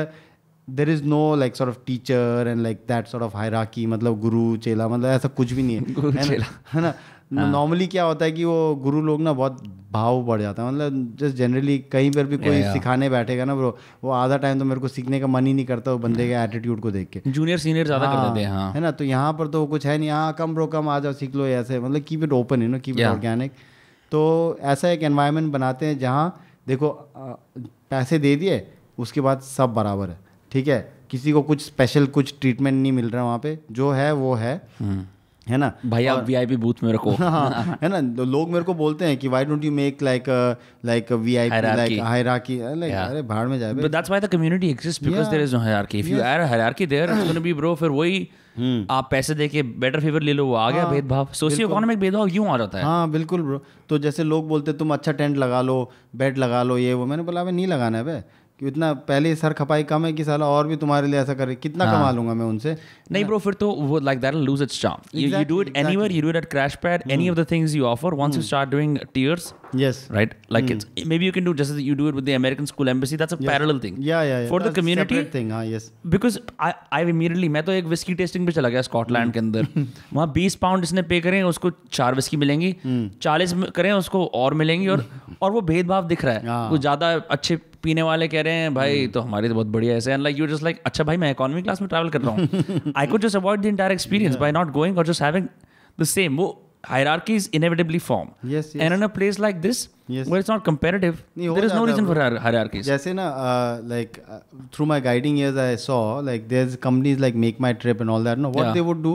there is no like sort of teacher and like that sort of hierarchy, मतलब गुरु चेला, मतलब ऐसा कुछ भी नहीं है, है ना। नॉर्मली क्या होता है कि वो गुरु लोग ना बहुत भाव बढ़ जाता है, मतलब जस्ट जनरली कहीं पर भी कोई सिखाने बैठेगा ना ब्रो, वो आधा टाइम तो मेरे को सीखने का मन ही नहीं करता वो बंदे के एटीट्यूड को देख के, जूनियर सीनियर ज़्यादा कर देते हैं, है ना। तो यहाँ पर तो कुछ है नहीं, हाँ कम ब्रो कम, आ जाओ सीख लो, ऐसे मतलब keep it open, you know, keep it organic. तो ऐसा एक एनवायरनमेंट बनाते हैं जहाँ देखो पैसे दे दिए, उसके बाद सब बराबर है, ठीक है, किसी को कुछ स्पेशल कुछ ट्रीटमेंट नहीं मिल रहा है वहाँ पे, जो है वो है ना भाई, आप वीआईपी बूथ में रखो। हाँ, है ना। लोग मेरे को बोलते हैं कि why don't you make like VIP like hierarchy, like अरे भाड़ में जाए, but that's why the community exist, because there is no hierarchy. If you add hierarchy there, it's gonna be bro, फिर वही आप पैसे देके बेटर फेवर ले लो, वो आ गया भेदभाव, सोशियो इकोनॉमिक भेदभाव यूं आ जाता है। हाँ बिल्कुल ब्रो। तो जैसे लोग बोलते तुम अच्छा टेंट लगा लो, बेड लगा लो, ये वो, मैंने बोला नहीं लगाना है भाई, कि इतना पहले सर खपाई कम है कि साला और भी तुम्हारे लिए ऐसा करे, कितना कमा लूंगा मैं उनसे। नहीं ब्रो, फिर तो वो like that will lose its charm. You do it anywhere, you do it at crash pad, any of the things you offer, once you start doing tiers, yes right, like it's maybe you can do just as you do it with the American school embassy, that's a parallel thing for the community thing, yes, because I immediately, मैं तो एक whisky testing पे चला गया Scotland के अंदर, वहाँ 20 pound जिसने पे करें उसको 4 विस्की मिलेंगी, 40 करें उसको और मिलेंगी, और वो भेदभाव दिख रहा है। वो ज़्यादा अच्छे पीने वाले कह रहे हैं भाई तो हमारी तो बहुत बढ़िया ऐसे, and like you just like अच्छा भाई मैं इकोनॉमी क्लास में ट्रैवल कर रहा हूँ, I could just avoid the entire experience by not going और जस्ट हैविंग द सेम। वो hierarchies inevitably form, and in a place like this where it's not competitive, there is no reason for hierarchies. जैसे ना like through my guiding years I saw like there's companies like Make My Trip and all that, no, what they would do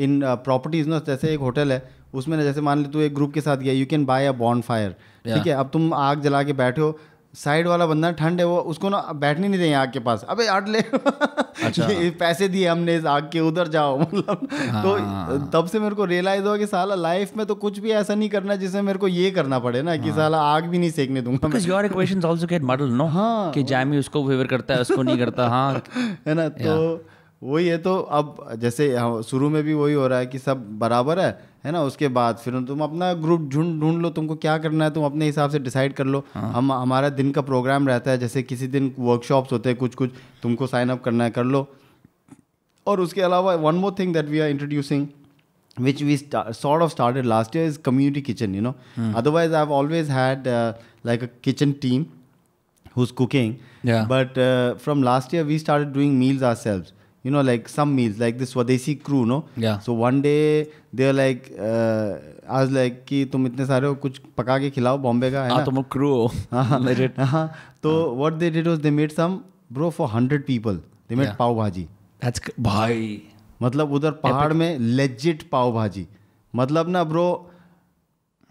in properties, no, जैसे एक hotel है उसमें ना, जैसे मान ले तू एक ग्रुप के साथ गया, you can buy a bonfire, ठीक है, अब तुम आग जला के बैठे हो, साइड वाला बंदा ठंड है, वो उसको ना बैठने नहीं देंगे आग के पास, अबे हट ले अच्छा पैसे दिए हमने इस आग के, उधर जाओ, मतलब तो तब से मेरे को रियलाइज हुआ कि साला लाइफ में तो कुछ भी ऐसा नहीं करना जिसमें मेरे को ये करना पड़े ना कि साला आग भी नहीं सेकने दूंगा, because your equations also get muddled, no, कि जैमी उसको फेवर करता है उसको नहीं करता, हाँ है ना। तो वही है। तो अब जैसे शुरू में भी वही हो रहा है कि सब बराबर है ना। उसके बाद फिर तुम अपना ग्रुप ढूंढ लो, तुमको क्या करना है तुम अपने हिसाब से डिसाइड कर लो। हमारा दिन का प्रोग्राम रहता है, जैसे किसी दिन वर्कशॉप्स होते हैं, कुछ तुमको साइन अप करना है कर लो। और उसके अलावा one more thing that we are introducing which we sort of started last year is community kitchen, you know. Otherwise I've always had like a kitchen team who's cooking, but from last year we started doing meals ourselves, you know, like some meals like this Swadeshi crew, no. So one day they're like I was like कि तुम इतने सारे हो, कुछ पका के खिलाओ बॉम्बे का, है ना, तुम क्रू हो legit. तो what they did was they made some, bro, for 100 people they made पाव भाजी. That's भाई, मतलब उधर पहाड़ में लेजिट पाव भाजी, मतलब ना ब्रो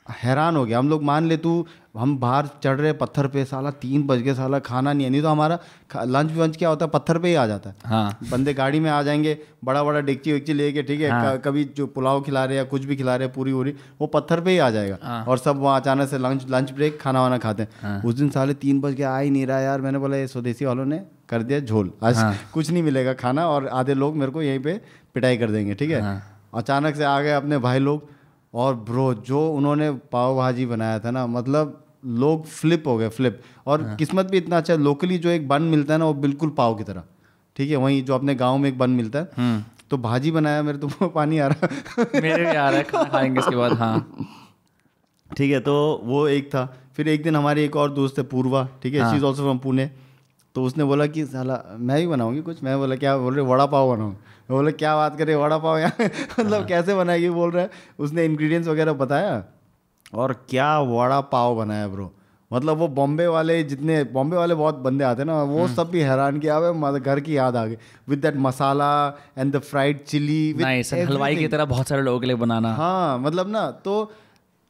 हैरान हो गया हम लोग। मान ले तू, हम बाहर चढ़ रहे पत्थर पे, साला 3 बज गए, साला खाना नहीं है। नहीं तो हमारा लंच वंच क्या होता है, पत्थर पे ही आ जाता है। हाँ। बंदे गाड़ी में आ जाएंगे, बड़ा बड़ा डेगची वेगची लेके, ठीक है। हाँ। कभी जो पुलाव खिला रहे हैं, कुछ भी खिला रहे हैं, पूरी वूरी, वो पत्थर पे ही आ जाएगा। हाँ। और सब वहाँ अचानक से लंच ब्रेक, खाना वाना खाते हैं। हाँ। उस दिन साले 3 बज के आ ही नहीं रहा यार। मैंने बोला ये स्वदेशी वालों ने कर दिया झोल, आज कुछ नहीं मिलेगा खाना, और आधे लोग मेरे को यहीं पे पिटाई कर देंगे, ठीक है। अचानक से आ गए अपने भाई लोग, और ब्रो जो उन्होंने पाव भाजी बनाया था ना, मतलब लोग फ्लिप हो गए, फ्लिप। और किस्मत भी इतना अच्छा, लोकली जो एक बन मिलता है ना, वो बिल्कुल पाव की तरह, ठीक है। वहीं जो अपने गांव में एक बन मिलता है, तो भाजी बनाया, मेरे तो पानी आ रहा मेरे भी आ रहा है, खाना खाएंगे इसके बाद। हाँ, ठीक है। तो वो एक था। फिर एक दिन हमारी एक और दोस्त है पूर्वा, ठीक है, she is also from Pune. तो उसने बोला कि साला मैं ही बनाऊंगी कुछ। मैं बोला क्या? बोल रहे वड़ा पाव बनाऊँ। मैं बोला क्या बात करे, वड़ा पाव यहाँ मतलब कैसे बनाएगी? बोल रहा है। उसने इंग्रेडिएंट्स वगैरह बताया, और क्या वड़ा पाव बनाया ब्रो। मतलब वो बॉम्बे वाले, जितने बॉम्बे वाले बहुत बंदे आते हैं ना, वो सब भी हैरान किया। हुआ घर की याद आ गई, with that masala and the fried chilli, हलवाई की तरह बहुत सारे लोगों के लिए बनाना। हाँ, मतलब ना, तो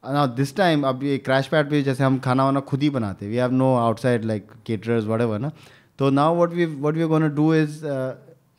दिस टाइम अब ये क्रैश पैड पे जैसे हम खाना वाना खुद ही बनाते, we have no outside like caterers whatever ना। तो now what we are gonna do is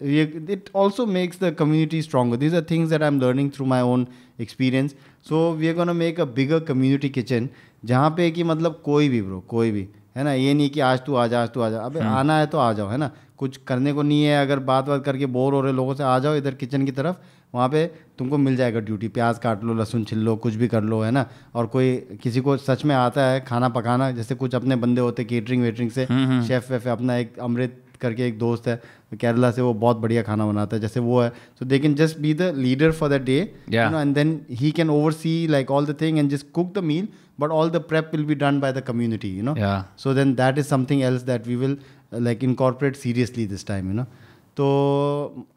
it also makes the community stronger. These are things that I'm learning through my own experience. So we are going to make a bigger community kitchen, जहाँ पे कि मतलब कोई भी bro, कोई भी, है ना, ये नहीं कि आज तू आ जा, अबे आना है तो आ जाओ, है ना। कुछ करने को नहीं है, अगर बात करके बोर हो रहे लोगों से, आ जाओ इधर किचन की तरफ, वहाँ पे तुमको मिल जाएगा ड्यूटी। प्याज काट लो, लहसुन छिल लो, कुछ भी कर लो, है ना। और कोई किसी को सच में आता है खाना पकाना, जैसे कुछ अपने बंदे होते केटरिंग वेटरिंग से, शेफ वेफ, अपना एक अमृत करके एक दोस्त है केरला से, वो बहुत बढ़िया खाना बनाता है, जैसे वो है। So they can just be the leader for the day, you know, and then he can oversee like all the thing and just cook the meal, but all the prep will be done by the community, you know. So then that is something else that we will like incorporate seriously this time, you know. तो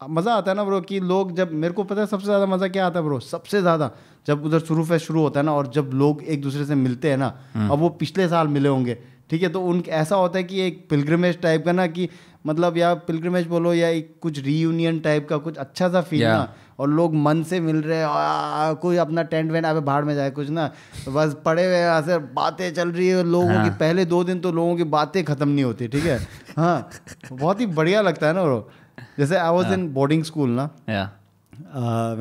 मज़ा आता है ना bro, कि लोग जब, मेरे को पता है सबसे ज़्यादा मज़ा क्या आता है ब्रो, सबसे ज़्यादा जब उधर शुरू फेस्ट शुरू होता है ना, और जब लोग एक दूसरे से मिलते हैं ना, अब वो पिछले साल मिले होंगे, ठीक है, तो उन ऐसा होता है कि एक पिलग्रिमेज टाइप का ना, कि मतलब या पिलग्रिमेज बोलो या एक कुछ रीयूनियन टाइप का, कुछ अच्छा सा फील ना, और लोग मन से मिल रहे हैं, कोई अपना टेंट वेंट अबे बाहर में जाए कुछ ना, बस पड़े हुए यहाँ से बातें चल रही है लोगों की। पहले 2 दिन तो लोगों की बातें ख़त्म नहीं होती, ठीक है। हाँ, बहुत ही बढ़िया लगता है ना ब्रो। जैसे I was in boarding school ना,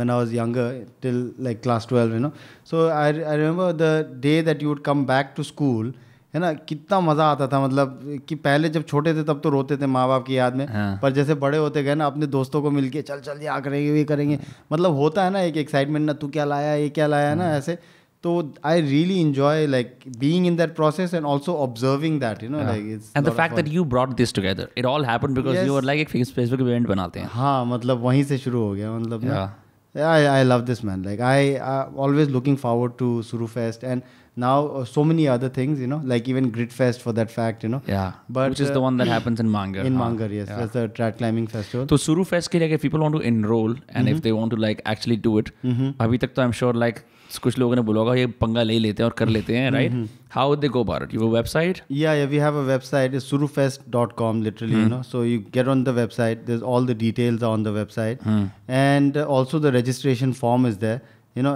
when I was younger till like class 12, you know. So I remember the day that you would come back to school, है ना, कितना मज़ा आता था। मतलब कि पहले जब छोटे थे तब तो रोते थे माँ बाप की याद में, पर जैसे बड़े होते गए ना, अपने दोस्तों को मिलके चल ये करेंगे, ये करेंगे, मतलब होता है ना एक एक्साइटमेंट ना, तू क्या लाया, ये क्या लाया, ना ऐसे। तो I really enjoy like being in that process and also observing that, you know, like it's and the fact that you brought this together, it all happened because you were like एक Facebook event बनाते हैं। हाँ, मतलब वहीं से शुरू हो गया, मतलब I love this, man. Like I always looking forward to Suru Fest, and now so many other things, you know, like even Grit Fest for that fact, you know. Yeah. But which is the one that happens in Mangar. In Mangar, yes. That's the trad climbing festival. So Suru Fest के लिए if people want to enroll and if they want to like actually do it, अभी तक तो I'm sure like कुछ लोगों ने बोला होगा ये पंगा ले लेते हैं और कर लेते हैं, right? How would they go about it? You have a website? Yeah, we have a website. It's surufest.com, literally, you know. So you get on the website. There's all the details are on the website, and also the registration form is there. You know,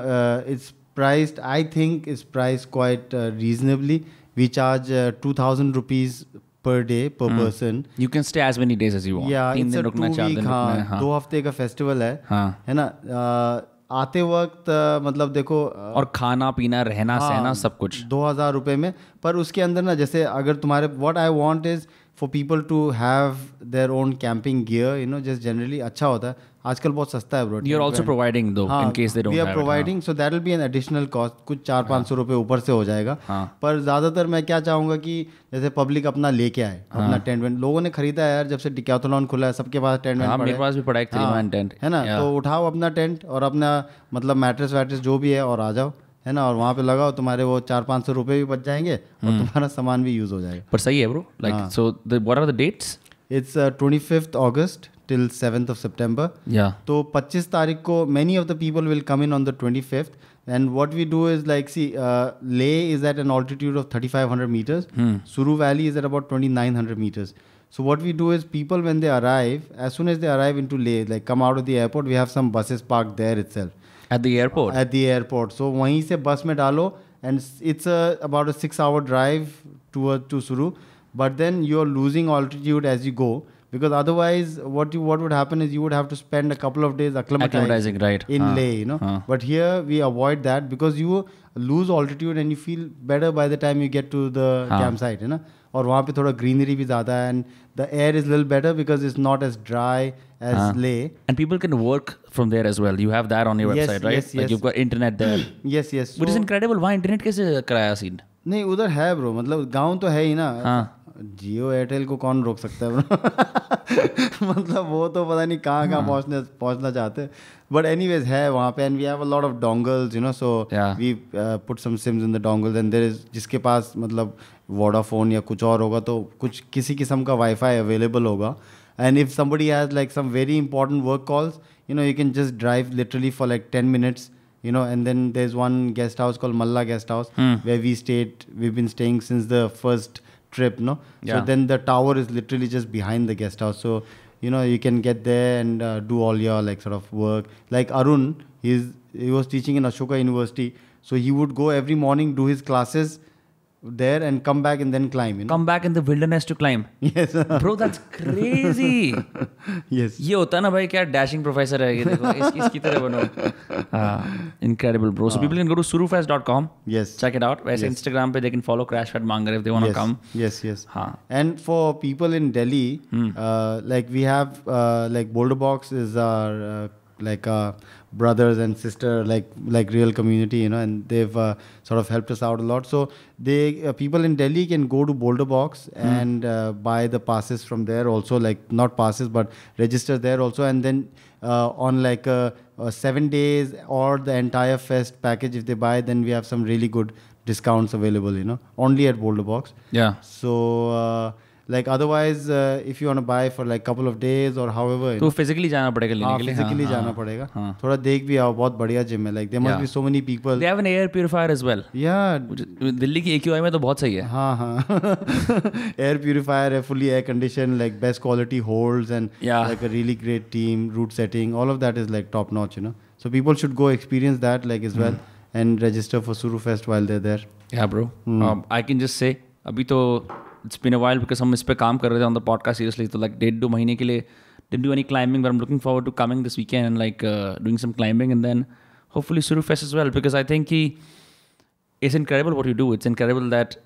it's priced. I think it's priced quite reasonably. We charge 2,000 rupees per day per person. You can stay as many days as you want. Yeah, it's a 2-week. हाँ, 2 हफ्ते का festival है, है ना। आते वक्त मतलब देखो, और खाना पीना रहना सहना सब कुछ 2,000 रुपये में। पर उसके अंदर ना, जैसे अगर तुम्हारे, what I want is for people to have their own camping gear, you know, just generally अच्छा होता है. आजकल बहुत सस्ता है bro. You're also providing though, in case they don't have it. We are providing, so that will be an additional cost. कुछ 400-500 रुपए ऊपर से हो जाएगा. पर ज़्यादातर मैं क्या चाहूँगा कि जैसे पब्लिक अपना लेके आए अपना टेंट वेंट. लोगों ने खरीदा है यार, जब से डिकैथलॉन खुला है सबके पास टेंट वेंट पड़ा है. मेरे पास भी पड़ा है 3-man टेंट, है ना. तो उठाओ अपना टेंट और अपना मतलब मैट्रेस वैट्रेस जो भी है और आ जाओ, है ना, और वहाँ पे लगाओ. तुम्हारे वो 400-500 रुपए भी बच जाएंगे और तुम्हारा सामान भी यूज़ हो जाएगा. पर सही है bro. Like so what are the dates? It's 25th August till 7th of September. Yeah. तो 25 तारीख को many of the people will come in on the 25th. And what we do is like, see, Leh is at an altitude of 3,500 meters. Suru Valley is at about 2,900 meters. So what we do is people when they arrive, as soon as they arrive into Leh, like come out of the airport, we have some buses parked there itself. At the airport? At the airport. So वहीं से बस में डालो and it's about a 6-hour drive to Suru. But then you're losing altitude as you go, because otherwise what would happen is you would have to spend a couple of days acclimatizing right in Leh, you know. But here we avoid that because you lose altitude and you feel better by the time you get to the campsite, you know. और वहाँ पे थोड़ा greenery भी ज़्यादा है and the air is a little better because it's not as dry as Leh. And people can work from there as well. You have that on your website, right? Yes, like you've got internet there. Yes. Which is incredible. वहाँ internet कैसे कराया scene? नहीं उधर है bro, मतलब गांव तो है ही ना. जियो एयरटेल को कौन रोक सकता है ब्रो. मतलब वो तो पता नहीं कहाँ पहुँचना चाहते हैं. बट एनीवेज है वहाँ पे and we have a lot of dongles, you know. So we put some SIMs in the dongles and there is, जिसके पास मतलब वोडाफोन या कुछ और होगा तो कुछ किसी किस्म का वाईफाई अवेलेबल होगा. And if somebody has like some very important work calls, you know, you can just drive literally for like 10 minutes. You know, and then there's one guest house called Malla Guest House where we've been staying since the first trip, no? So then the tower is literally just behind the guest house. So, you know, you can get there and do all your like sort of work. Like Arun, he was teaching in Ashoka University. So he would go every morning, do his classes there and come back and then climb, you know? Come back in the wilderness to climb. Yes. Bro, that's crazy. Yes. ये होता है ना भाई, क्या dashing professor है ये, देखो इसकी तरह बनो. Incredible bro. So people can go to surufest.com. Yes. Check it out. वैसे Instagram पे they can follow Crashpad Mangar if they want to come. Yes. And for people in Delhi, like we have like Boulder Box is our like brothers and sister like real community, you know, and they've sort of helped us out a lot. So they people in Delhi can go to Boulder Box and buy the passes from there also, like not passes but register there also, and then on like 7 days or the entire fest package if they buy, then we have some really good discounts available, you know, only at Boulder Box. Yeah. So like otherwise if you want to buy for like couple of days or however, तो physically जाना पड़ेगा लेने के लिए. physically जाना पड़ेगा. थोड़ा देख भी आओ, बहुत बढ़िया जिम है. like there must be so many people. They have an air purifier as well. Delhi की AQI में तो बहुत सही है. हाँ air purifier है, fully air conditioned, like best quality holds and like a really great team, route setting, all of that is like top notch, you know. So people should go experience that like as well and register for Suru Fest while they're there. Yeah bro. I can just say अभी तो it's been a while because हम इस पे काम कर रहे थे on the podcast seriously, तो like 1.5-2 महीने के लिए didn't do any climbing, but I'm looking forward to coming this weekend and like doing some climbing and then hopefully Suru Fest as well, because I think it's incredible what you do. It's incredible that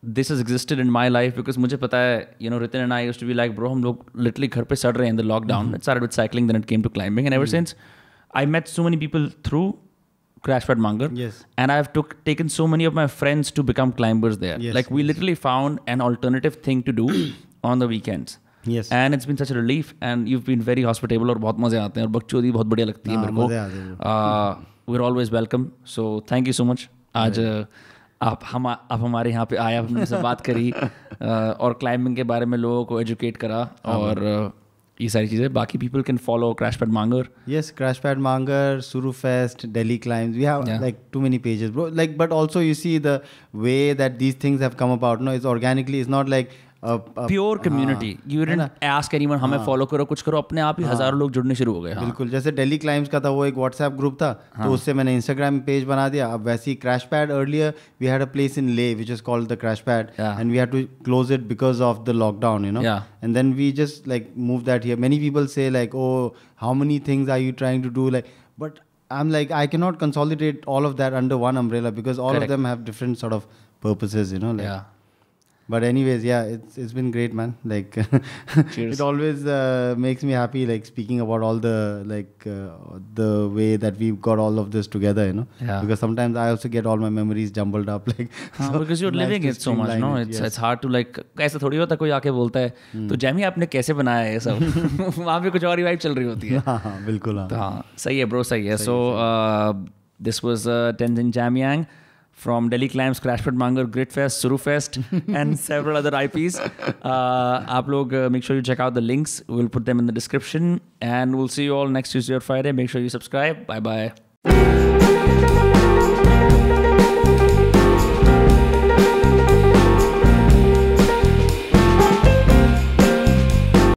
this has existed in my life, because मुझे पता है, you know, Ritin and I used to be like, bro, हम लोग literally घर पे सड़ रहे हैं in the lockdown. It started with cycling, then it came to climbing, and ever since I met so many people through Crashpad Mangar. Yes. And I've taken so many of my friends to become climbers there. Yes, like we literally found an alternative thing to do on the weekends. Yes. And it's been such a relief, and you've been very hospitable और बहुत मजे आते हैं और बकचोदी बहुत बढ़िया लगती है मेरे को. We're always welcome. So thank you so much. आज आप हमारे यहाँ पे आए, आपने हमसे बात करी और क्लाइंबिंग के बारे में लोगों को एजुकेट करा और ये सारी चीज़ें. बाकी people can follow Crashpad Mangar. Yes, Crashpad Mangar, Suru Fest, Delhi Climbs. We have like too many pages, bro. Like, but also you see the way that these things have come about. No, it's organically. It's not like pure community. You didn't ask anyone हमें follow करो, कुछ करो, अपने आप ही हजारों लोग जुड़ने शुरू हो गए. बिल्कुल. जैसे दिल्ली क्लाइम्स का था, वो एक व्हाट्सएप ग्रुप था, तो उससे मैंने इंस्टाग्राम पेज बना दिया. अब वैसे ही crash pad, earlier we had a place in Leh which is called the crash pad, and we had to close it because of the lockdown, you know. And then we just like move that here. Many people say like, oh how many things are you trying to do, like, but I'm like, I cannot consolidate all of that under one umbrella because all of them have different sort of purposes, you know. Like. But anyways, yeah, it's been great, man. Like it always makes me happy, like speaking about all the the way that we've got all of this together, you know. Yeah. Because sometimes I also get all my memories jumbled up, like. So because you're living it so much, no? It's hard to like. ऐसा थोड़ी होता कोई आके बोलता है तो Jamie आपने कैसे बनाया है सब वहाँ पे कुछ और ही वाइब चल रही होती है. हाँ बिल्कुल हाँ सही है bro सही है. So this was Tenzing Jamyang from Delhi Climbs, Mangar, Grit Fest, Suru Fest, and several other IPs. आप लोग make sure you check out the links. We'll put them in the description, and we'll see you all next Tuesday or Friday. Make sure you subscribe. Bye bye.